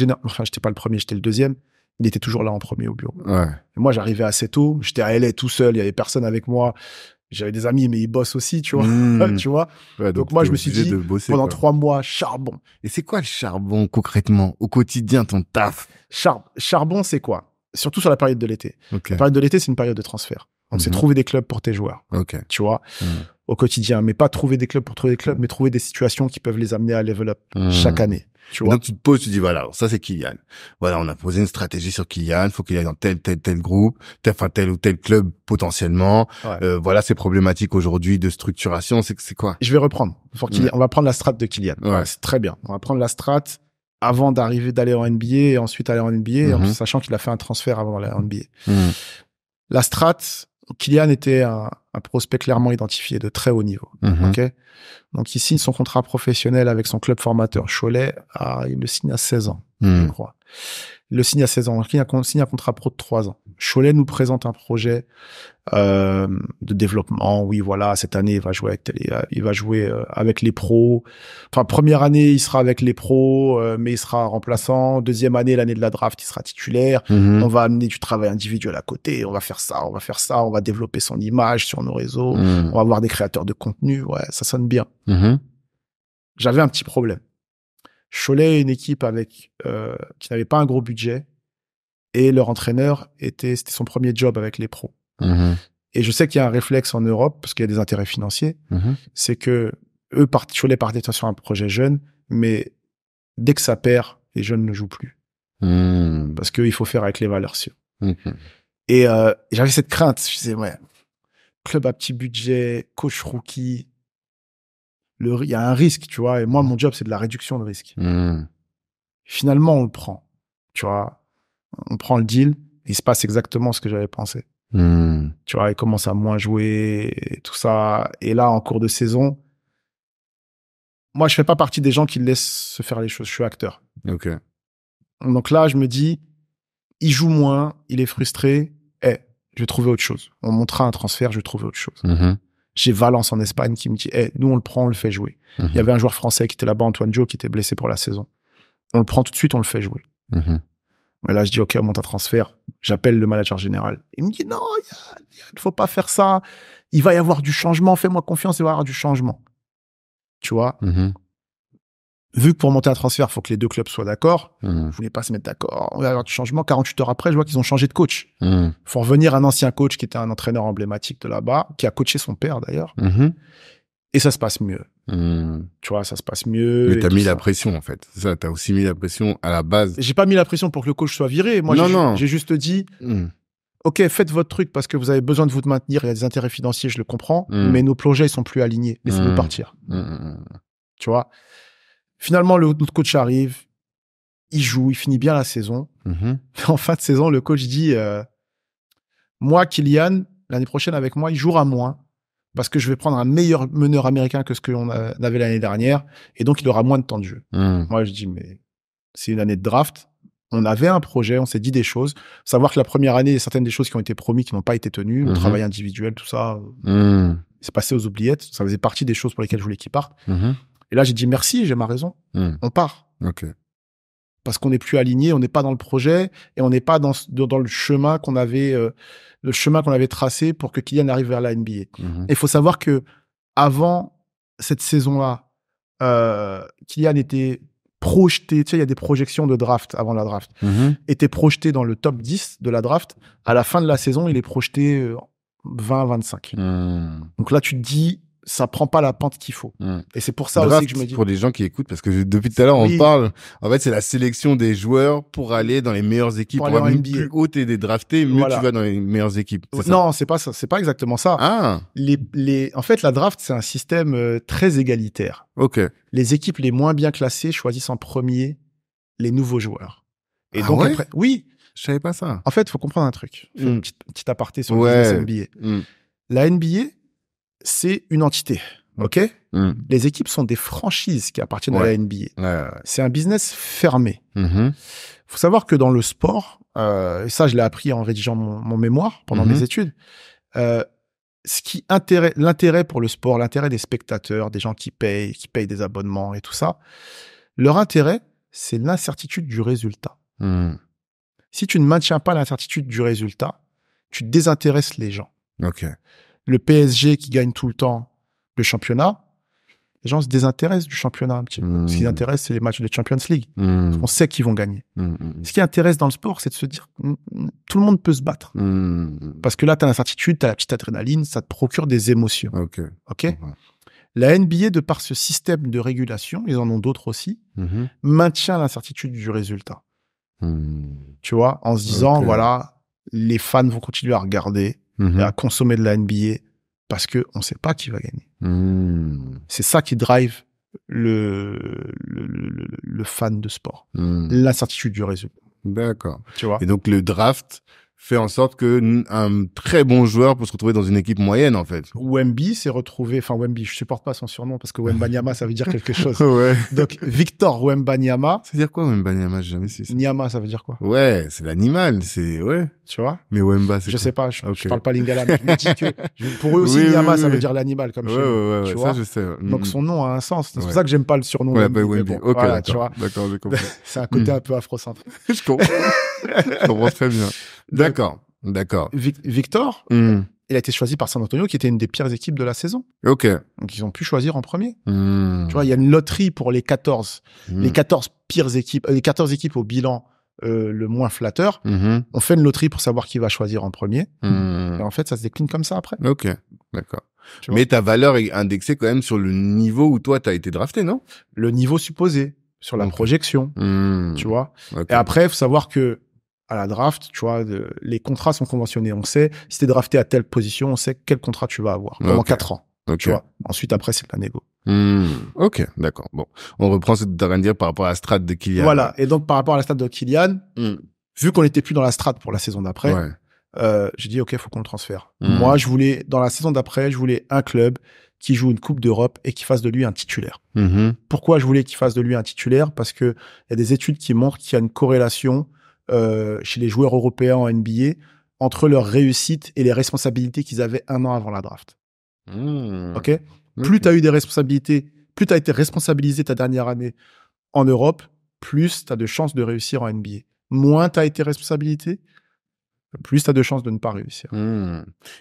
S1: pas le premier, j'étais le deuxième. Il était toujours là en premier au bureau. Et moi, j'arrivais assez tôt. J'étais à LA tout seul. Il y avait personne avec moi. J'avais des amis, mais ils bossent aussi, tu vois. Tu vois. Donc moi, je me suis dit, pendant 3 mois, charbon.
S2: Et c'est quoi le charbon, concrètement, au quotidien, ton taf?
S1: Charbon, c'est quoi? Surtout sur la période de l'été. La période de l'été, c'est une période de transfert. Donc, c'est trouver des clubs pour tes joueurs. Tu vois, au quotidien. Mais pas trouver des clubs pour trouver des clubs, mais trouver des situations qui peuvent les amener à level up chaque année. Tu vois.
S2: Donc, tu te poses, tu dis, voilà, ça, c'est Kylian. Voilà, on a posé une stratégie sur Kylian. Faut qu'il aille dans tel groupe, tel ou tel club, potentiellement. Voilà, ces problématiques aujourd'hui de structuration. C'est quoi?
S1: Je vais reprendre. On va prendre la strat de Kylian. C'est très bien. On va prendre la strat avant d'aller en NBA et ensuite aller en NBA, en sachant qu'il a fait un transfert avant d'aller en NBA. La strat, Kylian était un prospect clairement identifié de très haut niveau. Donc, il signe son contrat professionnel avec son club formateur Cholet. Il le signe à 16 ans, je crois. Il le signe à 16 ans. Il signe un contrat pro de 3 ans. Cholet nous présente un projet de développement. Oui, voilà, cette année, il va jouer avec les pros. Enfin, première année, il sera avec les pros, mais il sera remplaçant. Deuxième année, l'année de la draft, il sera titulaire. On va amener du travail individuel à côté. On va faire ça. On va développer son image sur nos réseaux. On va avoir des créateurs de contenu. Ouais, ça sonne bien. J'avais un petit problème. Cholet est une équipe qui n'avait pas un gros budget et leur entraîneur c'était son premier job avec les pros. Et je sais qu'il y a un réflexe en Europe parce qu'il y a des intérêts financiers, c'est que Cholet partait sur un projet jeune, mais dès que ça perd, les jeunes ne jouent plus parce qu'il faut faire avec les valeurs sûres. Et j'avais cette crainte. Je disais, ouais, club à petit budget, coach rookie, il y a un risque, tu vois. Et moi, mon job, c'est de la réduction de risque. Finalement, on le prend, tu vois. On prend le deal, et il se passe exactement ce que j'avais pensé. Tu vois, il commence à moins jouer, et tout ça. Et là, en cours de saison, moi, je fais pas partie des gens qui laissent se faire les choses. Je suis acteur.
S2: Ok.
S1: Donc là, je me dis, il joue moins, il est frustré. Je vais trouver autre chose. On montera un transfert, je vais trouver autre chose. J'ai Valence en Espagne qui me dit, nous, on le prend, on le fait jouer. Il y avait un joueur français qui était là-bas, Antoine Jo, qui était blessé pour la saison. On le prend tout de suite, on le fait jouer. Mais là, je dis, OK, on monte un transfert. J'appelle le manager général. Il me dit, non, il ne faut pas faire ça. Il va y avoir du changement. Fais-moi confiance, il va y avoir du changement. Tu vois? Vu que pour monter un transfert, il faut que les deux clubs soient d'accord. Je voulais pas se mettre d'accord. On va y avoir du changement. 48 heures après, je vois qu'ils ont changé de coach. Faut revenir un ancien coach qui était un entraîneur emblématique de là-bas, qui a coaché son père d'ailleurs. Et ça se passe mieux. Tu vois, ça se passe mieux.
S2: Mais t'as mis la pression, en fait. C'est ça, t'as aussi mis la pression à la base.
S1: J'ai pas mis la pression pour que le coach soit viré. Moi, j'ai juste dit, OK, faites votre truc parce que vous avez besoin de vous maintenir. Il y a des intérêts financiers, je le comprends. Mais nos projets, ils sont plus alignés. Laissez-nous partir. Tu vois. Finalement, notre coach arrive. Il joue, il finit bien la saison. En fin de saison, le coach dit, moi, Kylian, l'année prochaine avec moi, il jouera moins. Parce que je vais prendre un meilleur meneur américain que ce qu'on avait l'année dernière. Et donc, il aura moins de temps de jeu. Moi, je dis, mais c'est une année de draft. On avait un projet, on s'est dit des choses. Savoir que la première année, il y a certaines des choses qui ont été promises, qui n'ont pas été tenues. Le travail individuel, tout ça, c'est passé aux oubliettes. Ça faisait partie des choses pour lesquelles je voulais qu'il parte. Et là, j'ai dit, merci, j'ai ma raison. On part. Parce qu'on n'est plus aligné, on n'est pas dans le projet et on n'est pas dans le chemin qu'on avait... le chemin qu'on avait tracé pour que Kylian arrive vers la NBA. Et il faut savoir que avant cette saison-là, Kylian était projeté, tu sais, il y a des projections de draft avant la draft, était projeté dans le top 10 de la draft. À la fin de la saison, il est projeté 20-25. Donc là, tu te dis, ça prend pas la pente qu'il faut. Et c'est pour ça
S2: draft,
S1: aussi que je me dis...
S2: Pour les gens qui écoutent, parce que depuis tout à l'heure, on parle, en fait, c'est la sélection des joueurs pour aller dans les meilleures équipes. Pour aller plus haut t'es drafté, mieux tu vas dans les meilleures équipes.
S1: Non, c'est pas ça. C'est pas exactement ça. En fait, la draft, c'est un système très égalitaire. Les équipes les moins bien classées choisissent en premier les nouveaux joueurs. Et donc, après, oui.
S2: Je savais pas ça.
S1: En fait, il faut comprendre un truc. Je fais une petite aparté sur le NBA. La NBA, c'est une entité, ok? Les équipes sont des franchises qui appartiennent à la NBA. C'est un business fermé. Faut savoir que dans le sport, et ça je l'ai appris en rédigeant mon mémoire pendant mes études, l'intérêt pour le sport, l'intérêt des spectateurs, des gens qui payent des abonnements et tout ça, leur intérêt, c'est l'incertitude du résultat. Si tu ne maintiens pas l'incertitude du résultat, tu désintéresses les gens. Le PSG qui gagne tout le temps le championnat, les gens se désintéressent du championnat un petit peu. Ce qui les intéresse, c'est les matchs de Champions League. On sait qu'ils vont gagner. Ce qui intéresse dans le sport, c'est de se dire tout le monde peut se battre. Parce que là, tu as l'incertitude, tu as la petite adrénaline, ça te procure des émotions. La NBA, de par ce système de régulation, ils en ont d'autres aussi, maintient l'incertitude du résultat. Tu vois, en se disant, voilà, les fans vont continuer à regarder et à consommer de la NBA parce que on sait pas qui va gagner. C'est ça qui drive le fan de sport. L'incertitude du résultat.
S2: D'accord.
S1: Tu vois.
S2: Et donc, le draft fait en sorte que un très bon joueur peut se retrouver dans une équipe moyenne, en fait.
S1: Wemby s'est retrouvé, Wemby, je supporte pas son surnom parce que Wembanyama, ça veut dire quelque chose. Donc, Victor Wembanyama.
S2: Ça veut dire quoi, Wembanyama? J'ai jamais su ça.
S1: Nyama, ça veut dire quoi?
S2: Ouais, c'est l'animal, tu vois. Mais Wemba, c'est
S1: je sais pas, je parle pas lingala, mais je me dis que, pour eux aussi, Nyama, ça veut dire l'animal, comme chez nous. Tu vois.
S2: Ça, je sais.
S1: Donc, son nom a un sens. C'est pour ça que j'aime pas le surnom.
S2: Wemby. Voilà,
S1: tu vois.
S2: D'accord, j'ai compris.
S1: C'est un côté un peu afrocentré.
S2: Je comprends. Je comprends très bien. D'accord.
S1: Victor, il a été choisi par San Antonio, qui était une des pires équipes de la saison. Donc, ils ont pu choisir en premier. Tu vois, il y a une loterie pour les 14. Les 14 pires équipes, les 14 équipes au bilan le moins flatteur. On fait une loterie pour savoir qui va choisir en premier. Et en fait, ça se décline comme ça après.
S2: D'accord. Mais ta valeur est indexée quand même sur le niveau où toi, t'as été drafté, non?
S1: Le niveau supposé, sur la projection. Tu vois. Et après, il faut savoir que à la draft, tu vois, les contrats sont conventionnés. On sait, si t'es drafté à telle position, on sait quel contrat tu vas avoir pendant 4 ans. Tu vois. Ensuite, après, c'est de la négo.
S2: Ok, d'accord. Bon, on reprend ce que tu as à dire par rapport à la strat de Kylian.
S1: Voilà. Et donc, par rapport à la strat de Kylian, vu qu'on n'était plus dans la strat pour la saison d'après, j'ai dit, OK, faut qu'on le transfère. Moi, dans la saison d'après, je voulais un club qui joue une Coupe d'Europe et qui fasse de lui un titulaire. Pourquoi je voulais qu'il fasse de lui un titulaire? Parce que il y a des études qui montrent qu'il y a une corrélation chez les joueurs européens en NBA entre leur réussite et les responsabilités qu'ils avaient 1 an avant la draft. OK? Plus tu as eu des responsabilités, plus tu as été responsabilisé ta dernière année en Europe, plus tu as de chances de réussir en NBA. Moins tu as été responsabilité, plus tu as de chances de ne pas réussir.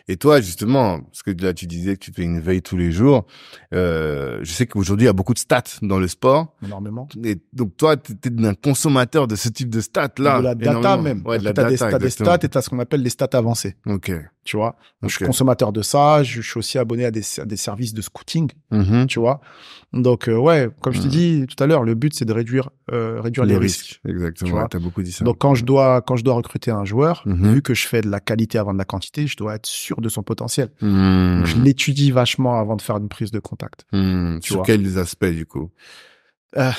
S2: Et toi, justement, parce que là, tu disais que tu fais une veille tous les jours. Je sais qu'aujourd'hui, il y a beaucoup de stats dans le sport.
S1: Énormément.
S2: Et donc, toi, tu es un consommateur de ce type de stats-là.
S1: De la data même.
S2: Ouais, de la
S1: data,
S2: data,
S1: t'as des stats et t'as ce qu'on appelle les stats avancées.
S2: OK.
S1: Tu vois. Donc, je suis consommateur de ça. Je suis aussi abonné à des services de scouting. Tu vois. Donc, comme je t'ai dit tout à l'heure, le but, c'est de réduire les risques.
S2: Exactement. T'as beaucoup dit ça.
S1: Donc, quand je dois recruter un joueur, vu que je fais de la qualité avant de la quantité, je dois être sûr de son potentiel. Donc, je l'étudie vachement avant de faire une prise de contact.
S2: Sur quels aspects, du coup?
S1: Non,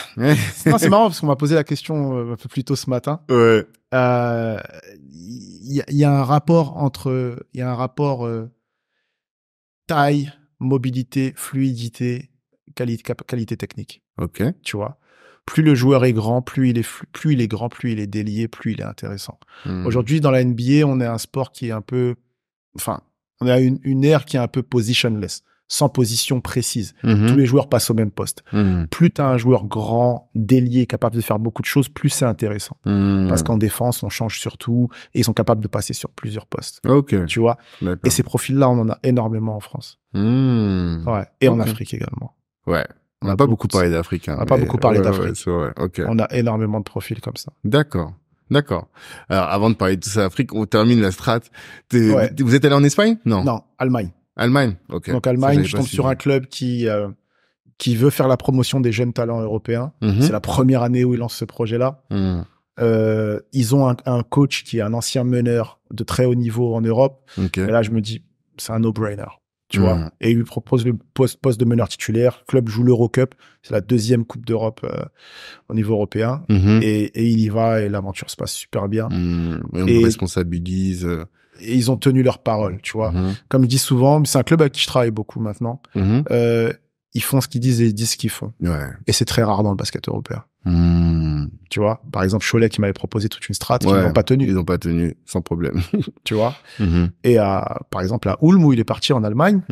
S1: c'est marrant parce qu'on m'a posé la question un peu plus tôt ce matin.
S2: Ouais.
S1: Il y a un rapport taille, mobilité, fluidité, qualité technique.
S2: OK.
S1: Tu vois. Plus le joueur est grand, plus il est grand, plus il est délié, plus il est intéressant. Aujourd'hui, dans la NBA, on est un sport qui est on a une ère qui est un peu positionless, sans position précise. Tous les joueurs passent au même poste. Plus tu as un joueur grand, délié, capable de faire beaucoup de choses, plus c'est intéressant. Parce qu'en défense, on change sur tout et ils sont capables de passer sur plusieurs postes.
S2: OK.
S1: Tu vois.
S2: D'accord.
S1: Et ces profils-là, on en a énormément en France. Ouais. Et en Afrique également.
S2: Ouais. On n'a pas beaucoup parlé d'Afrique.
S1: On n'a pas beaucoup parlé d'Afrique.
S2: C'est vrai. OK.
S1: On a énormément de profils comme ça.
S2: D'accord. Alors, avant de parler de tout ça, Afrique, on termine la strat. Vous êtes allé en Espagne? Non,
S1: Allemagne.
S2: OK.
S1: Donc, Allemagne, je tombe sur un club qui veut faire la promotion des jeunes talents européens. C'est la première année où ils lancent ce projet-là. Ils ont un coach qui est un ancien meneur de très haut niveau en Europe. Et là, je me dis, c'est un no-brainer. Tu vois. Et il lui propose le poste de meneur titulaire. Le club joue l'Eurocup. C'est la 2e Coupe d'Europe au niveau européen. Et il y va et l'aventure se passe super bien.
S2: Et on le responsabilise.
S1: Et ils ont tenu leur parole, tu vois. Comme je dis souvent, c'est un club avec qui je travaille beaucoup maintenant. Ils font ce qu'ils disent et ils disent ce qu'ils font.
S2: Ouais.
S1: Et c'est très rare dans le basket européen. Tu vois, par exemple, Cholet qui m'avait proposé toute une strat, qu'ils n'ont pas tenu.
S2: Ils n'ont pas tenu, sans problème.
S1: Tu vois. Et par exemple, à Ulm, où il est parti en Allemagne,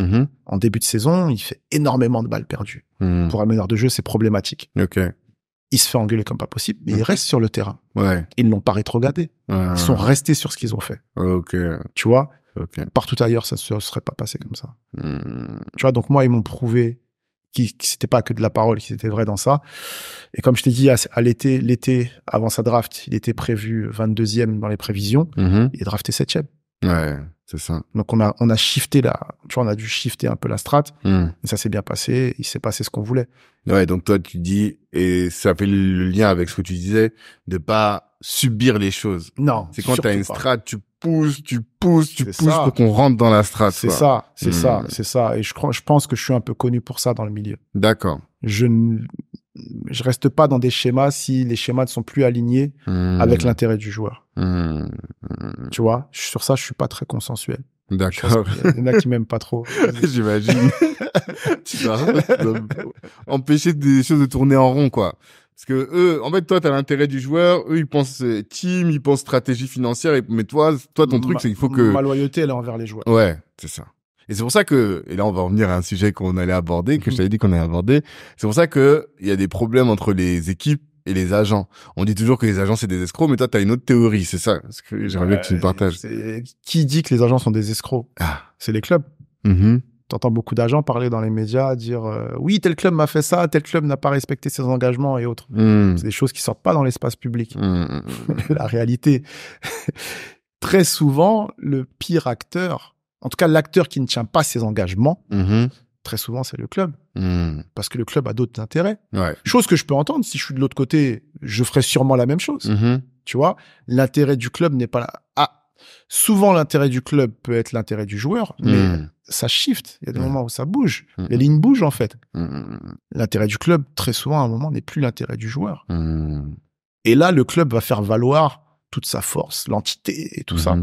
S1: en début de saison, il fait énormément de balles perdues. Pour un meneur de jeu, c'est problématique.
S2: OK.
S1: Il se fait engueuler comme pas possible, mais il reste sur le terrain.
S2: Ouais.
S1: Ils ne l'ont pas rétrogradé. Ils sont restés sur ce qu'ils ont fait.
S2: OK.
S1: Tu vois.
S2: OK.
S1: Partout ailleurs, ça ne se serait pas passé comme ça. Tu vois, donc moi, ils m'ont prouvé que c'était pas que de la parole, qu'ils étaient vrais dans ça. Et comme je t'ai dit, à l'été, avant sa draft, il était prévu 22e dans les prévisions. Il est drafté 7e.
S2: Ouais, c'est ça.
S1: Donc on a shifté on a dû shifter un peu la strat. Et ça s'est bien passé. Il s'est passé ce qu'on voulait.
S2: Ouais, donc toi, tu dis, et ça fait le lien avec ce que tu disais, de pas subir les choses.
S1: Non.
S2: C'est quand t'as une strat, tu pousses pour qu'on rentre dans la strat.
S1: C'est ça. Et je pense que je suis un peu connu pour ça dans le milieu.
S2: D'accord.
S1: Je reste pas dans des schémas si les schémas ne sont plus alignés avec l'intérêt du joueur. Tu vois, sur ça, je suis pas très consensuel.
S2: D'accord.
S1: Il y en a qui m'aiment pas trop.
S2: J'imagine. Tu vas empêcher des choses de tourner en rond, quoi. Parce que eux, en fait, toi, t'as l'intérêt du joueur. Eux, ils pensent team, ils pensent stratégie financière. Mais toi, ton truc, c'est qu'il faut que...
S1: Ma loyauté, elle est envers les joueurs.
S2: Ouais, c'est ça. Et c'est pour ça que, et là, on va revenir à un sujet qu'on allait aborder, que je t'avais dit qu'on allait aborder. C'est pour ça que il y a des problèmes entre les équipes et les agents. On dit toujours que les agents, c'est des escrocs, mais toi, t'as une autre théorie, c'est ça? Parce que j'aimerais bien que tu me partages.
S1: Qui dit que les agents sont des escrocs? C'est les clubs. T'entends beaucoup d'agents parler dans les médias, dire oui, tel club m'a fait ça, tel club n'a pas respecté ses engagements et autres. C'est des choses qui sortent pas dans l'espace public. La réalité, très souvent, le pire acteur, en tout cas l'acteur qui ne tient pas ses engagements, très souvent c'est le club, parce que le club a d'autres intérêts. Chose que je peux entendre. Si je suis de l'autre côté, je ferais sûrement la même chose. Tu vois, l'intérêt du club n'est pas là. Ah, souvent l'intérêt du club peut être l'intérêt du joueur, mais ça shift. Il y a des moments où ça bouge. Les lignes bougent en fait. L'intérêt du club, très souvent, à un moment, n'est plus l'intérêt du joueur. Et là, le club va faire valoir toute sa force, l'entité et tout ça.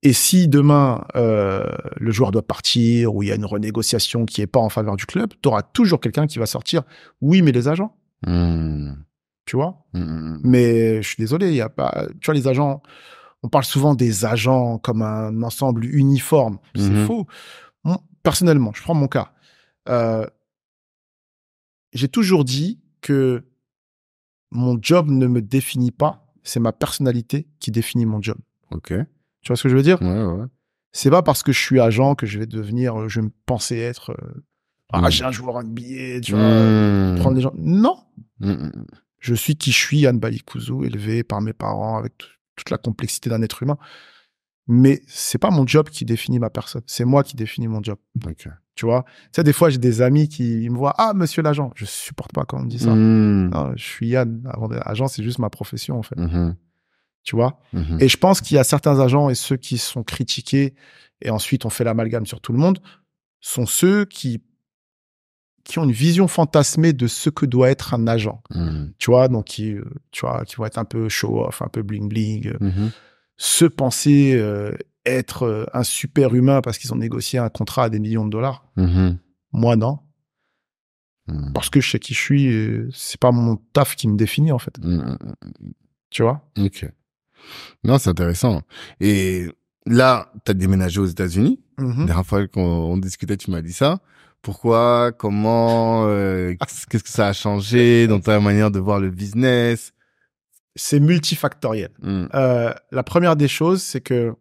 S1: Et si demain, le joueur doit partir ou il y a une renégociation qui est pas en faveur du club, tu auras toujours quelqu'un qui va sortir. Oui, mais les agents. Tu vois? Mais je suis désolé, il y a pas, tu vois, les agents, on parle souvent des agents comme un ensemble uniforme. C'est faux. Personnellement, je prends mon cas. J'ai toujours dit que mon job ne me définit pas, c'est ma personnalité qui définit mon job.
S2: Ok.
S1: Tu vois ce que je veux dire?
S2: Ouais.
S1: C'est pas parce que je suis agent que je vais devenir, je vais me penser être, j'ai un joueur NBA, tu vois, prendre les gens. Non. Je suis qui je suis, Yann Balikouzou, élevé par mes parents avec toute la complexité d'un être humain. Mais c'est pas mon job qui définit ma personne. C'est moi qui définis mon job.
S2: Ok.
S1: Tu vois? Tu sais, des fois, j'ai des amis qui me voient, ah, monsieur l'agent. Je supporte pas quand on me dit ça. Non, je suis Yann. Avant d'être agent, c'est juste ma profession, en fait. Tu vois? Et je pense qu'il y a certains agents et ceux qui sont critiqués et ensuite on fait l'amalgame sur tout le monde sont ceux qui ont une vision fantasmée de ce que doit être un agent. Tu vois? Donc, qui vont être un peu show-off, un peu bling-bling. Se penser être un super humain parce qu'ils ont négocié un contrat à des millions de dollars. Moi, non. Parce que je sais qui je suis et c'est pas mon taf qui me définit, en fait. Tu vois?
S2: Ok. Non, c'est intéressant. Et là, tu as déménagé aux États-Unis. La dernière fois qu'on discutait, tu m'as dit ça. Pourquoi? Comment? Qu'est-ce que ça a changé dans ta manière de voir le business?
S1: C'est multifactoriel. La première des choses, c'est que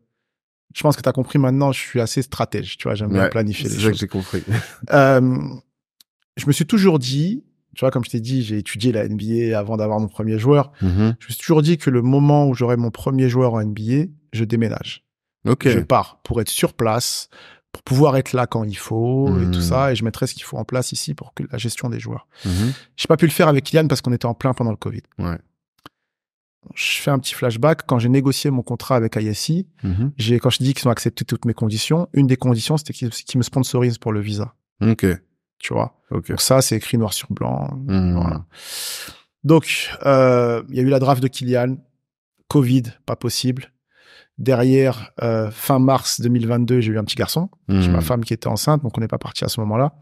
S1: je pense que tu as compris maintenant, je suis assez stratège. Tu vois, j'aime bien planifier les choses.
S2: C'est ça que j'ai compris.
S1: Je me suis toujours dit, tu vois, comme je t'ai dit, j'ai étudié la NBA avant d'avoir mon premier joueur. Je me suis toujours dit que le moment où j'aurai mon premier joueur en NBA, je déménage.
S2: Okay.
S1: Je pars pour être sur place, pour pouvoir être là quand il faut et tout ça. Et je mettrai ce qu'il faut en place ici pour que la gestion des joueurs. J'ai pas pu le faire avec Kylian parce qu'on était en plein pendant le Covid.
S2: Ouais.
S1: Je fais un petit flashback. Quand j'ai négocié mon contrat avec ISI, quand je dis qu'ils ont accepté toutes mes conditions, une des conditions, c'était qu'ils me sponsorisent pour le visa.
S2: Ok.
S1: Tu vois.
S2: Okay.
S1: Donc ça, c'est écrit noir sur blanc. Voilà. Donc, il y a eu la draft de Kylian. Covid, pas possible. Derrière, fin mars 2022, j'ai eu un petit garçon. J'ai ma femme qui était enceinte, donc on n'est pas parti à ce moment-là.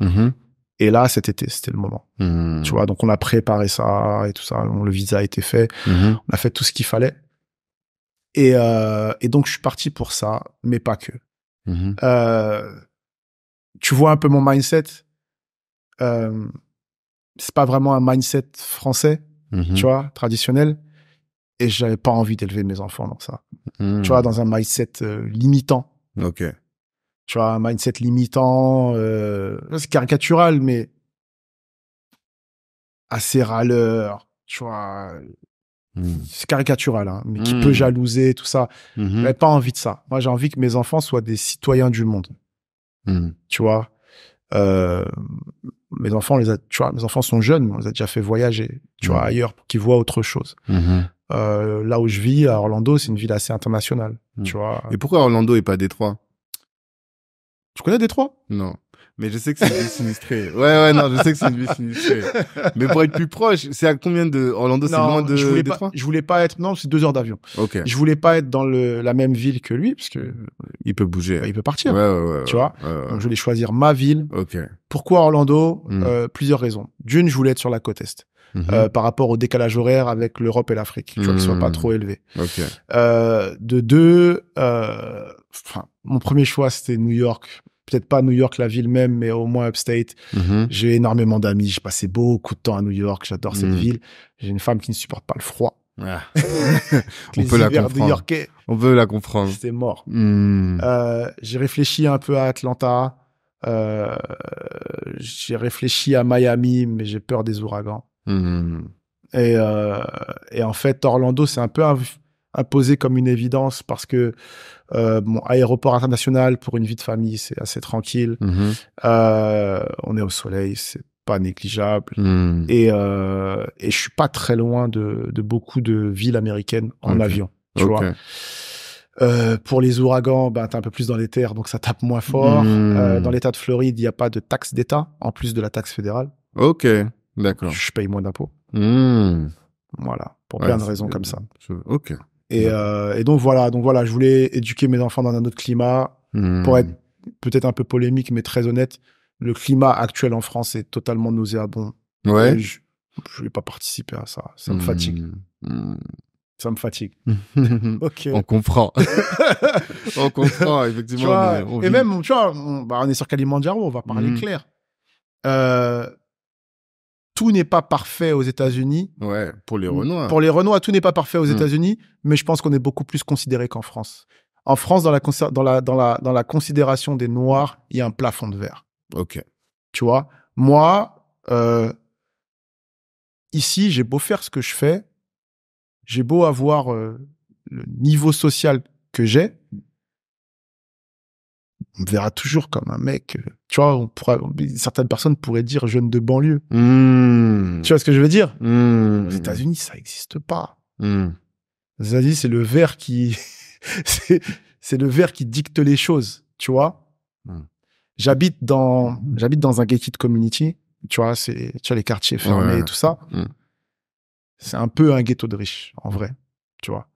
S1: Et là, cet été, c'était le moment. Tu vois, donc on a préparé ça et tout ça. Le visa a été fait. On a fait tout ce qu'il fallait. Et donc, je suis parti pour ça, mais pas que. Tu vois un peu mon mindset. C'est pas vraiment un mindset français, tu vois, traditionnel. Et j'avais pas envie d'élever mes enfants dans ça. Tu vois, dans un mindset limitant.
S2: Ok.
S1: Tu vois, un mindset limitant, c'est caricatural, mais assez râleur, tu vois. C'est caricatural, hein, mais qui peut jalouser, tout ça. J'avais pas envie de ça. Moi, j'ai envie que mes enfants soient des citoyens du monde. Tu vois. Mes enfants, tu vois, mes enfants sont jeunes, on les a déjà fait voyager, tu vois, ailleurs pour qu'ils voient autre chose. Là où je vis, à Orlando, c'est une ville assez internationale, tu vois.
S2: Et pourquoi Orlando et pas Détroit?
S1: Tu connais Détroit?
S2: Non. Mais je sais que c'est une ville sinistrée. Ouais, non, je sais que c'est une ville sinistrée. Mais pour être plus proche, c'est à combien de Orlando? C'est loin de Détroit?
S1: Je voulais pas être, non, c'est 2 heures d'avion.
S2: Ok.
S1: Je voulais pas être dans la même ville que lui, parce que
S2: il peut bouger.
S1: Il peut partir.
S2: Ouais,
S1: tu vois. Donc je voulais choisir ma ville.
S2: Ok.
S1: Pourquoi Orlando? Plusieurs raisons. D'une, je voulais être sur la côte est. Par rapport au décalage horaire avec l'Europe et l'Afrique, tu vois, qu'ils soient pas trop élevés.
S2: Ok.
S1: De deux, mon premier choix, c'était New York. Peut-être pas New York, la ville même, mais au moins upstate. J'ai énormément d'amis. J'ai passé beaucoup de temps à New York. J'adore cette ville. J'ai une femme qui ne supporte pas le froid.
S2: Ah.
S1: On peut la comprendre. New-Yorkais,
S2: on peut la comprendre.
S1: C'était mort. J'ai réfléchi un peu à Atlanta. J'ai réfléchi à Miami, mais j'ai peur des ouragans. Et en fait, Orlando, c'est un peu imposé comme une évidence parce que mon aéroport international pour une vie de famille, c'est assez tranquille. On est au soleil, c'est pas négligeable. Et je suis pas très loin de beaucoup de villes américaines en avion, tu vois. Pour les ouragans, t'es un peu plus dans les terres, donc ça tape moins fort. Dans l'État de Floride, il n'y a pas de taxe d'État, en plus de la taxe fédérale.
S2: Ok, d'accord.
S1: Je paye moins d'impôts. Voilà, pour plein de raisons comme ça.
S2: Ok.
S1: Et donc voilà, je voulais éduquer mes enfants dans un autre climat. Pour être peut-être un peu polémique, mais très honnête, le climat actuel en France est totalement nauséabond.
S2: Ouais.
S1: Je vais pas participer à ça. Ça me fatigue. Ça me fatigue. Ok.
S2: On comprend. On comprend, effectivement.
S1: Tu vois, et même, tu vois, on est sur Kalimandjaro, on va parler clair. Tout n'est pas parfait aux États-Unis.
S2: Ouais, pour les Renois.
S1: Pour les Renois, tout n'est pas parfait aux États-Unis, mais je pense qu'on est beaucoup plus considéré qu'en France. En France, dans la considération des Noirs, il y a un plafond de verre.
S2: Ok.
S1: Tu vois, moi, ici, j'ai beau faire ce que je fais, j'ai beau avoir le niveau social que j'ai, on me verra toujours comme un mec, tu vois, certaines personnes pourraient dire jeune de banlieue. Tu vois ce que je veux dire? Aux États-Unis, ça n'existe pas. Aux États-Unis, c'est le verre qui, c'est le verre qui dicte les choses, tu vois? J'habite dans un gated community, tu vois, les quartiers fermés et tout ça. C'est un peu un ghetto de riches, en vrai, tu vois.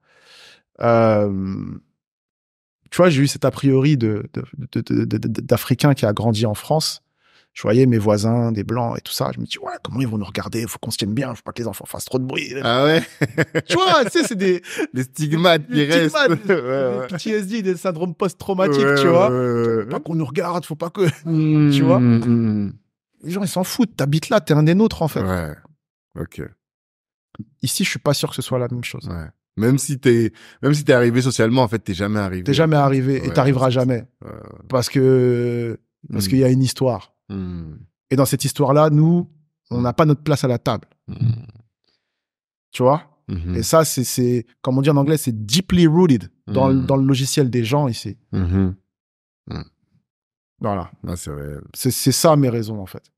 S1: Tu vois, j'ai eu cet a priori d'Africain qui a grandi en France. Je voyais mes voisins, des Blancs et tout ça. Je me dis, ouais, comment ils vont nous regarder? Faut qu'on se tienne bien. Faut pas que les enfants fassent trop de bruit.
S2: Ah ouais?
S1: Tu vois, tu sais, c'est des
S2: stigmates qui restent.
S1: Des PTSD, des syndromes post-traumatiques, tu vois. Faut pas qu'on nous regarde, faut pas que, tu vois. Les gens, ils s'en foutent. T'habites là, t'es un des nôtres, en fait.
S2: Ouais. Ok.
S1: Ici, je suis pas sûr que ce soit la même chose.
S2: Ouais. Même si t'es arrivé socialement, en fait, t'es jamais arrivé.
S1: T'es jamais arrivé et t'arriveras jamais. Parce qu'il y a une histoire. Et dans cette histoire-là, nous, on n'a pas notre place à la table. Tu vois? Et ça, c'est, comme on dit en anglais, c'est deeply rooted dans le logiciel des gens ici. Voilà.
S2: Ah, c'est vrai.
S1: C'est ça mes raisons, en fait.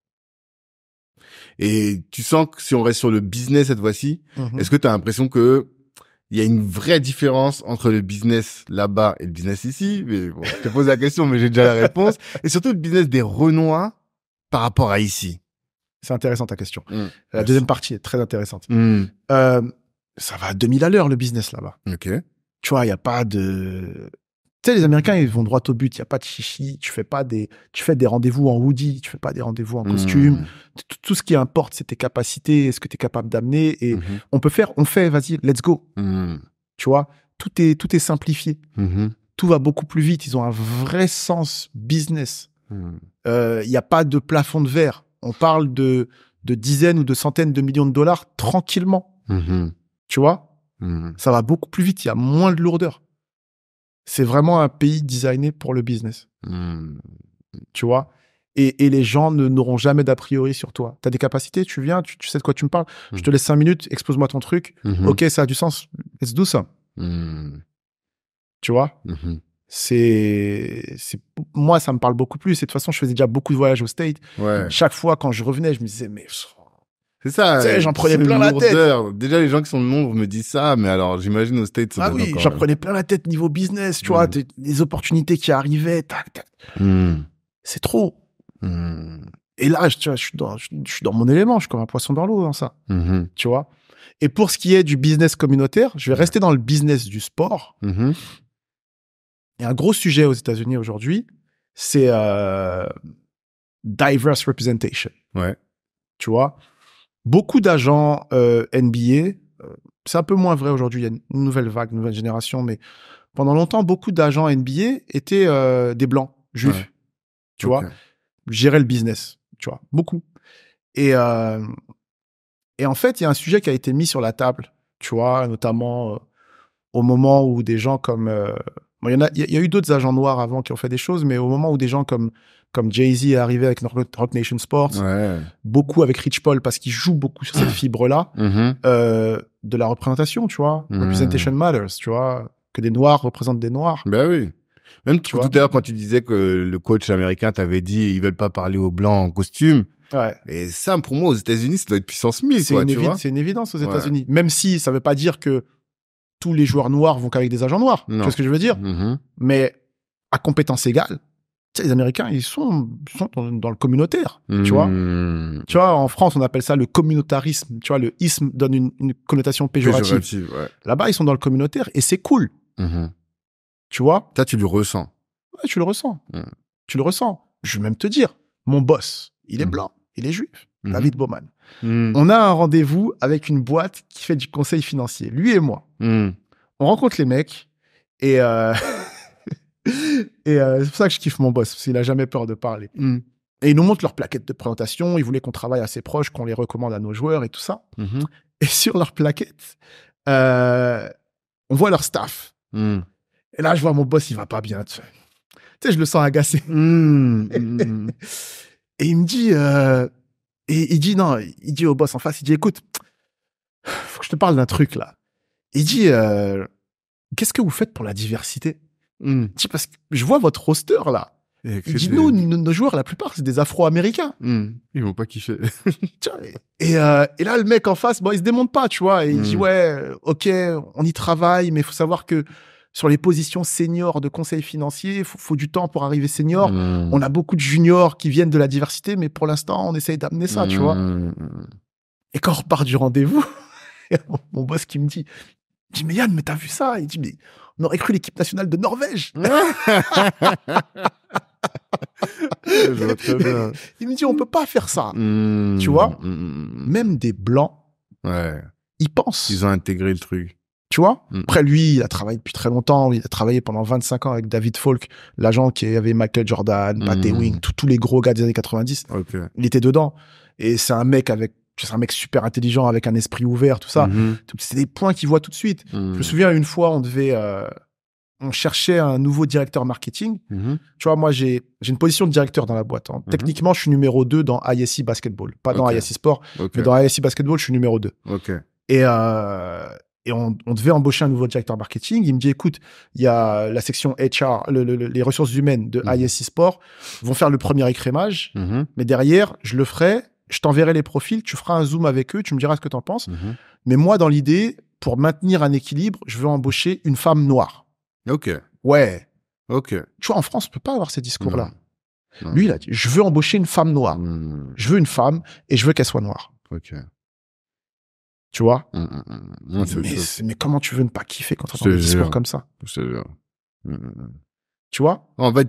S2: Et tu sens que si on reste sur le business cette fois-ci, est-ce que tu as l'impression que il y a une vraie différence entre le business là-bas et le business ici? Mais bon, je te pose la question, mais j'ai déjà la réponse. Et surtout le business des Renois par rapport à ici.
S1: C'est intéressant ta question. La deuxième partie est très intéressante. Ça va à 2000 à l'heure le business là-bas.
S2: Ok.
S1: Tu vois, il y a pas de... Tu sais, les Américains, ils vont droit au but. Il y a pas de chichi. Tu fais des rendez-vous en hoodie. Tu fais pas des rendez-vous en costume. Tout ce qui importe, c'est tes capacités, ce que tu es capable d'amener. Et on fait, vas-y, let's go. Tu vois, tout est simplifié. Tout va beaucoup plus vite. Ils ont un vrai sens business. Il y a pas de plafond de verre. On parle de dizaines ou de centaines de millions de dollars tranquillement. Tu vois, ça va beaucoup plus vite. Il y a moins de lourdeur. C'est vraiment un pays designé pour le business. Tu vois, et les gens n'auront jamais d'a priori sur toi. Tu as des capacités, tu viens, tu sais de quoi tu me parles. Je te laisse 5 minutes, expose-moi ton truc. Ok, ça a du sens. Let's do ça. Tu vois, moi, ça me parle beaucoup plus. Et de toute façon, je faisais déjà beaucoup de voyages aux States. Chaque fois, quand je revenais, je me disais, mais...
S2: C'est ça.
S1: J'en prenais plein la tête.
S2: Déjà, les gens qui sont de Londres me disent ça, mais alors, j'imagine aux States, ça
S1: oui, j'en prenais plein la tête niveau business, tu vois, les opportunités qui arrivaient, tac, tac. C'est trop. Et là, tu vois, je suis dans mon élément, je suis comme un poisson dans l'eau dans ça. Tu vois. Et pour ce qui est du business communautaire, je vais rester dans le business du sport. Et un gros sujet aux États-Unis aujourd'hui, c'est diverse representation. Tu vois. Beaucoup d'agents NBA, c'est un peu moins vrai aujourd'hui, il y a une nouvelle vague, une nouvelle génération, mais pendant longtemps, beaucoup d'agents NBA étaient des blancs, juifs, tu vois, géraient le business, tu vois, beaucoup. Et en fait, il y a un sujet qui a été mis sur la table, tu vois, notamment au moment où des gens comme... il y a eu d'autres agents noirs avant qui ont fait des choses, mais au moment où des gens comme Jay-Z est arrivé avec Roc Nation Sports, beaucoup avec Rich Paul, parce qu'il joue beaucoup sur cette fibre-là, de la représentation, tu vois. Representation matters, tu vois. Que des Noirs représentent des Noirs.
S2: Ben oui. Même tout à l'heure, quand tu disais que le coach américain t'avait dit ils veulent pas parler aux Blancs en costume,
S1: Ouais.
S2: Et ça, pour moi, aux États-Unis, ça doit être puissance 1000, quoi, tu vois.
S1: C'est une évidence aux États-Unis. Même si ça veut pas dire que tous les joueurs noirs vont qu'avec des agents noirs. Tu vois ce que je veux dire? Mais à compétence égale, tu sais, les Américains, ils sont dans le communautaire, tu vois. Tu vois, en France, on appelle ça le communautarisme. Tu vois, le isme donne une connotation péjorative.
S2: Ouais.
S1: Là-bas, ils sont dans le communautaire et c'est cool. Tu vois?
S2: Ça, tu le ressens.
S1: Ouais, tu le ressens. Tu le ressens. Je vais même te dire, mon boss, il est blanc, il est juif, David Bowman. On a un rendez-vous avec une boîte qui fait du conseil financier, lui et moi. On rencontre les mecs et c'est pour ça que je kiffe mon boss, parce qu'il a jamais peur de parler. Et ils nous montrent leur plaquette de présentation. Ils voulaient qu'on travaille assez proche, qu'on les recommande à nos joueurs et tout ça. Et sur leur plaquette, on voit leur staff. Et là, je vois mon boss, il va pas bien. Tu sais, je le sens agacé. Et il me dit, il dit au boss en face, il dit, écoute, faut que je te parle d'un truc là. Il dit, qu'est-ce que vous faites pour la diversité? Il dit, parce que je vois votre roster là. Il dit, nos joueurs, la plupart, c'est des Afro-Américains.
S2: Ils vont pas kiffer.
S1: Et là, le mec en face, bon, il se démonte pas, tu vois. Et il dit, ouais, ok, on y travaille, mais il faut savoir que sur les positions seniors de conseil financier, faut du temps pour arriver senior. On a beaucoup de juniors qui viennent de la diversité, mais pour l'instant, on essaye d'amener ça, tu vois. Et quand on repart du rendez-vous, mon boss qui me dit, mais Yann, mais t'as vu ça? Il dit, mais on aurait cru l'équipe nationale de Norvège.
S2: Je vois très bien.
S1: Il me dit, on peut pas faire ça. Tu vois? Même des blancs, ils pensent.
S2: Ils ont intégré le truc.
S1: Tu vois? Après, lui, il a travaillé depuis très longtemps. Il a travaillé pendant 25 ans avec David Falk, l'agent qui avait Michael Jordan, Pat Ewing, tous les gros gars des années 90. Il était dedans. Et c'est un mec super intelligent, avec un esprit ouvert, tout ça. C'est des points qu'il voit tout de suite. Je me souviens, une fois, on cherchait un nouveau directeur marketing. Tu vois, moi, j'ai une position de directeur dans la boîte. Techniquement, je suis numéro 2 dans ISC Basketball. Pas dans ISC Sport, mais dans ISC Basketball, je suis numéro 2. Et on devait embaucher un nouveau directeur marketing. Il me dit, écoute, il y a la section HR, les ressources humaines de ISC Sport vont faire le premier écrémage, mais derrière, je le ferai, je t'enverrai les profils, tu feras un zoom avec eux, tu me diras ce que t'en penses. Mais moi, dans l'idée, pour maintenir un équilibre, je veux embaucher une femme noire. Ouais. Tu vois, en France, on peut pas avoir ces discours-là. Non. Lui, il a dit, je veux embaucher une femme noire. Je veux une femme et je veux qu'elle soit noire. Tu vois? Mais comment tu veux ne pas kiffer quand tu entends des discours comme ça? Tu vois?
S2: En fait,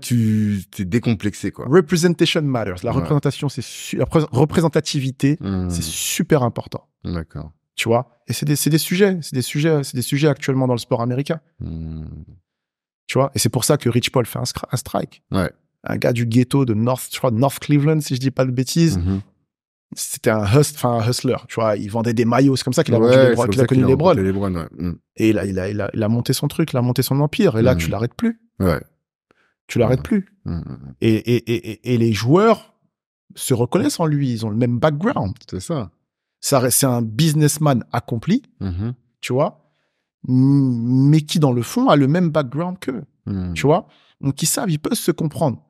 S2: t'es décomplexé, quoi.
S1: Representation matters. La représentation, la représentativité, c'est super important.
S2: D'accord.
S1: Tu vois? Et c'est des sujets actuellement dans le sport américain. Tu vois? Et c'est pour ça que Rich Paul fait un strike. Un gars du ghetto de North Cleveland, si je dis pas de bêtises. C'était un hustler, tu vois. Il vendait des maillots. C'est comme ça qu'il a connu les Lebron. Et là, il a monté son truc, il a monté son empire. Et là, tu l'arrêtes plus. Tu l'arrêtes plus. Et les joueurs se reconnaissent en lui. Ils ont le même background.
S2: C'est ça.
S1: C'est un businessman accompli, tu vois, mais qui, dans le fond, a le même background qu'eux, tu vois. Donc, ils peuvent se comprendre,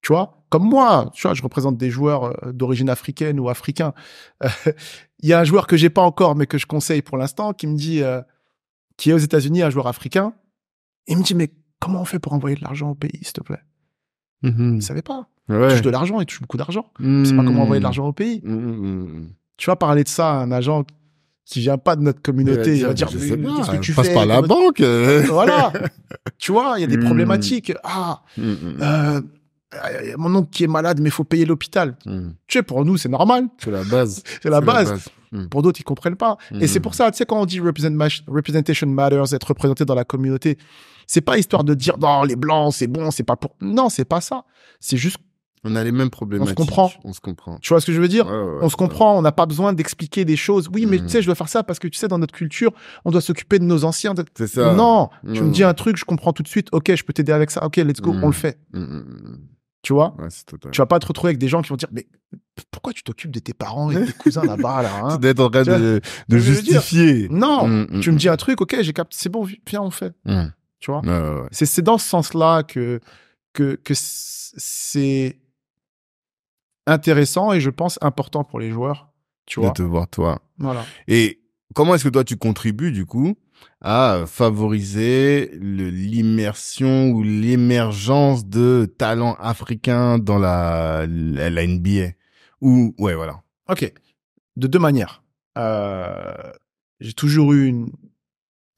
S1: tu vois. Comme moi, tu vois, je représente des joueurs d'origine africaine ou africain. Il y a un joueur que j'ai pas encore, mais que je conseille pour l'instant, qui me dit, qui est aux États-Unis, un joueur africain. Il me dit, mais comment on fait pour envoyer de l'argent au pays, s'il te plaît? Il ne savait pas. Il touche de l'argent, il touche beaucoup d'argent. Il sait pas comment envoyer de l'argent au pays. Tu vas parler de ça à un agent qui vient pas de notre communauté. Il va dire, qu'est-ce que tu fais?
S2: Passe par la banque.
S1: Voilà. Tu vois, il y a des problématiques. Mon oncle qui est malade, mais il faut payer l'hôpital. Tu sais, pour nous, c'est normal.
S2: C'est la base.
S1: C'est la base. Pour d'autres, ils comprennent pas. Et c'est pour ça, tu sais, quand on dit representation matters, être représenté dans la communauté, c'est pas histoire de dire, non, les blancs, c'est bon, c'est pas pour... Non, c'est pas ça. C'est juste...
S2: On a les mêmes problématiques.
S1: On se comprend. Tu vois ce que je veux dire? On se comprend. On n'a pas besoin d'expliquer des choses. Oui, mais tu sais, je dois faire ça parce que tu sais, dans notre culture, on doit s'occuper de nos anciens.
S2: C'est ça.
S1: Non. Tu me dis un truc, je comprends tout de suite. Ok, je peux t'aider avec ça. Ok, let's go, on le fait. Tu vois? Tu vas pas te retrouver avec des gens qui vont dire, mais pourquoi tu t'occupes de tes parents et de tes cousins là-bas, là, hein?
S2: Tu dois être en train de justifier.
S1: Non. Tu me dis un truc, ok, j'ai capté, c'est bon, viens, on fait. Tu vois? C'est dans ce sens-là que c'est intéressant et je pense important pour les joueurs, tu vois.
S2: De te voir toi.
S1: Voilà.
S2: Et comment est-ce que toi tu contribues du coup à favoriser l'immersion ou l'émergence de talents africains dans la NBA? Ou ouais, voilà.
S1: Ok. De deux manières. J'ai toujours eu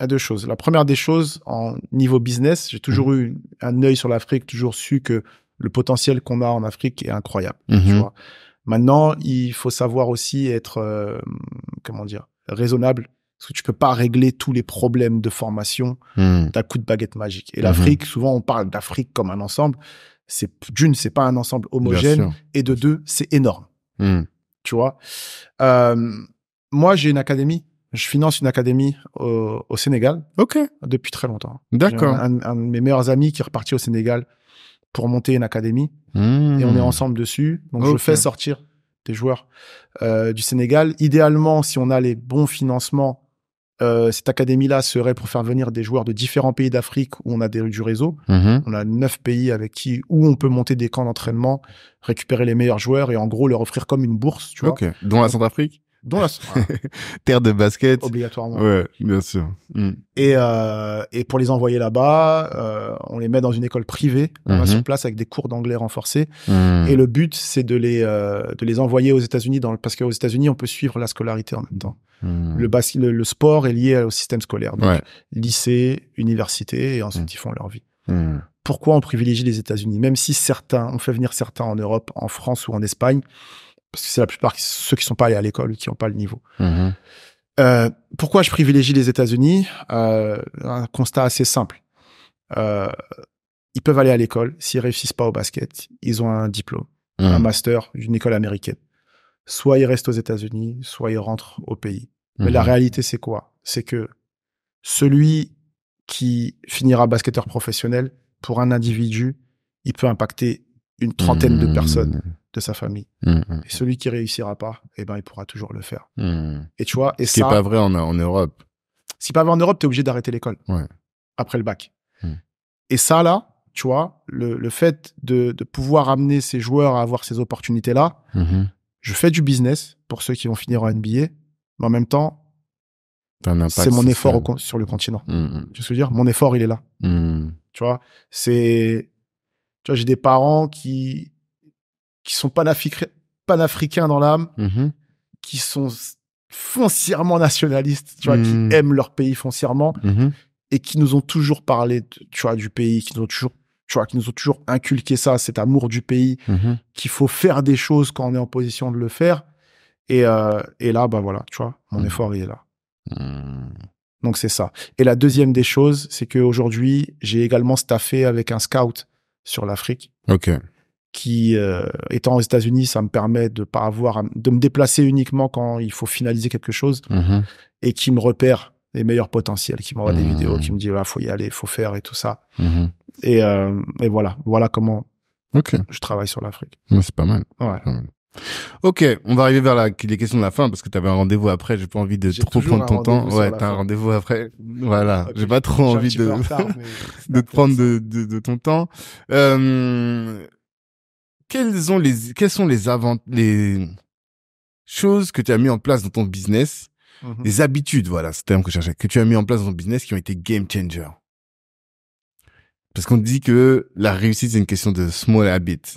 S1: deux choses. La première des choses, en niveau business, j'ai toujours eu un œil sur l'Afrique, toujours su que le potentiel qu'on a en Afrique est incroyable. Tu vois. Maintenant, il faut savoir aussi être, raisonnable. Parce que tu peux pas régler tous les problèmes de formation d'un coup de baguette magique. Et l'Afrique, souvent, on parle d'Afrique comme un ensemble. D'une, c'est pas un ensemble homogène. Et de deux, c'est énorme. Tu vois. Moi, j'ai une académie. Je finance une académie au Sénégal.
S2: Ok.
S1: Depuis très longtemps.
S2: D'accord.
S1: J'ai un de mes meilleurs amis qui est reparti au Sénégal pour monter une académie. Et on est ensemble dessus. Donc, je fais sortir des joueurs du Sénégal. Idéalement, si on a les bons financements, cette académie-là serait pour faire venir des joueurs de différents pays d'Afrique où on a du réseau. On a 9 pays où on peut monter des camps d'entraînement, récupérer les meilleurs joueurs et en gros leur offrir comme une bourse, tu vois.
S2: Ok. Dont la Centrafrique? Terre de basket.
S1: Obligatoirement.
S2: Ouais, bien sûr.
S1: Et pour les envoyer là-bas, on les met dans une école privée, on va sur place avec des cours d'anglais renforcés. Et le but, c'est de les envoyer aux États-Unis parce qu'aux États-Unis, on peut suivre la scolarité en même temps. Le sport est lié au système scolaire. Donc, lycée, université, et ensuite ils font leur vie. Pourquoi on privilégie les États-Unis? Même si on fait venir certains en Europe, en France ou en Espagne, parce que c'est la plupart ceux qui sont pas allés à l'école ou qui n'ont pas le niveau. Pourquoi je privilégie les États-Unis? Un constat assez simple. Ils peuvent aller à l'école. S'ils réussissent pas au basket, ils ont un diplôme, un master d'une école américaine. Soit ils restent aux États-Unis, soit ils rentrent au pays. Mais la réalité, c'est quoi? C'est que celui qui finira basketteur professionnel, pour un individu, il peut impacter une trentaine de personnes de sa famille. Et celui qui réussira pas, eh ben, il pourra toujours le faire. Et tu vois,
S2: ce qui est pas vrai en Europe.
S1: Si pas vrai en Europe, t'es obligé d'arrêter l'école. Après le bac. Et ça, là, tu vois, le fait de pouvoir amener ces joueurs à avoir ces opportunités-là, je fais du business pour ceux qui vont finir en NBA, mais en même temps, c'est mon effort sur le continent. Tu vois ce que je veux dire? Mon effort, il est là. Tu vois, j'ai des parents qui sont panafricains dans l'âme, qui sont foncièrement nationalistes, tu vois, qui aiment leur pays foncièrement, et qui nous ont toujours parlé, tu vois, du pays, qui nous ont toujours inculqué ça, cet amour du pays, qu'il faut faire des choses quand on est en position de le faire. Et là, bah voilà, tu vois, mon effort, il est là. Donc, c'est ça. Et la deuxième des choses, c'est qu'aujourd'hui, j'ai également staffé avec un scout sur l'Afrique.
S2: Ok.
S1: Qui, étant aux États-Unis, ça me permet de me déplacer uniquement quand il faut finaliser quelque chose et qui me repère les meilleurs potentiels, qui m'envoie des vidéos, qui me dit, faut y aller, faut faire et tout ça. Et voilà comment je travaille sur l'Afrique.
S2: C'est pas mal.
S1: Ouais.
S2: Ok, on va arriver vers les questions de la fin parce que tu avais un rendez-vous après. J'ai pas envie de trop prendre ton temps. Ouais, t'as un rendez-vous après. Voilà, okay. J'ai pas trop envie de te prendre de ton temps. Quelles sont les choses que tu as mis en place dans ton business, les habitudes, voilà, c'est le terme que je cherchais, que tu as mis en place dans ton business qui ont été game changer? Parce qu'on dit que la réussite, c'est une question de small habits.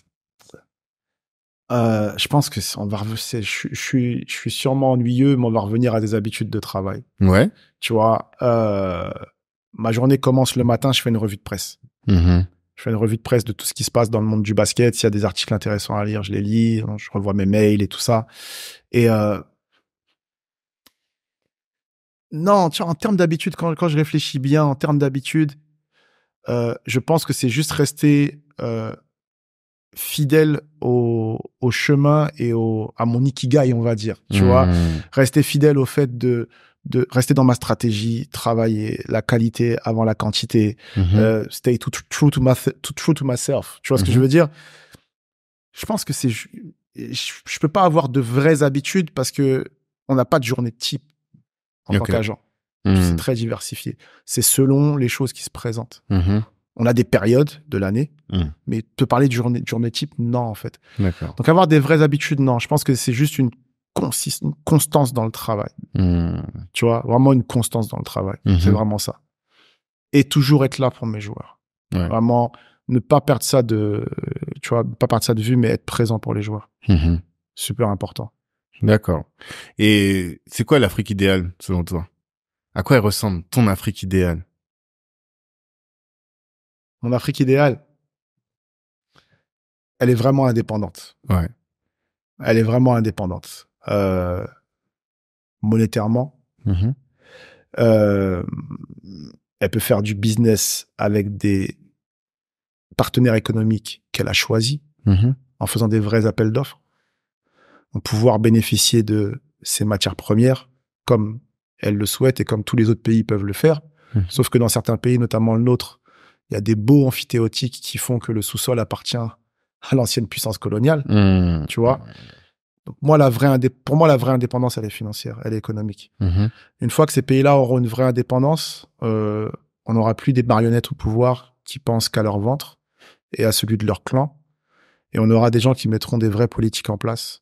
S1: Je pense que je suis sûrement ennuyeux, mais on va revenir à des habitudes de travail.
S2: Ouais.
S1: Tu vois, ma journée commence le matin, je fais une revue de presse. Je fais une revue de presse de tout ce qui se passe dans le monde du basket. S'il y a des articles intéressants à lire, je les lis, je revois mes mails et tout ça. Et non, tu vois, en termes d'habitude, quand je réfléchis bien, en termes d'habitude, je pense que c'est juste rester fidèle au chemin et à mon ikigai, on va dire. Tu vois, rester fidèle au fait de rester dans ma stratégie, travailler la qualité avant la quantité, stay true to myself. Tu vois ce que je veux dire? Je pense que je peux pas avoir de vraies habitudes parce que on n'a pas de journée type en tant qu'agent. C'est très diversifié. C'est selon les choses qui se présentent. On a des périodes de l'année, mais te parler de journée type, non, en fait.
S2: D'accord.
S1: Donc, avoir des vraies habitudes, non. Je pense que c'est juste une constance dans le travail. Tu vois, vraiment une constance dans le travail. C'est vraiment ça. Et toujours être là pour mes joueurs.
S2: Ouais.
S1: Vraiment, ne pas perdre ça de vue, mais être présent pour les joueurs. Super important.
S2: D'accord. Et c'est quoi l'Afrique idéale, selon toi? À quoi elle ressemble, ton Afrique idéale?
S1: Mon Afrique idéale, elle est vraiment indépendante.
S2: Ouais.
S1: Elle est vraiment indépendante. Monétairement. Elle peut faire du business avec des partenaires économiques qu'elle a choisis en faisant des vrais appels d'offres. Pouvoir bénéficier de ces matières premières comme elle le souhaite et comme tous les autres pays peuvent le faire. Sauf que dans certains pays, notamment le nôtre, il y a des beaux amphithéotiques qui font que le sous-sol appartient à l'ancienne puissance coloniale. Tu vois? Donc pour moi, la vraie indépendance, elle est financière, elle est économique. Une fois que ces pays-là auront une vraie indépendance, on n'aura plus des marionnettes au pouvoir qui pensent qu'à leur ventre et à celui de leur clan. Et on aura des gens qui mettront des vraies politiques en place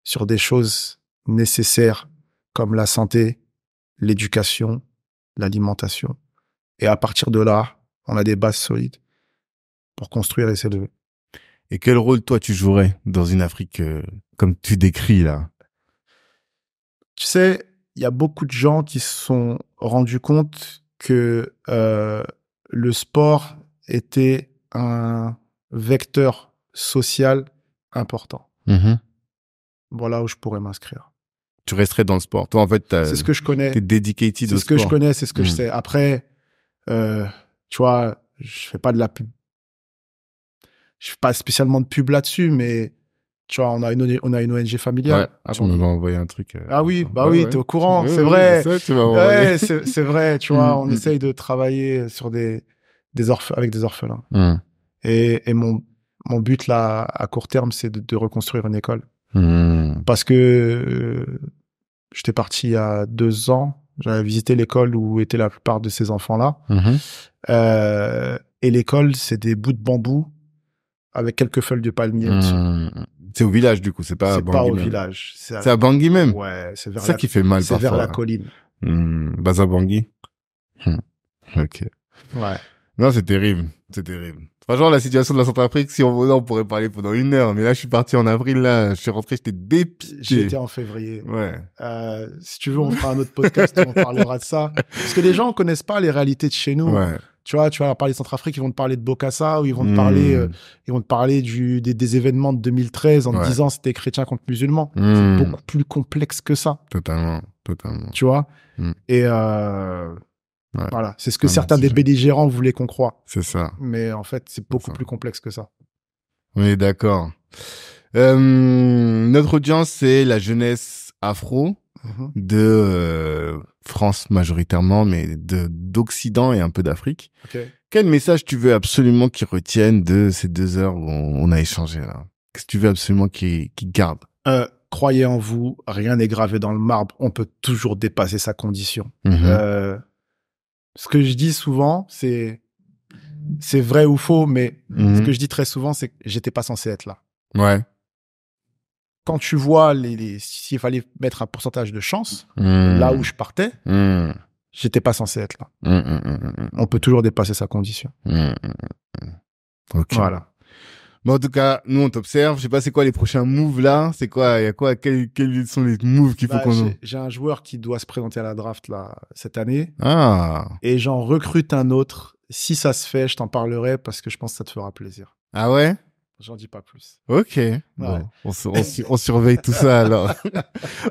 S1: sur des choses nécessaires comme la santé, l'éducation, l'alimentation. Et à partir de là, on a des bases solides pour construire et s'élever.
S2: Et quel rôle, toi, tu jouerais dans une Afrique comme tu décris, là?
S1: Tu sais, il y a beaucoup de gens qui se sont rendus compte que le sport était un vecteur social important. Voilà où je pourrais m'inscrire.
S2: Tu resterais dans le sport. Toi, en fait,
S1: c'est ce que je connais.
S2: T'es dedicated au sport.
S1: C'est ce que je connais, c'est ce que je sais. Après, tu vois, je fais pas de la pub. Je fais pas spécialement de pub là-dessus, mais tu vois, on a une ONG familiale.
S2: Ouais. Ah, tu m'avais envoyé un truc.
S1: Ah oui, oui, t'es au courant, c'est vrai. C'est vrai, tu vois, on essaye de travailler sur avec des orphelins. Et mon but là, à court terme, c'est de reconstruire une école. Parce que j'étais parti il y a 2 ans, j'avais visité l'école où étaient la plupart de ces enfants-là. Et l'école, c'est des bouts de bambou avec quelques feuilles de palmier au-dessus.
S2: C'est au village, du coup, c'est pas à Bangui.
S1: C'est pas au
S2: même.
S1: village.
S2: C'est à Bangui même.
S1: Ouais, c'est vers
S2: ça qui fait mal
S1: c'est
S2: parfois.
S1: vers la colline.
S2: Baza Bangui. Ok.
S1: Ouais.
S2: Non, c'est terrible. C'est terrible. Franchement, la situation de la Centrafrique, si on voulait, on pourrait parler pendant 1 heure. Mais là, je suis parti en avril, là. Je suis rentré, j'étais dépité.
S1: J'y étais en février.
S2: Ouais.
S1: Si tu veux, on fera un autre podcast où on parlera de ça. Parce que les gens connaissent pas les réalités de chez nous.
S2: Ouais.
S1: Tu vas leur parler de Centrafrique, ils vont te parler de Bokassa, ou ils vont te parler, des événements de 2013 en te disant c'était chrétien contre musulman. C'est beaucoup plus complexe que ça.
S2: Totalement.
S1: Tu vois? Et voilà. C'est ce que certains des belligérants voulaient qu'on croie.
S2: C'est ça.
S1: Mais en fait, c'est beaucoup plus complexe que ça.
S2: On est d'accord. Notre audience, c'est la jeunesse afro de France majoritairement, mais d'Occident et un peu d'Afrique.
S1: Okay.
S2: Quel message tu veux absolument qu'ils retiennent de ces 2 heures où on a échangé là? Qu'est-ce que tu veux absolument qu'ils gardent?
S1: Croyez en vous, rien n'est gravé dans le marbre, on peut toujours dépasser sa condition. Ce que je dis souvent, c'est vrai ou faux, mais ce que je dis très souvent, c'est que j'étais pas censé être là.
S2: Ouais.
S1: Quand tu vois s'il fallait mettre un pourcentage de chance, là où je partais, j'étais pas censé être là. On peut toujours dépasser sa condition.
S2: Ok.
S1: Voilà.
S2: Bon, en tout cas, nous, on t'observe. Je sais pas c'est quoi les prochains moves là. C'est quoi, il y a quoi, quels sont les moves qu'il faut qu'on...
S1: J'ai un joueur qui doit se présenter à la draft là, cette année.
S2: Ah.
S1: Et j'en recrute un autre. Si ça se fait, je t'en parlerai parce que je pense que ça te fera plaisir.
S2: Ah ouais?
S1: J'en dis pas plus.
S2: Ok.
S1: Ouais.
S2: Bon, on surveille tout ça alors.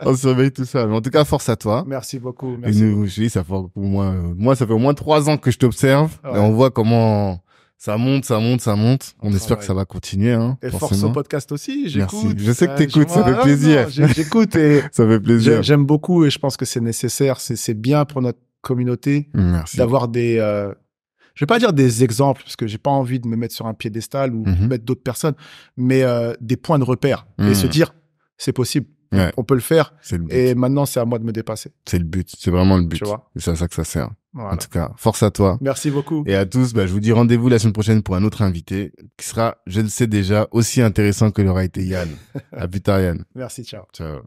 S2: On surveille tout ça. Mais en tout cas, force à toi.
S1: Merci beaucoup. Merci.
S2: Et nous, je dis, ça fait pour moi, ça fait au moins 3 ans que je t'observe.
S1: Ouais.
S2: Et on voit comment ça monte. On espère que ça va continuer, hein.
S1: Et
S2: forcément.
S1: force au podcast aussi. J'écoute.
S2: Merci. Je sais que t'écoutes, ça fait plaisir.
S1: J'écoute et
S2: ça fait plaisir.
S1: J'aime beaucoup et je pense que c'est nécessaire. C'est bien pour notre communauté d'avoir des. Je vais pas dire des exemples parce que j'ai pas envie de me mettre sur un piédestal ou mettre d'autres personnes, mais des points de repère et se dire c'est possible, on peut le faire. Et maintenant c'est à moi de me dépasser.
S2: C'est le but, c'est vraiment le but.
S1: Tu vois.
S2: C'est à ça que ça sert.
S1: Voilà.
S2: En tout cas, force à toi.
S1: Merci beaucoup.
S2: Et à tous, je vous dis rendez-vous la semaine prochaine pour un autre invité qui sera, je le sais déjà, aussi intéressant que l'aura été Yann. À plus tard, Yann.
S1: Merci, ciao.
S2: Ciao.